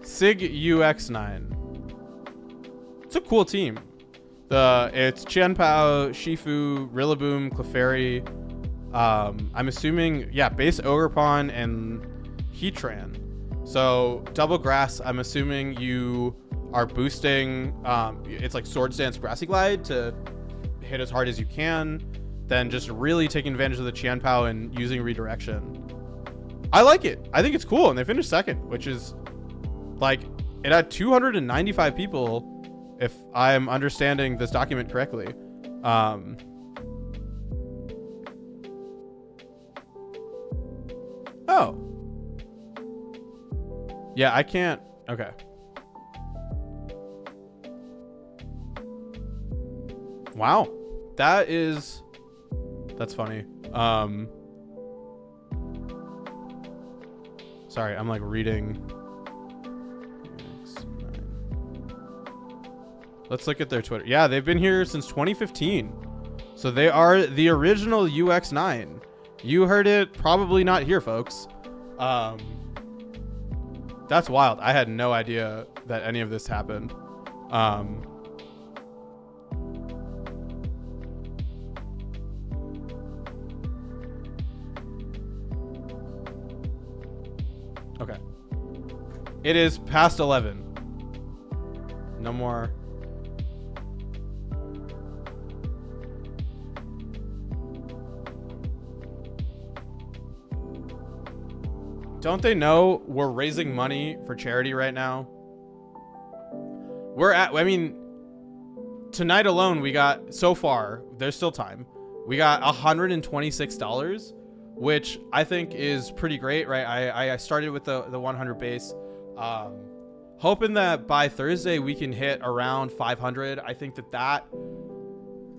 Sig UX9. It's a cool team. It's Qianpao, Shifu, Rillaboom, Clefairy. I'm assuming, yeah, base Ogerpon and Heatran. So double grass, I'm assuming you are boosting, it's like Swords Dance Grassy Glide to hit as hard as you can, then just really taking advantage of the Qianpao and using redirection. I like it. I think it's cool, and they finished second, which is like, it had 295 people, if I'm understanding this document correctly. Oh. Yeah, I can't. Okay. Wow. That's funny. Sorry, I'm like reading. Let's look at their Twitter. Yeah, they've been here since 2015. So they are the original UX9. You heard it probably not here, folks. That's wild. I had no idea that any of this happened. Okay. It is past 11. No more. Don't they know we're raising money for charity right now? I mean, tonight alone, we got, so far, there's still time. We got $126, which I think is pretty great, right? I started with the 100 base. Hoping that by Thursday, we can hit around 500. I think that,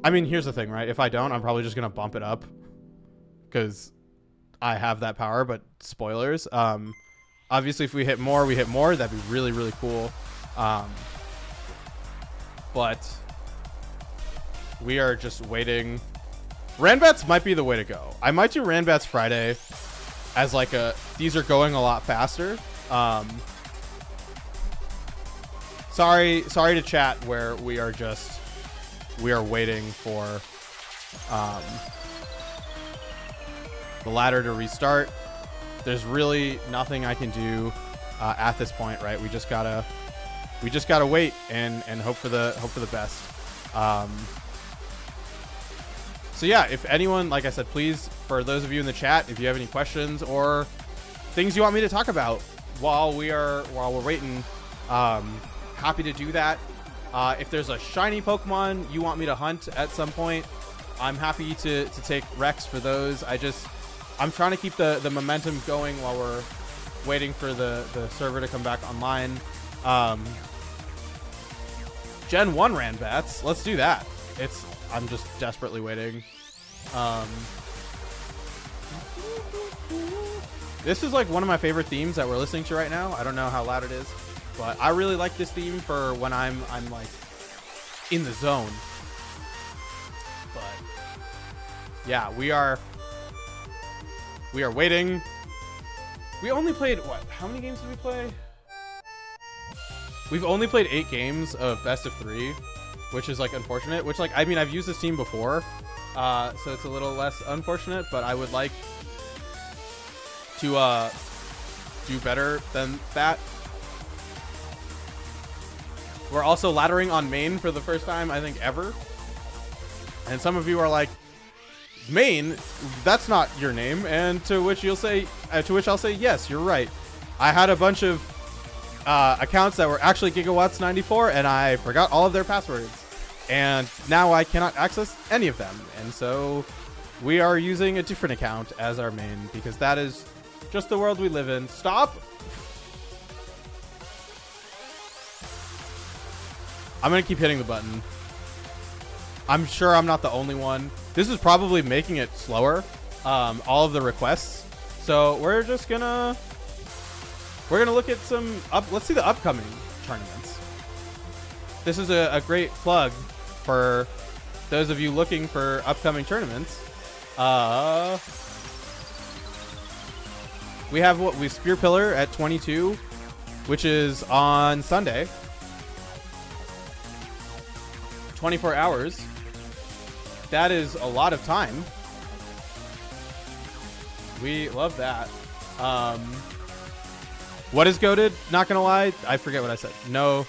I mean, here's the thing, right? If I don't, I'm probably just going to bump it up because I have that power, but spoilers. Obviously, if we hit more, that'd be really, really cool. But we are just waiting. Ranbats might be the way to go. I might do Ranbats Friday as like these are going a lot faster. Sorry to chat where we are waiting for the ladder to restart. There's really nothing I can do at this point, right? We just gotta wait and hope for the best. So yeah, if anyone, like I said, please, for those of you in the chat, if you have any questions or things you want me to talk about while we're waiting, happy to do that. If there's a shiny Pokemon you want me to hunt at some point, I'm happy to take Rex for those. I'm trying to keep the momentum going while waiting for the server to come back online. Gen 1 ran bats. Let's do that. I'm just desperately waiting. This is like one of my favorite themes that we're listening to right now. I don't know how loud it is, but I really like this theme for when I'm like in the zone. But yeah, we are waiting. We only played what? How many games did we play? We've only played 8 games of best of 3, which is like unfortunate. Which, like, I mean, I've used this team before, so it's a little less unfortunate. But I would like to do better than that. We're also laddering on main for the first time, I think, ever. And some of you are like, Main, that's not your name. And to which I'll say, yes, you're right. I had a bunch of accounts that were actually Gigawatts94, and I forgot all of their passwords. And now I cannot access any of them. And so we are using a different account as our main, because that is just the world we live in. Stop! I'm going to keep hitting the button. I'm sure I'm not the only one. This is probably making it slower, all of the requests. So we're just gonna look at some let's see the upcoming tournaments. This is a great plug for those of you looking for upcoming tournaments. We have Spear Pillar at 22, which is on Sunday. 24 hours. That is a lot of time. We love that. What is goated? Not gonna lie, I forget what I said. No.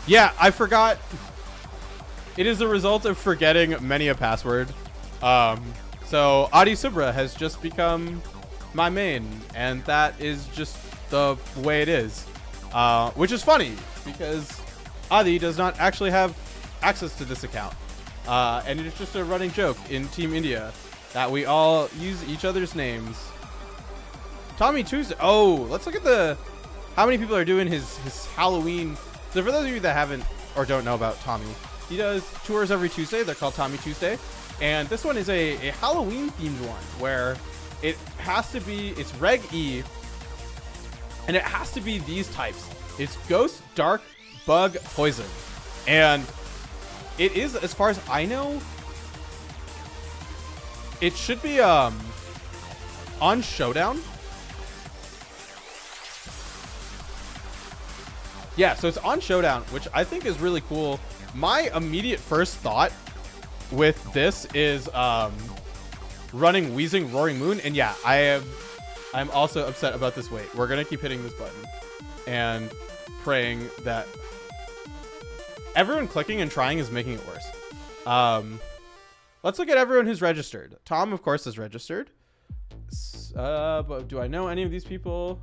Yeah, I forgot. It is a result of forgetting many a password. So Adi Subra has just become my main, and that is just the way it is. Which is funny because Adi does not actually have access to this account. And it's just a running joke in Team India that we all use each other's names. Tommy Tuesday. Oh, let's look at how many people are doing his Halloween. So for those of you that haven't or don't know about Tommy, he does tours every Tuesday. They're called Tommy Tuesday. And this one is a Halloween themed one where it's Reg E, and it has to be these types. It's Ghost, Dark, Bug, Poison. And it is, as far as I know, it should be on Showdown. Yeah, so it's on Showdown, which I think is really cool. My immediate first thought with this is running Wheezing Roaring Moon, and yeah, I'm also upset about this wait. We're gonna keep hitting this button and praying that everyone clicking and trying is making it worse. Let's look at everyone who's registered. Tom, of course, is registered. But do I know any of these people?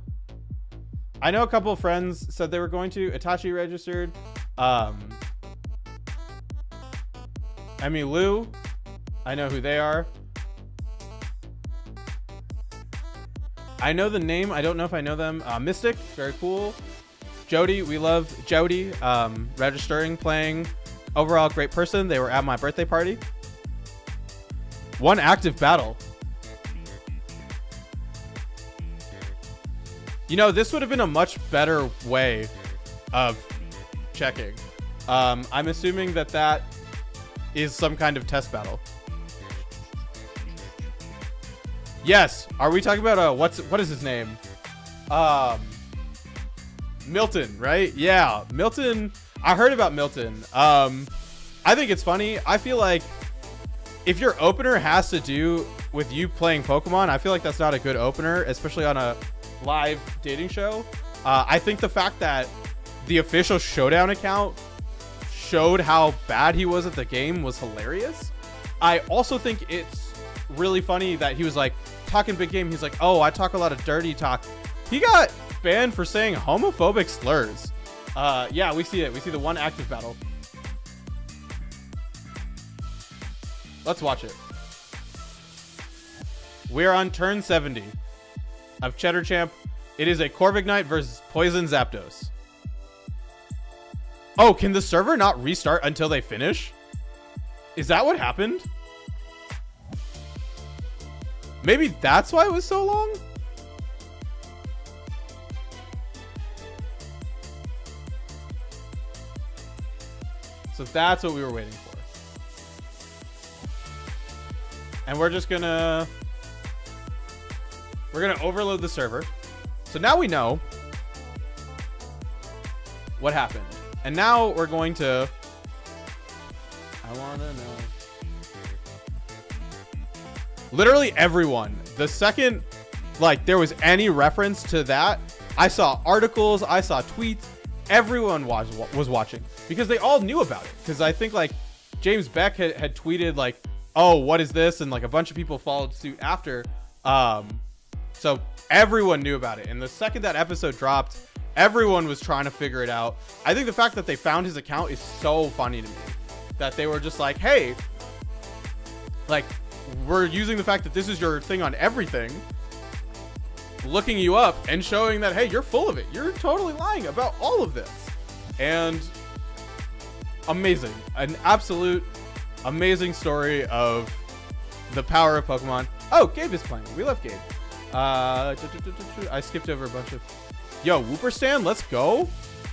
I know a couple of friends said they were going to. Itachi registered. Emmy Lou, I know who they are. I know the name. I don't know if I know them. Mystic, very cool. Jody, we love Jody. Registering, playing. Overall, great person. They were at my birthday party. One active battle. You know, this would have been a much better way of checking. I'm assuming that is some kind of test battle. Yes. Are we talking about what is his name? Milton, right? Yeah, Milton. I heard about Milton. I think it's funny. I feel like if your opener has to do with you playing Pokemon, I feel like that's not a good opener, especially on a live dating show. I think the fact that the official Showdown account showed how bad he was at the game was hilarious. I also think it's really funny that he was like talking big game. He's like, oh, I talk a lot of dirty talk. He got banned for saying homophobic slurs. Yeah, we see it. We see the one active battle. Let's watch it. We're on turn 70. of Cheddar Champ. It is a Corviknight versus Poison Zapdos. Oh, can the server not restart until they finish? Is that what happened? Maybe that's why it was so long? So that's what we were waiting for. And we're gonna overload the server. So now we know what happened. And now we're going to, I wanna know. Literally everyone, the second like there was any reference to that, I saw articles, I saw tweets, everyone was watching because they all knew about it. Because I think like James Beck had tweeted like, oh, what is this? And like a bunch of people followed suit after. So everyone knew about it. And the second that episode dropped, everyone was trying to figure it out. I think the fact that they found his account is so funny to me. That they were just like, hey, like, we're using the fact that this is your thing on everything, looking you up and showing that, hey, you're full of it. You're totally lying about all of this. And amazing. An absolute amazing story of the power of Pokemon. Oh, Gabe is playing. We love Gabe. I skipped over a bunch of... Yo, Wooper Stan, let's go.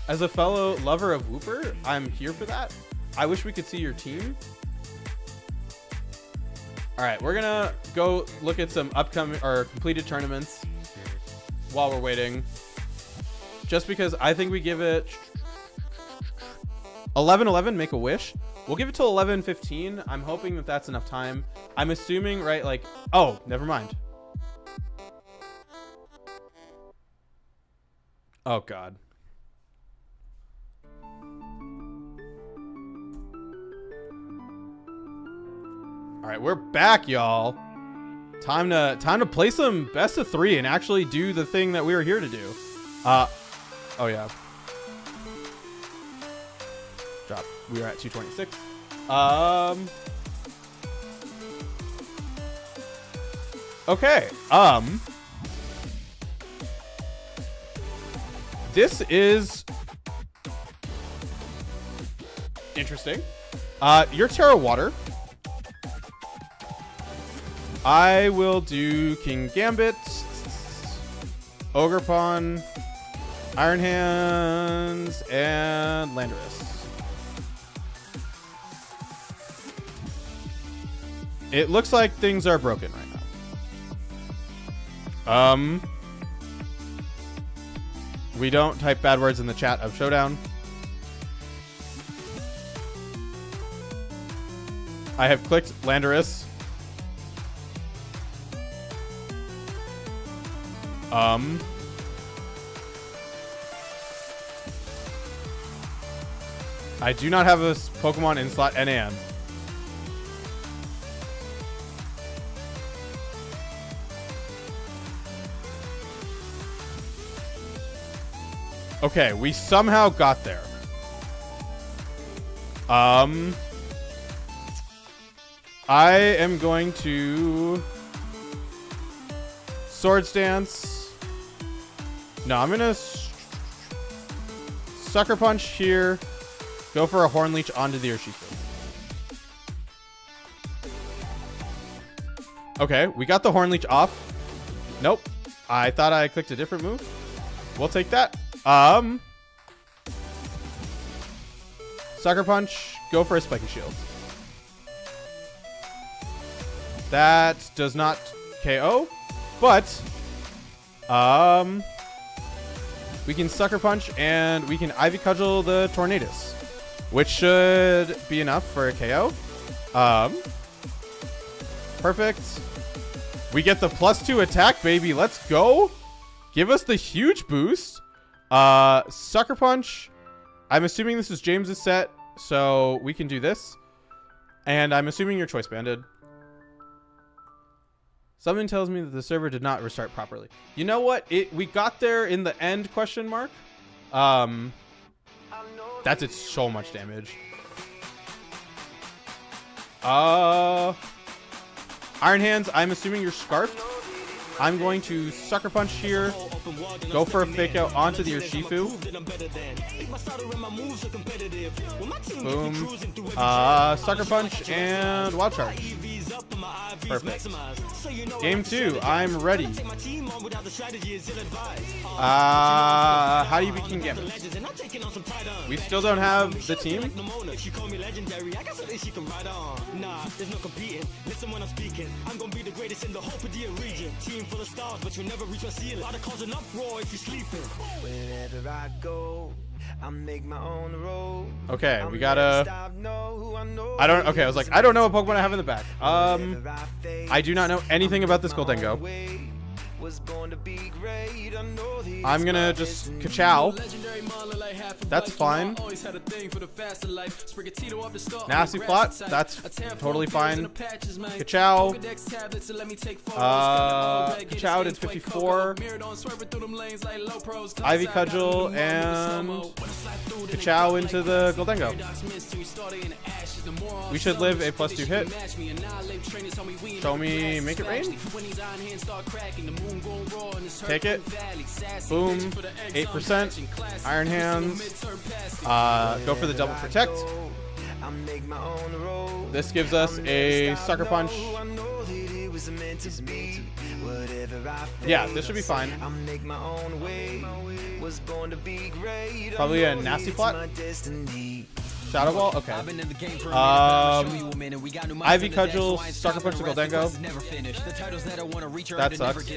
As a fellow lover of Wooper, I'm here for that. I wish we could see your team. All right, we're gonna go look at some upcoming or completed tournaments while we're waiting. Just because I think we give it 11-11, make a wish. We'll give it till 11-15. I'm hoping that that's enough time. I'm assuming, right, like, oh, never mind. Oh, God. All right, we're back, y'all. Time to play some best of 3 and actually do the thing that we were here to do. Oh yeah. Drop. We were at 226. Okay. This is interesting. Your Terra Water. I will do King Gambit, Ogerpon, Iron Hands, and Landorus. It looks like things are broken right now. We don't type bad words in the chat of Showdown. I have clicked Landorus. I do not have a Pokemon in slot NAN. Okay, we somehow got there. I am going to Swords Dance. No, I'm gonna Sucker Punch here. Go for a Horn Leech onto the Urshifu. Okay, we got the Horn Leech off. Nope. I thought I clicked a different move. We'll take that. Sucker Punch. Go for a Spiky Shield. That does not KO, but we can Sucker Punch and we can Ivy Cudgel the Tornadus, which should be enough for a KO. Perfect. We get the +2 attack, baby. Let's go. Give us the huge boost. Sucker Punch. I'm assuming this is James's set, so we can do this. And I'm assuming your Choice Banded. Something tells me that the server did not restart properly. You know what? We got there in the end, question mark. That did so much damage. Iron Hands, I'm assuming you're Scarfed. I'm going to Sucker Punch here. Go for a fake out onto the Urshifu. Boom. Sucker Punch and Wild Charge. Perfect. Game 2. I'm ready. How do you beat King Gambit? We still don't have the team. Okay, we gotta. Okay, I was like, I don't know what Pokemon I have in the back. I do not know anything about this Goldengo. I'm gonna just Ka-chow. That's fine. Nasty Plot. That's totally fine. Ka-chow. Ka-chow did 54. Ivy Cudgel and Ka-chow into the Goldengo. We should live a +2 hit. Show me, make it rain. Take it. Boom. 8%. Iron Hands. Go for the double protect. This gives us a Sucker Punch. Yeah, this should be fine. Probably a Nasty Plot. Shadow Ball? Okay. Ivy Cudgel, Sucker Punch to Goldengo. That sucks.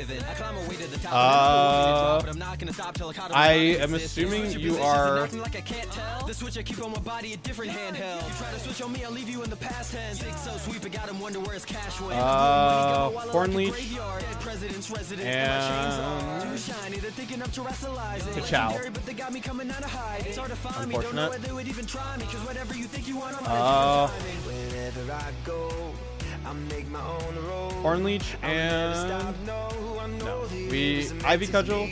I am assuming you are... Horn Leech. And... Ka-chow. Unfortunate. Horn Leech and no. We Ivy Cudgel.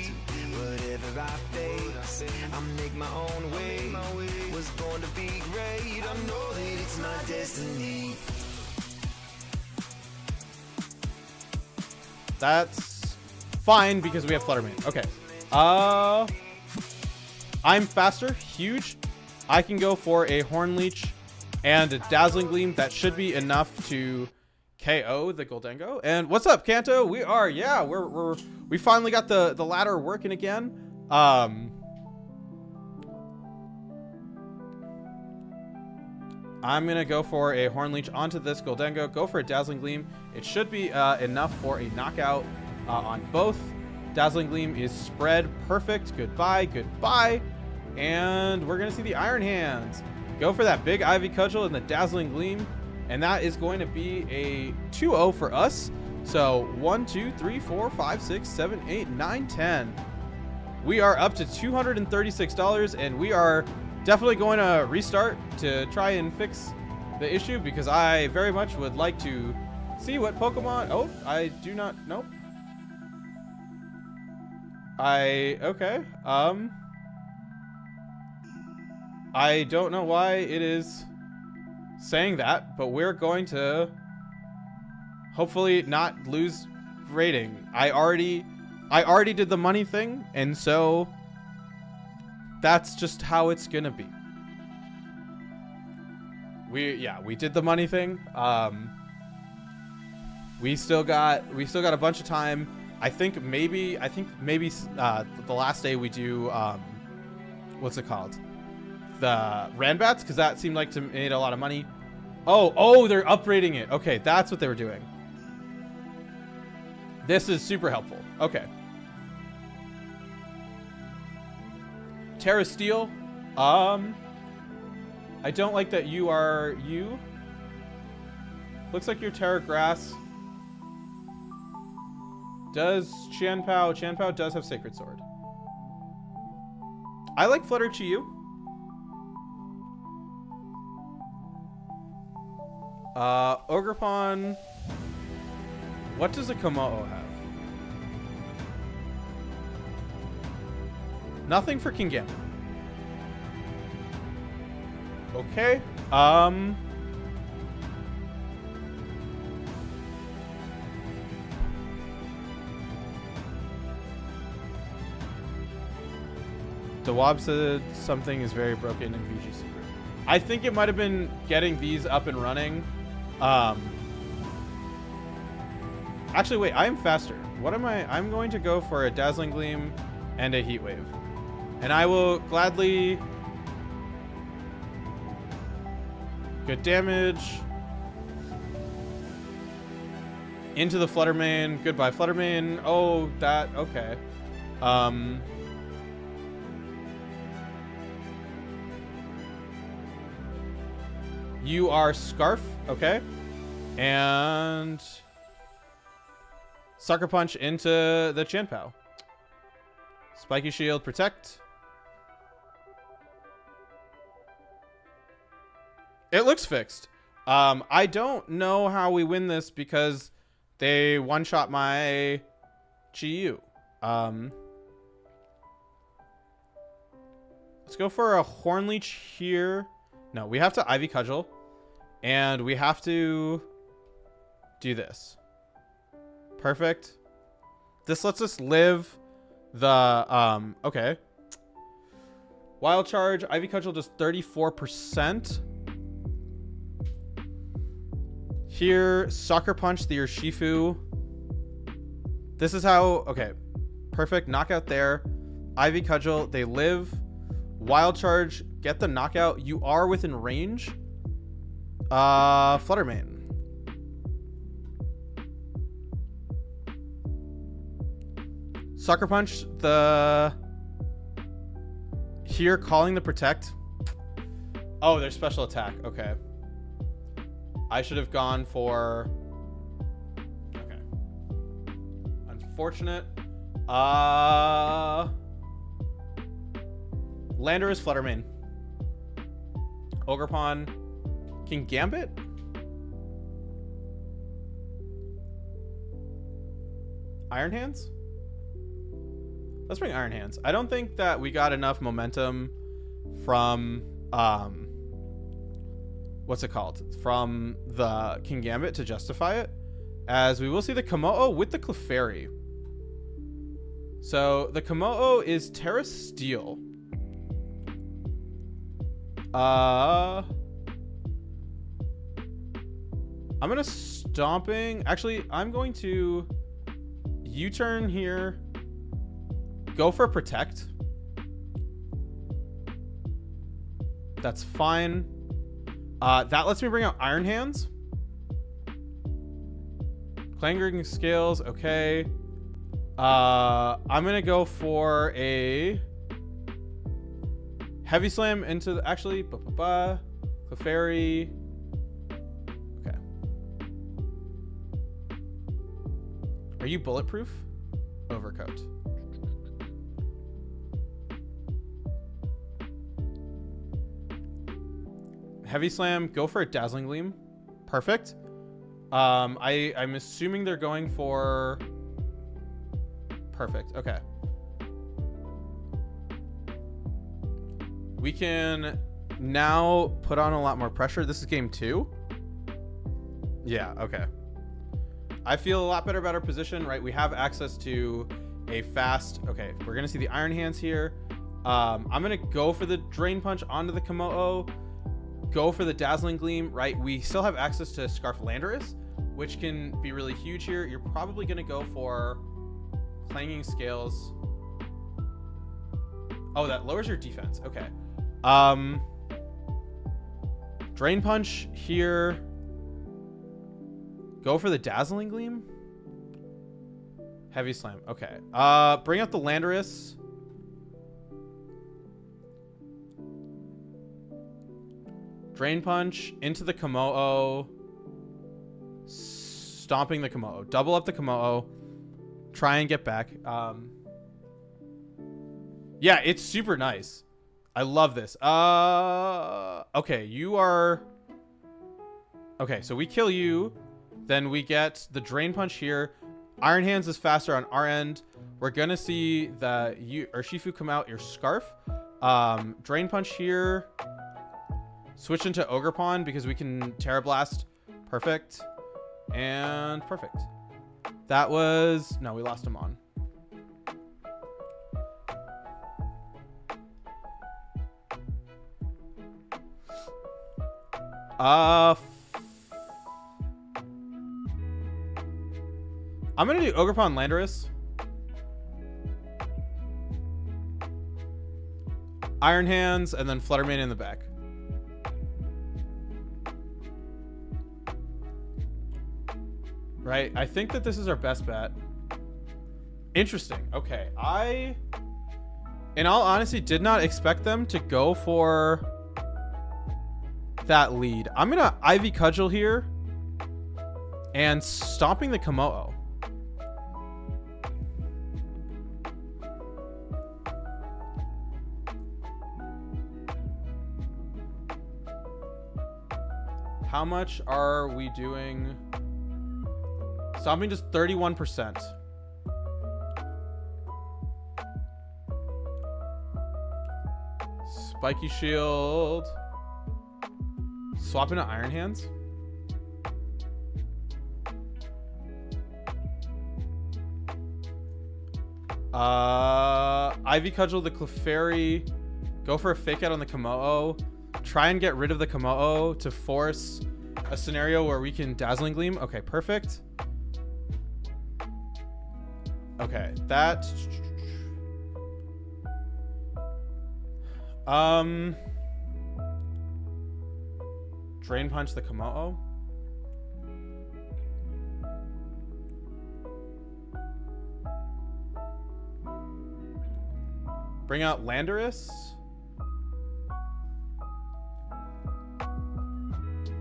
That's fine because we have Flutter Mane. Okay. I'm faster. Huge. I can go for a Horn Leech and a Dazzling Gleam. That should be enough to KO the Goldengo. And what's up, Kanto? We are, yeah, we finally got the ladder working again. I'm gonna go for a Horn Leech onto this Goldengo. Go for a Dazzling Gleam. It should be enough for a knockout on both. Dazzling Gleam is spread perfect. Goodbye, goodbye. And we're gonna see the Iron Hands. Go for that big Ivy Cudgel and the Dazzling Gleam. And that is going to be a 2-0 for us. So 1, 2, 3, 4, 5, 6, 7, 8, 9, 10. We are up to $236 and we are definitely going to restart to try and fix the issue because I very much would like to see what Pokemon... Oh, I do not... Nope. Okay. I don't know why it is saying that, but we're going to hopefully not lose rating. I already did the money thing, and so that's just how it's gonna be. We did the money thing. We still got a bunch of time. I think maybe the last day we do what's it called? The Ranbats, because that seemed like to made a lot of money. Oh, they're upgrading it. Okay, that's what they were doing. This is super helpful. Okay. Terra Steel. I don't like that you are you. Looks like you're Terra Grass. Does Chanpao does have Sacred Sword. I like Flutter Chi-Yu. Ogrepon. What does a Komao have? Nothing for King Gambit. Okay. Dawab said something is very broken in VGC group. I think it might have been getting these up and running. Actually, wait, I am faster. What am I? I'm going to go for a Dazzling Gleam and a Heat Wave. And I will gladly... Good damage. Into the Fluttermane. Goodbye, Fluttermane. Oh, that... Okay. You are Scarf. Okay. And... Sucker Punch into the Chanpao. Spiky Shield, Protect. It looks fixed. I don't know how we win this because they one-shot my Chi-Yu. Let's go for a Hornleech here. No, we have to Ivy Cudgel. And we have to do this. Perfect. This lets us live the... Okay. Wild Charge. Ivy Cudgel does 34%. Here, Sucker Punch the Urshifu. This is how... Okay. Perfect. Knockout there. Ivy Cudgel. They live. Wild Charge. Get the knockout. You are within range. Fluttermane. Sucker Punch the... Here, calling the Protect. Oh, their special attack. Okay. I should have gone for... Okay. Unfortunate. Landorus, Fluttermane. Ogerpon. King Gambit? Iron Hands? Let's bring Iron Hands. I don't think that we got enough momentum from... what's it called? From the King Gambit to justify it. As we will see the Komodo with the Clefairy. So the Komodo is Terra Steel. I'm gonna Stomping. Actually, I'm going to U-turn here. Go for Protect. That's fine. That lets me bring out Iron Hands. Clangering Scales, okay. I'm gonna go for a Heavy Slam into the, actually, Clefairy. Okay. Are you bulletproof? Overcoat. Heavy Slam, go for a Dazzling Gleam. Perfect. I'm assuming they're going for... Perfect, okay. We can now put on a lot more pressure. This is game 2. Yeah, okay. I feel a lot better about our position, right? We have access to a fast... Okay, we're going to see the Iron Hands here. I'm going to go for the Drain Punch onto the Komodo. Go for the Dazzling Gleam, right? We still have access to Scarf Landorus, which can be really huge here. You're probably going to go for Clanging Scales. Oh, that lowers your defense. Okay. Drain Punch here. Go for the Dazzling Gleam. Heavy Slam. Okay. Bring out the Landorus. Drain Punch into the Komodo. Stomping the Komodo. Double up the Komodo. Try and get back. Yeah, it's super nice. I love this. Okay, you are... Okay, so we kill you. Then we get the Drain Punch here. Iron Hands is faster on our end. We're going to see the Urshifu come out your Scarf. Drain Punch here. Switch into Ogerpon because we can Terra Blast. Perfect. And perfect. That was... No, we lost him on. I'm gonna do Ogerpon Landorus. Iron Hands, and then Fluttermane in the back. Right? I think that this is our best bet. Interesting. Okay. I, in all honesty, did not expect them to go for that lead. I'm going to Ivy Cudgel here and stomping the Komodo. How much are we doing? Stomping just 31%. Spiky Shield. Swap into Iron Hands. Ivy Cudgel the Clefairy. Go for a fake out on the Komodo. Try and get rid of the Komodo to force a scenario where we can Dazzling Gleam. Okay, perfect. Okay, that... Drain Punch the Komodo. Bring out Landorus.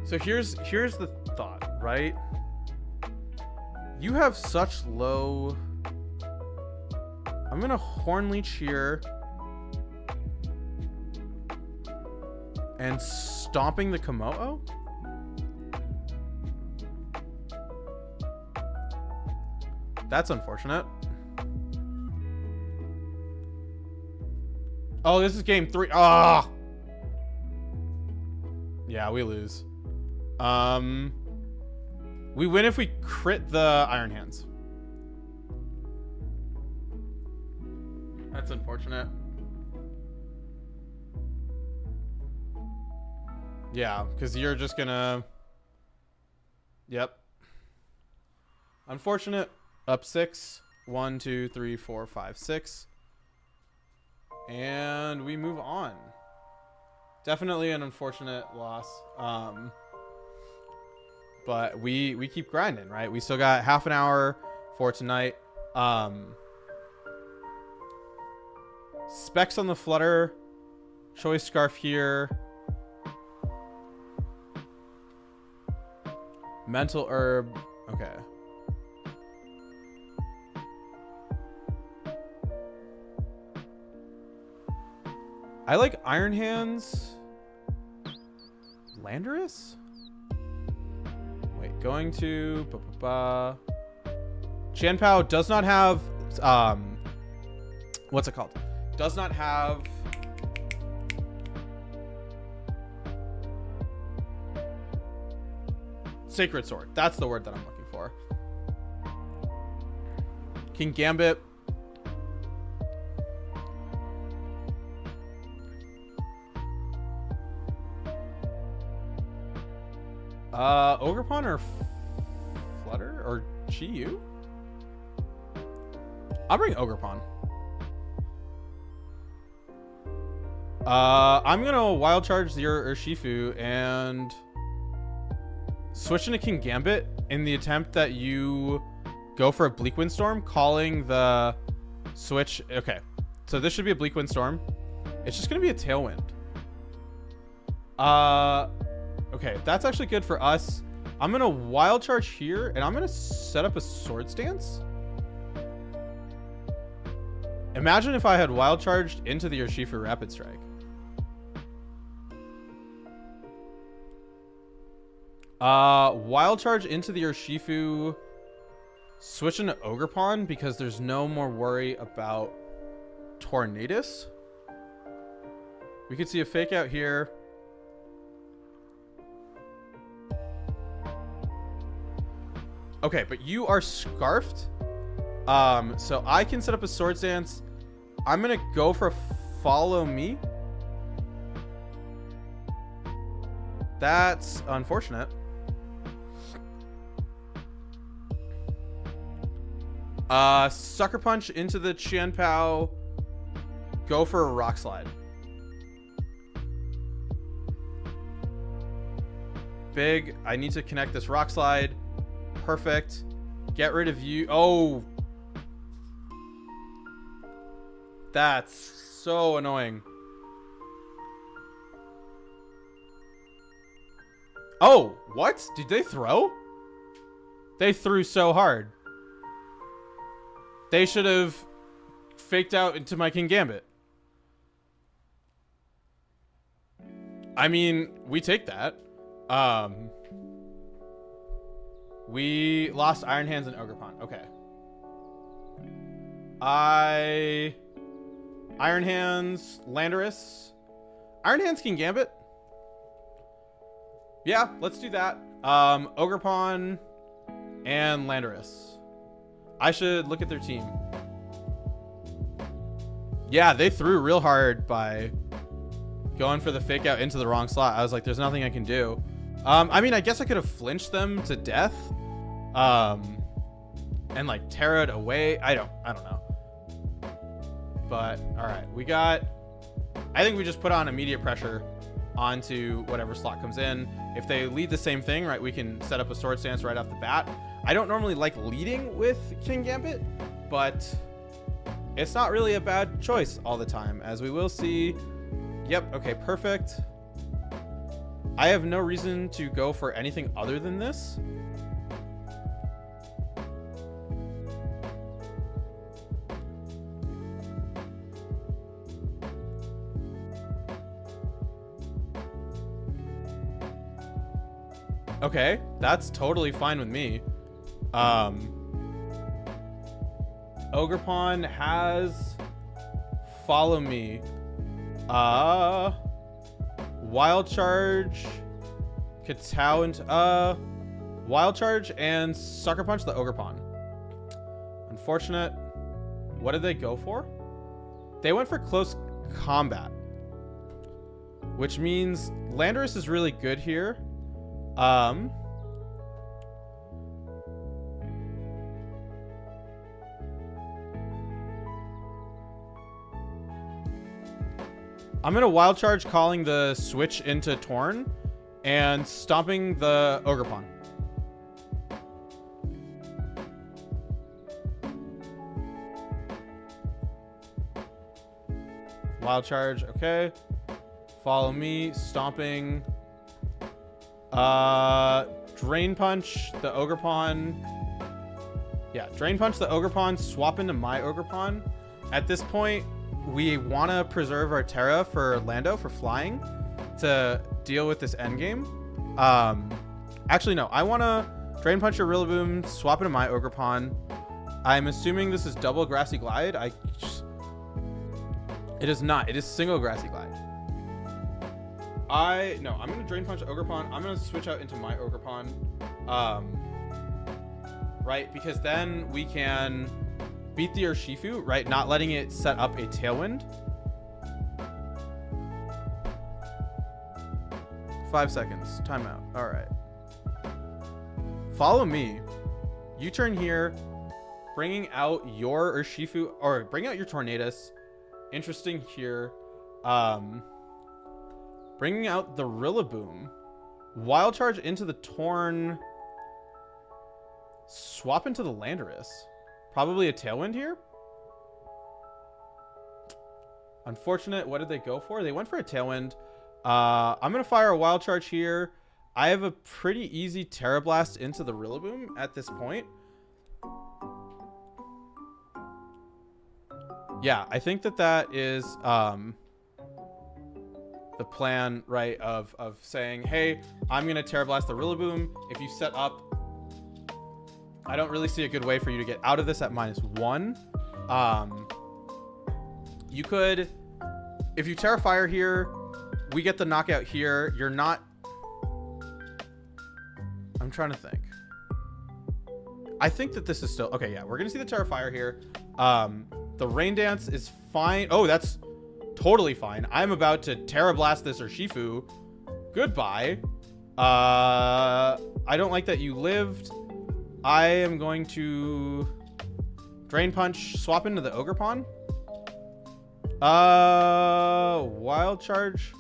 So here's the thought, right? You have such low... I'm gonna Horn Leech here. And stomping the Komodo? That's unfortunate. Oh, this is game 3. Ah! Oh! Yeah, we lose. We win if we crit the Iron Hands. That's unfortunate. Yeah, because you're just gonna... Yep. Unfortunate. Up 6. 1, 2, 3, 4, 5, 6. And we move on. Definitely an unfortunate loss. But we keep grinding, right? We still got half an hour for tonight. Specs on the Flutter. Choice Scarf here. Mental Herb. Okay. I like Iron Hands. Landorus? Wait, going to... Chanpao does not have... what's it called? Does not have... Sacred Sword. That's the word that I'm looking for. King Gambit. Ogerpon or Flutter or Chi-Yu? I'll bring Ogerpon. I'm gonna Wild Charge your Urshifu and switch into King Gambit in the attempt that you go for a Bleak Windstorm, calling the switch. Okay, so this should be a Bleak Windstorm. It's just gonna be a Tailwind. Okay, that's actually good for us. I'm gonna Wild Charge here, and I'm gonna set up a Swords Dance. Imagine if I had Wild Charged into the Urshifu Rapid Strike. Wild Charge into the Urshifu, switch into Ogerpon because there's no more worry about Tornadus. We could see a fake out here. Okay, but you are Scarfed. So I can set up a Swords Dance. I'm gonna go for Follow Me. That's unfortunate. Sucker Punch into the Qian Pao. Go for a Rock Slide. Big. I need to connect this Rock Slide. Perfect. Get rid of you. Oh. That's so annoying. Oh, what? Did they throw? They threw so hard. They should have faked out into my King Gambit. I mean, we take that. We lost Iron Hands and Ogre Pawn. Okay. Iron Hands, Landorus. Iron Hands, King Gambit. Yeah, let's do that. Ogre Pawn and Landorus. I should look at their team. Yeah, they threw real hard by going for the fake out into the wrong slot. I was like, there's nothing I can do. I mean, I guess I could have flinched them to death. And like Terra'd away. I don't know. But all right, I think we just put on immediate pressure onto whatever slot comes in. If they lead the same thing, right, we can set up a sword stance right off the bat. I don't normally like leading with King Gambit, but it's not really a bad choice all the time, as we will see. Yep, okay, perfect. I have no reason to go for anything other than this. Okay, that's totally fine with me. Ogre Pawn has follow me. Wild Charge, Katao into Wild Charge and Sucker Punch the Ogre Pawn. Unfortunate. What did they go for? They went for close combat, which means Landorus is really good here. I'm gonna Wild Charge, calling the switch into Torn and stomping the Ogre Pawn. Wild Charge, okay. Follow me, stomping. Drain Punch the Ogre Pawn. Yeah, Drain Punch the Ogre Pawn, swap into my Ogre Pawn. At this point, we want to preserve our Terra for Lando, for flying, to deal with this endgame. Actually, no. I want to Drain Punch your Rillaboom, swap into my Ogre Pawn. I'm assuming this is double Grassy Glide. It is not. It is single Grassy Glide. No, I'm going to Drain Punch Ogre Pawn. I'm going to switch out into my Ogre Pawn. Right? Because then we can beat the Urshifu, right? Not letting it set up a Tailwind. 5 seconds. Timeout. All right. Follow me. U-turn here. Bringing out your Urshifu, or bring out your Tornadus. Interesting here. Bringing out the Rillaboom. Wild Charge into the Torn. Swap into the Landorus. Probably a Tailwind here. Unfortunate. What did they go for? They went for a Tailwind. I'm going to fire a Wild Charge here. I have a pretty easy Terra Blast into the Rillaboom at this point. Yeah, I think that is the plan, right, of saying, hey, I'm going to Terra Blast the Rillaboom. If you set up, I don't really see a good way for you to get out of this at -1. You could, if you Terra Fire here, we get the knockout here. You're not, I'm trying to think. I think that this is still, okay, yeah, we're going to see the Terra Fire here. The Rain Dance is fine. Oh, that's totally fine. I'm about to Terra Blast this Urshifu. Goodbye. I don't like that you lived. I am going to Drain Punch, swap into the Ogre Pawn. Wild Charge.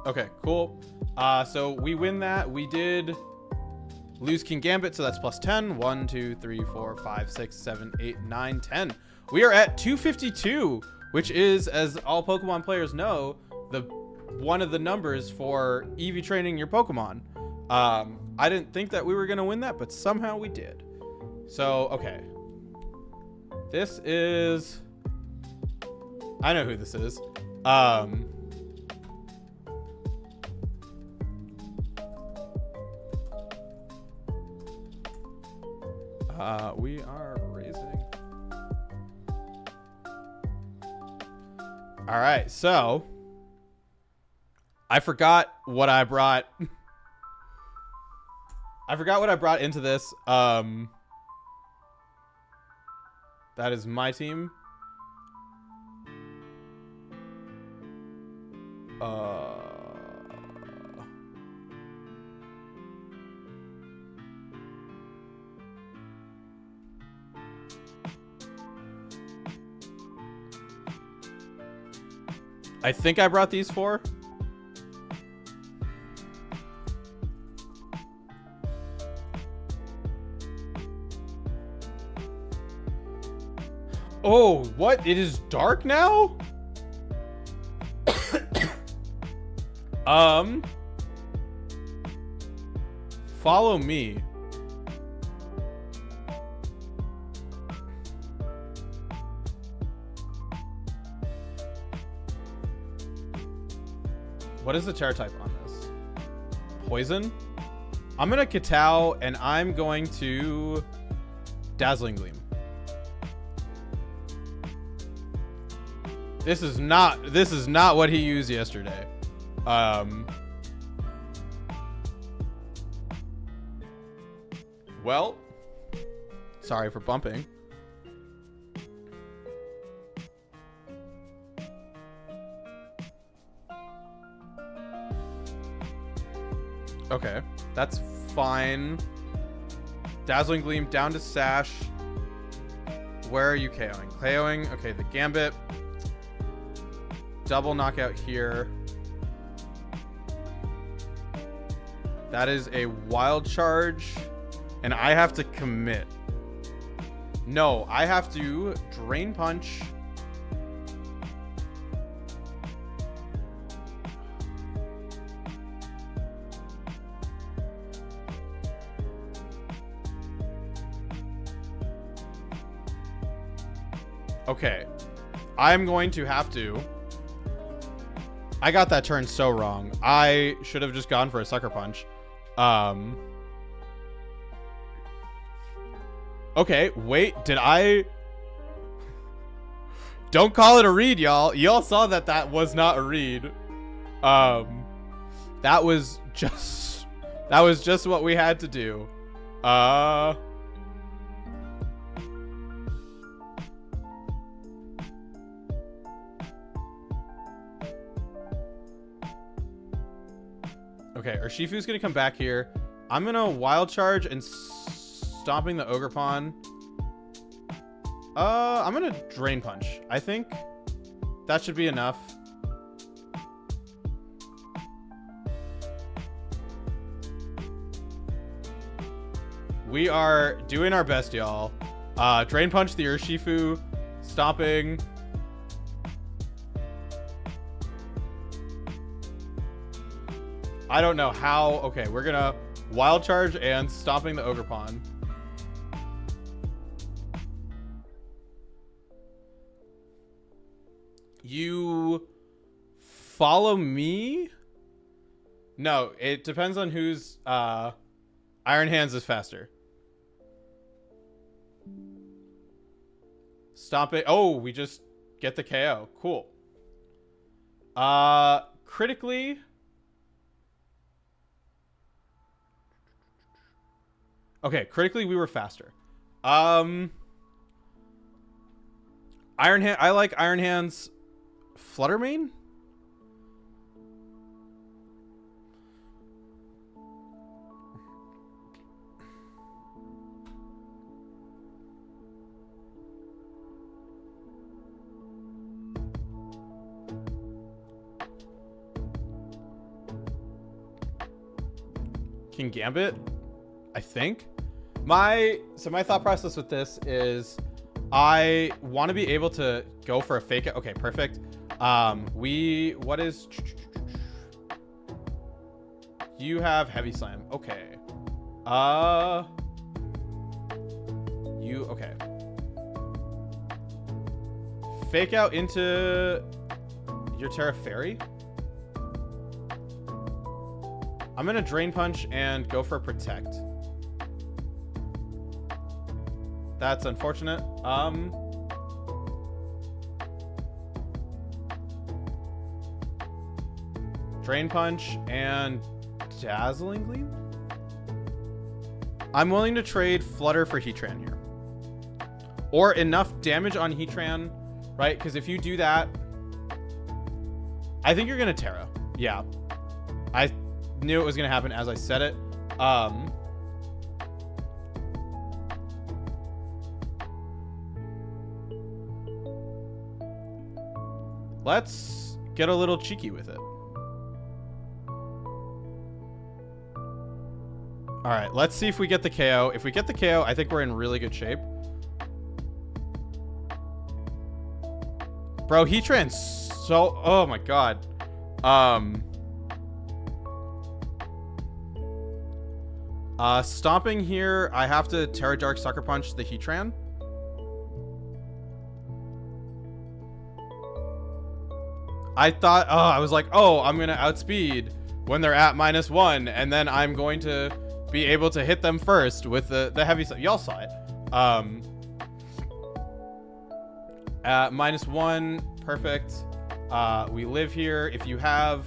Okay, cool. So we win that. We did lose King Gambit, so that's plus 10. 1, 2, 3, 4, 5, 6, 7, 8, 9, 10. We are at 252, which is, as all Pokemon players know, one of the numbers for EV training your Pokemon. I didn't think that we were going to win that, but somehow we did. So, okay. This is... I know who this is. We are raising. All right, so I forgot what I brought. I forgot what I brought into this. That is my team. I think I brought these four. Oh, what? It is dark now? Follow me. What is the Terra type on this? Poison? I'm gonna Kowtow and I'm going to Dazzling Gleam. This is not what he used yesterday. Well, sorry for bumping. Okay, that's fine. Dazzling Gleam down to Sash. Where are you KOing? KOing, okay, the Gambit. Double knockout here. That is a Wild Charge. And I have to commit. No, I have to Drain Punch. Okay, I'm going to have to. I got that turn so wrong. I should have just gone for a Sucker Punch. Okay, wait, did I... Don't call it a read, y'all. Y'all saw that that was not a read. That was just what we had to do. Okay, Urshifu's gonna come back here. I'm gonna Wild Charge and stomping the Ogre Pawn. I'm gonna Drain Punch. I think that should be enough. We are doing our best, y'all. Drain Punch the Urshifu. Stomping. I don't know how. Okay, we're gonna Wild Charge and stomping the Ogre Pawn. You follow me? No, it depends on whose Iron Hands is faster. Stomp it. Oh, we just get the KO. Cool. Critically, Okay, critically we were faster. Iron Hand. I like Iron Hand's Flutter Mane. King Gambit, I think. My thought process with this is I want to be able to go for a fake out. Okay, perfect. What is you have heavy slam? Okay. Okay. Fake out into your Terra Fairy. I'm gonna Drain Punch and go for Protect. That's unfortunate. Drain Punch and Dazzling Gleam. I'm willing to trade Flutter for Heatran here. Or enough damage on Heatran, right? Because if you do that, I think you're gonna Terra. Yeah. I knew it was gonna happen as I said it. Let's get a little cheeky with it. All right, let's see if we get the KO. If we get the KO, I think we're in really good shape. Bro, Heatran's so... Oh my god. Stomping here, I have to Terra Dark Sucker Punch the Heatran. I thought, I was like, I'm going to outspeed when they're at -1, and then I'm going to be able to hit them first with the heavy stuff. Y'all saw it. At -1, perfect. We live here. If you have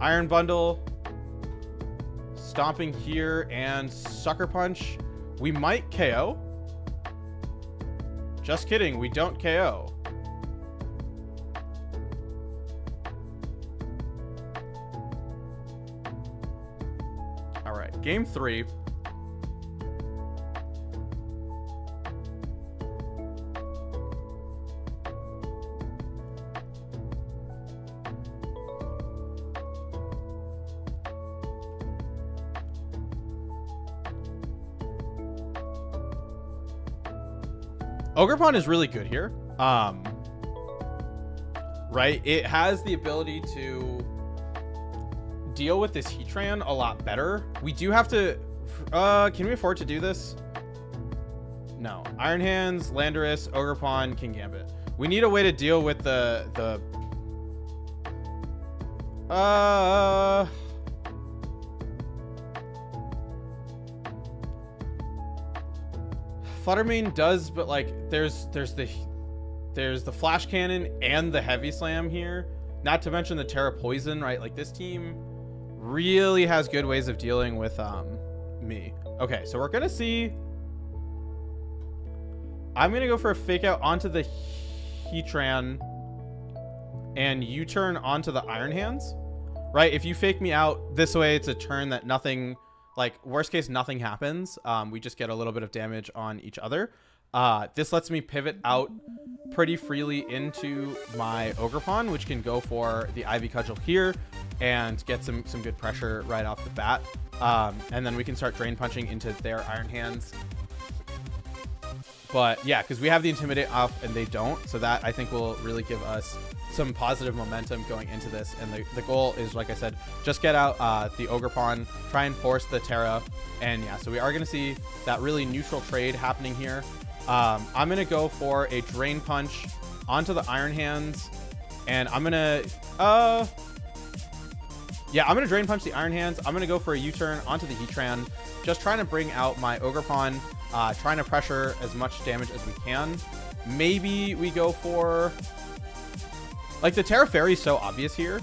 Iron Bundle, stomping here and Sucker Punch, we might KO. Just kidding, we don't KO. All right, game 3. Ogerpon is really good here. Right? It has the ability to deal with this Heatran a lot better. We do have to... can we afford to do this? No. Iron Hands, Landorus, Ogerpon, King Gambit. We need a way to deal with the Fluttermane does, but like there's the Flash Cannon and the Heavy Slam here. Not to mention the Terra Poison, right? Like this team really has good ways of dealing with me. Okay, so we're gonna see. I'm gonna go for a fake out onto the Heatran and U-turn onto the Iron Hands. Right? If you fake me out this way, it's a turn that nothing, like worst case, nothing happens. We just get a little bit of damage on each other. This lets me pivot out pretty freely into my Ogerpon, which can go for the Ivy Cudgel here and get some good pressure right off the bat. And then we can start Drain Punching into their Iron Hands. But yeah, because we have the Intimidate off and they don't. So that I think will really give us some positive momentum going into this. And the goal is, like I said, just get out the Ogerpon, try and force the Terra. And yeah, so we are going to see that really neutral trade happening here. I'm going to go for a Drain Punch onto the Iron Hands. And I'm going to... yeah, I'm going to Drain Punch the Iron Hands. I'm going to go for a U-turn onto the Heatran. Just trying to bring out my Ogerpon. Trying to pressure as much damage as we can. Maybe we go for... Like, the Terra Fairy is so obvious here.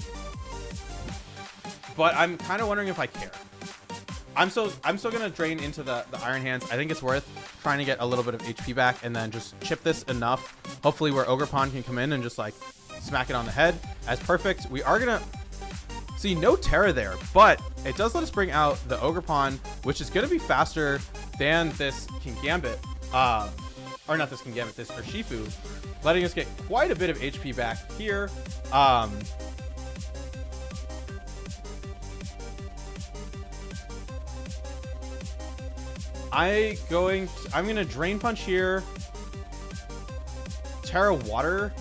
But I'm kind of wondering if I care. I'm still gonna drain into the Iron Hands. I think it's worth trying to get a little bit of HP back and then just chip this enough. Hopefully where Ogerpon can come in and just like smack it on the head as perfect. We are gonna see no Terra there, but it does let us bring out the Ogerpon, which is gonna be faster than this Kingambit. Or not this Kingambit, this Urshifu, letting us get quite a bit of HP back here. I'm gonna Drain Punch here, Terra Water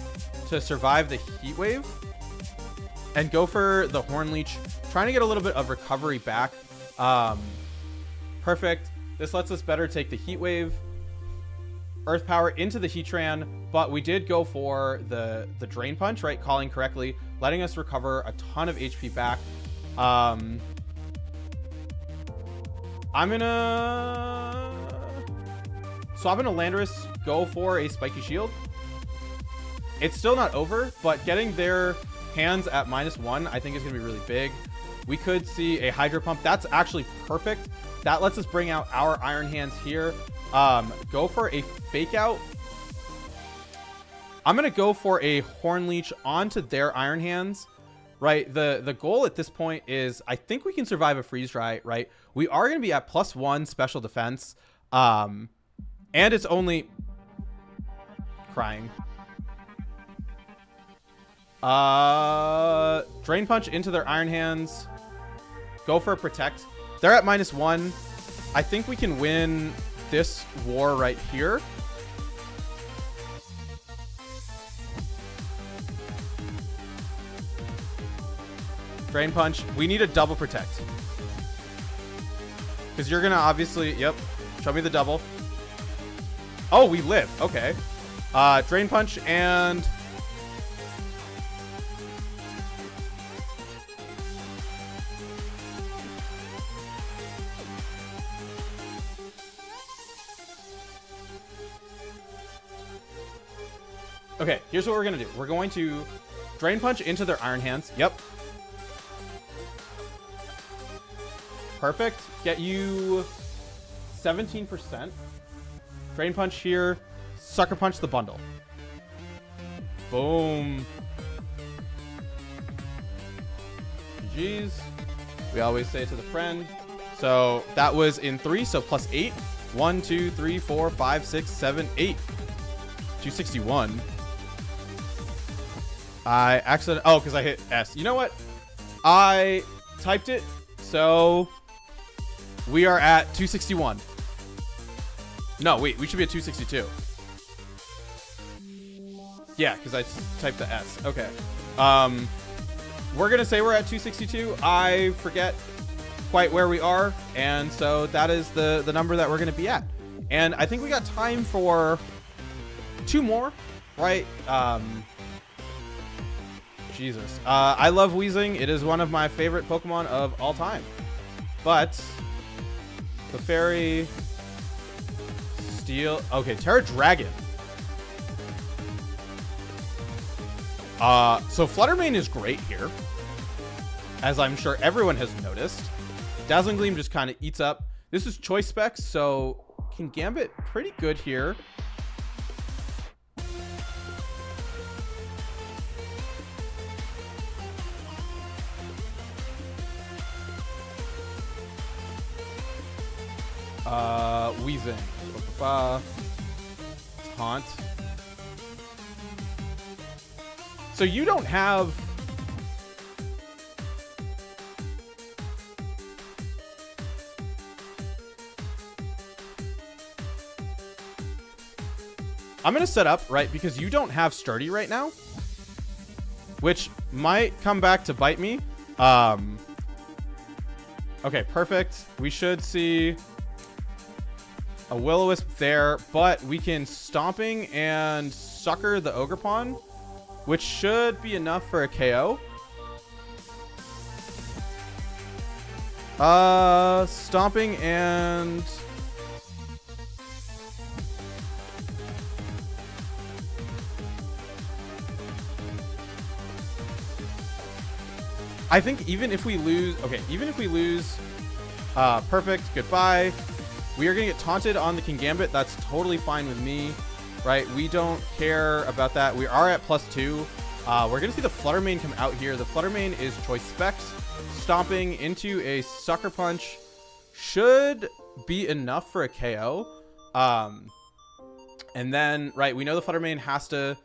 to survive the Heat Wave, and go for the Horn Leech, trying to get a little bit of recovery back. Perfect. This lets us better take the Heat Wave, Earth Power into the Heatran, but we did go for the Drain Punch, right? Calling correctly, letting us recover a ton of HP back. I'm gonna swap into Landorus, go for a Spiky Shield. It's still not over, but getting their hands at -1, I think is gonna be really big. We could see a Hydro Pump. That's actually perfect. That lets us bring out our Iron Hands here. Go for a Fake Out. I'm gonna go for a Horn Leech onto their Iron Hands. Right, the goal at this point is I think we can survive a freeze dry, right? We are going to be at +1 special defense, and it's only crying. Drain Punch into their Iron Hands, go for a Protect. They're at -1. I think we can win this war right here. Drain Punch. We need a double Protect. Because you're going to obviously... Yep. Show me the double. Oh, we live. Okay. Drain Punch and... Okay, here's what we're going to do. We're going to Drain Punch into their Iron Hands. Yep. Perfect. Get you 17%. Drain Punch here. Sucker Punch the bundle. Boom. GG's. We always say to the friend. So that was in 3, so +8. 1, 2, 3, 4, 5, 6, 7, 8. 261. I accidentally... Oh, because I hit S. You know what? I typed it, so... We are at 261. No, wait, we should be at 262. Yeah, because I typed the S. Okay. We're going to say we're at 262. I forget quite where we are, and so that is the number that we're going to be at. And I think we got time for 2 more, right? Jesus. I love Weezing. It is one of my favorite Pokemon of all time. But... the Fairy, Steel. Okay, Terra Dragon. So Fluttermane is great here, as I'm sure everyone has noticed. Dazzling Gleam just kind of eats up. This is choice specs, so Kingambit pretty good here. Weezing. Taunt. So you don't have... I'm going to set up, right, because you don't have Sturdy right now, which might come back to bite me. Okay, perfect. We should see a Will-O-Wisp there, but we can Stomping and Sucker the Ogerpon, which should be enough for a KO. Stomping and... I think even if we lose... Okay, even if we lose Perfect. Goodbye. We are going to get taunted on the King Gambit. That's totally fine with me, right? We don't care about that. We are at +2. We're going to see the Flutter Mane come out here. The Flutter Mane is Choice Specs. Stomping into a Sucker Punch should be enough for a KO. And then, right, we know the Flutter Mane has to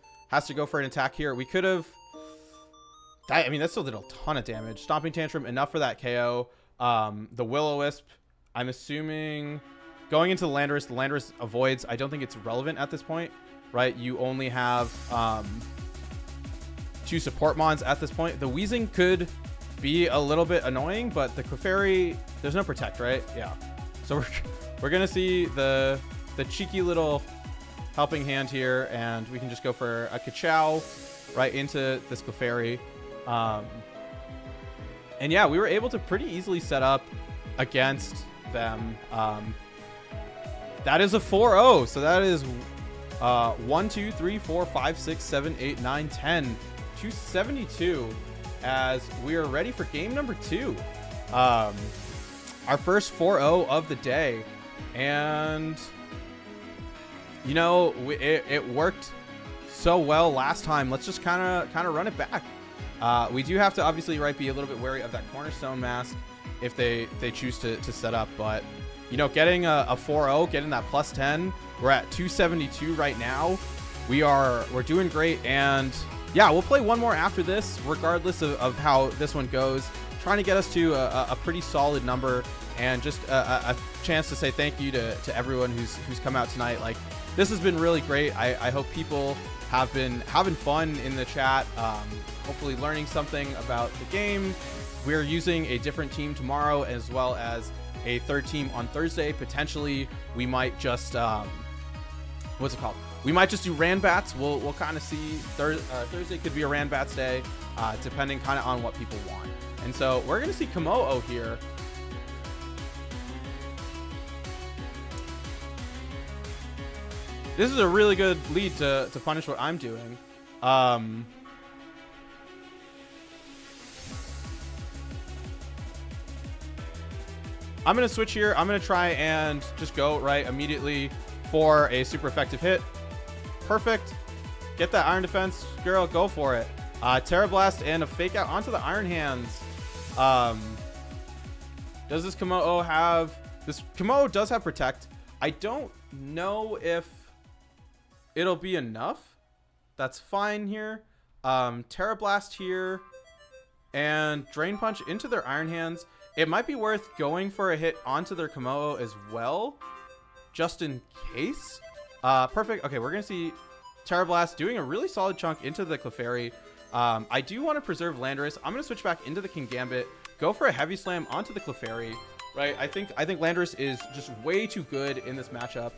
go for an attack here. We could have... I mean, that still did a ton of damage. Stomping Tantrum, enough for that KO. The Will-O-Wisp, I'm assuming... Going into the Landorus avoids. I don't think it's relevant at this point, right? You only have 2 support mons at this point. The Weezing could be a little bit annoying, but the Clefairy, there's no Protect, right? Yeah. So we're going to see the cheeky little helping hand here, and we can just go for a Kachow right into this Clefairy. And yeah, we were able to pretty easily set up against them. That is a 4-0. So that is 1, 2, 3, 4, 5, 6, 7, 8, 9, 10. 272 as we are ready for game number 2. Our first 4-0 of the day. And, you know, it worked so well last time. Let's just kind of run it back. We do have to obviously, right, be a little bit wary of that Cornerstone Mask if they choose to set up, but you know, getting a 4-0, getting that +10, we're at 272 right now. We're doing great, and yeah, we'll play one more after this, regardless of how this one goes. Trying to get us to a pretty solid number, and just a chance to say thank you to everyone who's come out tonight. Like, this has been really great. I hope people have been having fun in the chat, hopefully learning something about the game. We're using a different team tomorrow, as well as a third team on Thursday. Potentially, we might just what's it called? We might just do Ranbats. We'll kind of see. Thursday could be a Ranbats day, depending kind of on what people want. And so we're gonna see Komodo here. This is a really good lead to punish what I'm doing. I'm going to switch here. I'm going to try and just go right immediately for a super effective hit. Perfect. Get that Iron Defense, girl. Go for it. Terra Blast and a Fake Out onto the Iron Hands. Does this Komodo have... This Komodo does have Protect. I don't know if it'll be enough. That's fine here. Terra Blast here. And Drain Punch into their Iron Hands. It might be worth going for a hit onto their Komodo as well, just in case. Perfect. Okay, we're going to see Terra Blast doing a really solid chunk into the Clefairy. I do want to preserve Landorus. I'm going to switch back into the King Gambit, go for a Heavy Slam onto the Clefairy. Right, I think Landorus is just way too good in this matchup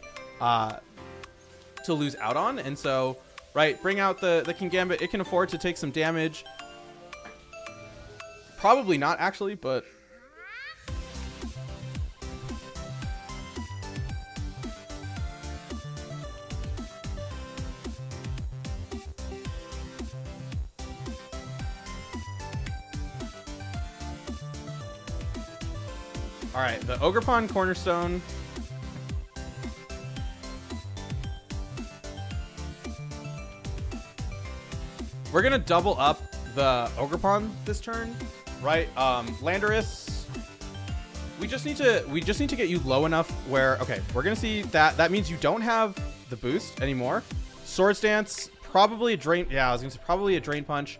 to lose out on. And so, right, bring out the King Gambit. It can afford to take some damage. Probably not, actually, but... All right, the Ogerpon Cornerstone. We're gonna double up the Ogerpon this turn, right? Landorus. We just need to get you low enough where, okay, we're gonna see that means you don't have the boost anymore. Swords Dance, probably a drain. Yeah, I was gonna say probably a Drain Punch.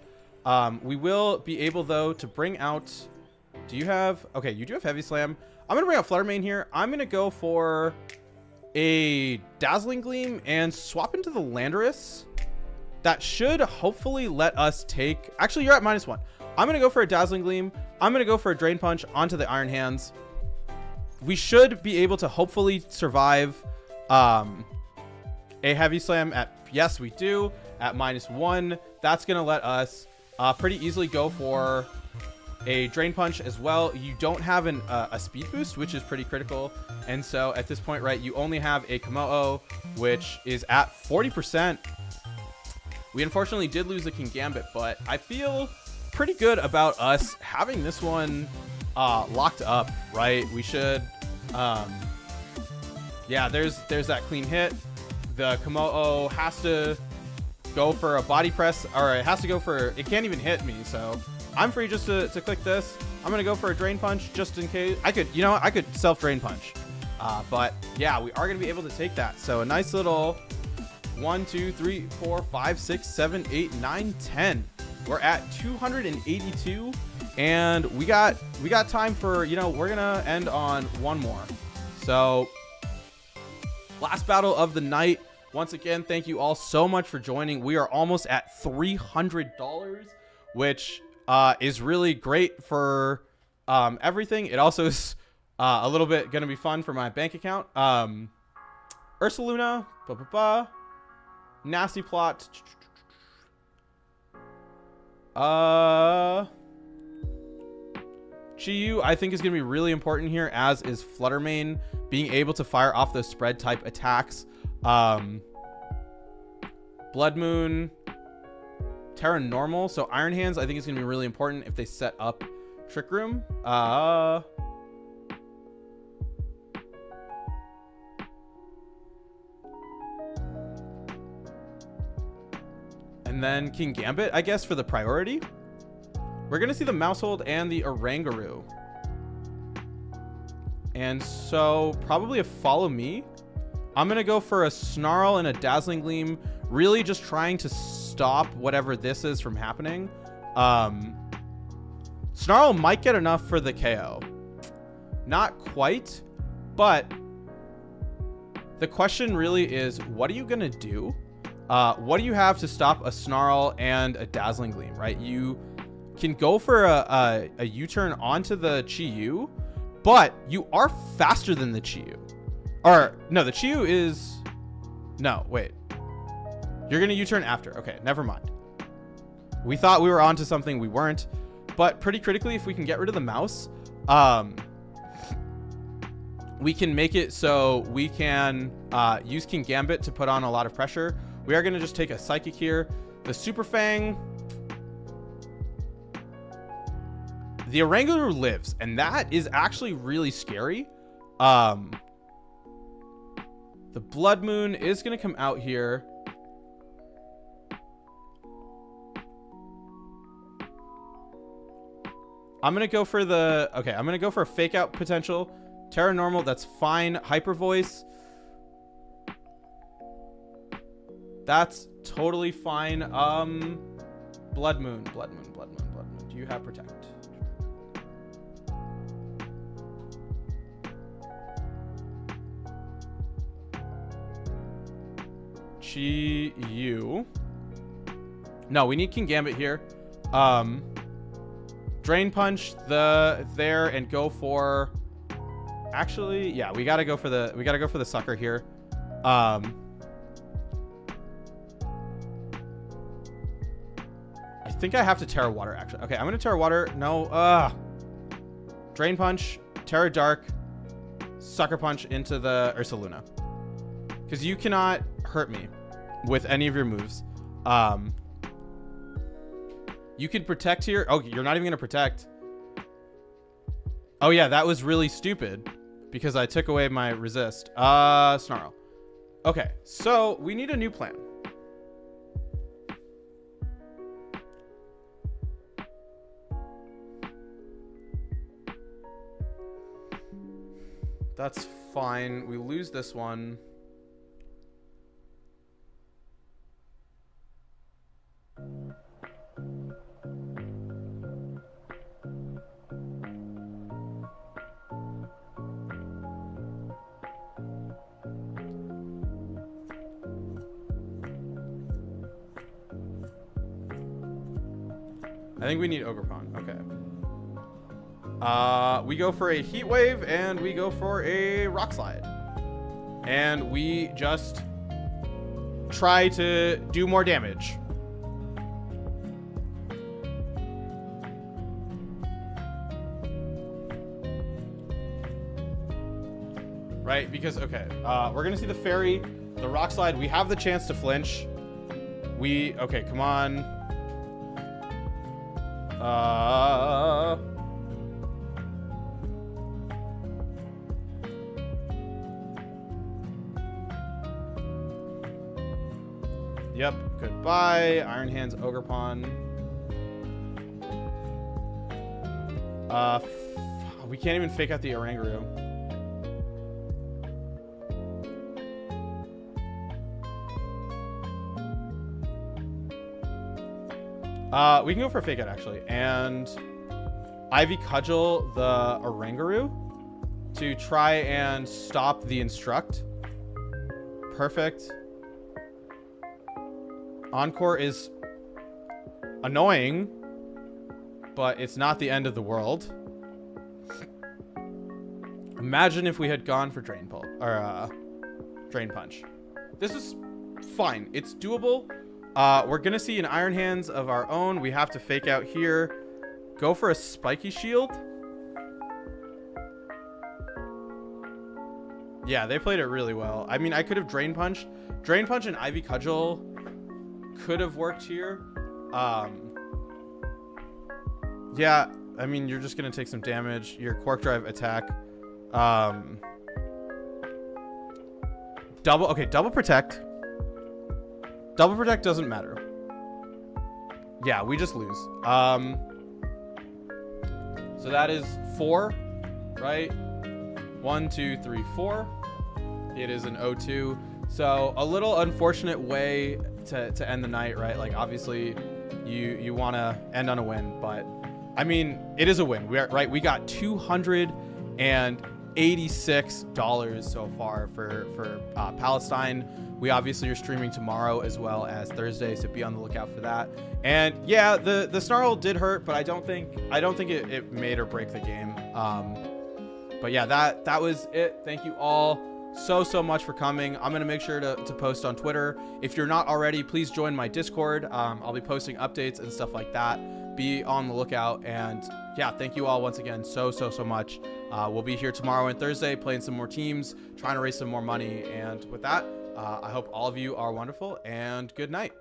We will be able though to bring out. Do you have... Okay, you do have Heavy Slam. I'm going to bring out Flutter Mane here. I'm going to go for a Dazzling Gleam and swap into the Landorus. That should hopefully let us take... Actually, you're at -1. I'm going to go for a Dazzling Gleam. I'm going to go for a Drain Punch onto the Iron Hands. We should be able to hopefully survive a Heavy Slam at... Yes, we do. At -1. That's going to let us pretty easily go for... a Drain Punch as well. You don't have a speed boost, which is pretty critical. And so at this point, right, you only have a Komodo, which is at 40%. We unfortunately did lose the King Gambit, but I feel pretty good about us having this one locked up, right? We should, yeah, there's that clean hit. The Komodo has to go for a body press, or it has to go for, it can't even hit me, so I'm free just to click this. I'm gonna go for a drain punch just in case. I could, you know what, I could self drain punch, but yeah, we are gonna be able to take that. So a nice little 1 2 3 4 5 6 7 8 9 10. We're at 282, and we got time for, you know, we're gonna end on one more. So last battle of the night. Once again, thank you all so much for joining. We are almost at $300, which is really great for everything. It also is a little bit going to be fun for my bank account. Ursaluna, nasty plot. Chiyu, I think, is going to be really important here, as is Fluttermane, being able to fire off those spread type attacks. Blood Moon, Terra Normal. So Iron Hands, I think, is going to be really important if they set up Trick Room. And then King Gambit, I guess, for the priority. We're going to see the Mousehold and the Oranguru. And so probably a Follow Me. I'm going to go for a Snarl and a Dazzling Gleam, really just trying to stop whatever this is from happening. Snarl might get enough for the KO. Not quite, but the question really is, what are you going to do? What do you have to stop a Snarl and a Dazzling Gleam, right? You can go for a U-turn onto the Chiyu, but you are faster than the Chiyu. Or, no, the Chiyu is... No, wait. You're going to U-turn after. Okay, never mind. We thought we were onto something. We weren't. But pretty critically, if we can get rid of the mouse, we can make it so we can use King Gambit to put on a lot of pressure. We are going to just take a Psychic here. The Super Fang... The Oranguru lives, and that is actually really scary. The Blood Moon is going to come out here. I'm going to go for the... Okay, I'm going to go for a Fake Out potential. Terra Normal, that's fine. Hyper Voice. That's totally fine. Blood Moon. Do you have Protect? Chiyu. No, we need King Gambit here. Drain Punch there and go for... Actually, yeah, we gotta go for the sucker here. I think I have to Terra Water, actually. Okay, I'm gonna Terra Water. No, Drain Punch, Terra Dark, Sucker Punch into the Ursaluna. Because you cannot hurt me with any of your moves. You could Protect here. Oh, you're not even gonna Protect. Oh yeah, that was really stupid because I took away my resist. Snarl. Okay, so we need a new plan. That's fine. We lose this one. I think we need Ogerpon. Okay. We go for a Heat Wave and we go for a Rock Slide. And we just try to do more damage. Right? Because, okay, we're going to see the Fairy, the Rock Slide. We have the chance to flinch. Okay, come on. Yep. Goodbye, Iron Hands Ogre Pawn. We can't even fake out the Oranguru. We can go for a fake out actually, and Ivy Cudgel the Oranguru to try and stop the Instruct. Perfect. Encore is annoying, but it's not the end of the world. Imagine if we had gone for Drain Pull or Drain Punch. This is fine. It's doable. We're gonna see an Iron Hands of our own. We have to fake out here. Go for a Spiky Shield. Yeah, they played it really well. I mean, I could have Drain Punch. Drain Punch and Ivy Cudgel could have worked here. Yeah, I mean, you're just gonna take some damage. Your Quark Drive attack. Double protect. Double protect doesn't matter. Yeah, we just lose. So that is 4, right? 1, 2, 3, 4. It is an 0-2. So a little unfortunate way to end the night, right? Like obviously you want to end on a win, but I mean, it is a win. We got $286 so far for Palestine. We obviously are streaming tomorrow as well as Thursday, so be on the lookout for that. And yeah, the snarl did hurt, but I don't think it made or break the game. But yeah, that was it. Thank you all so much for coming. I'm gonna make sure to post on Twitter. If you're not already, please join my Discord. I'll be posting updates and stuff like that. Be on the lookout. And yeah, thank you all once again so much. We'll be here tomorrow and Thursday playing some more teams, trying to raise some more money. And with that, I hope all of you are wonderful and good night.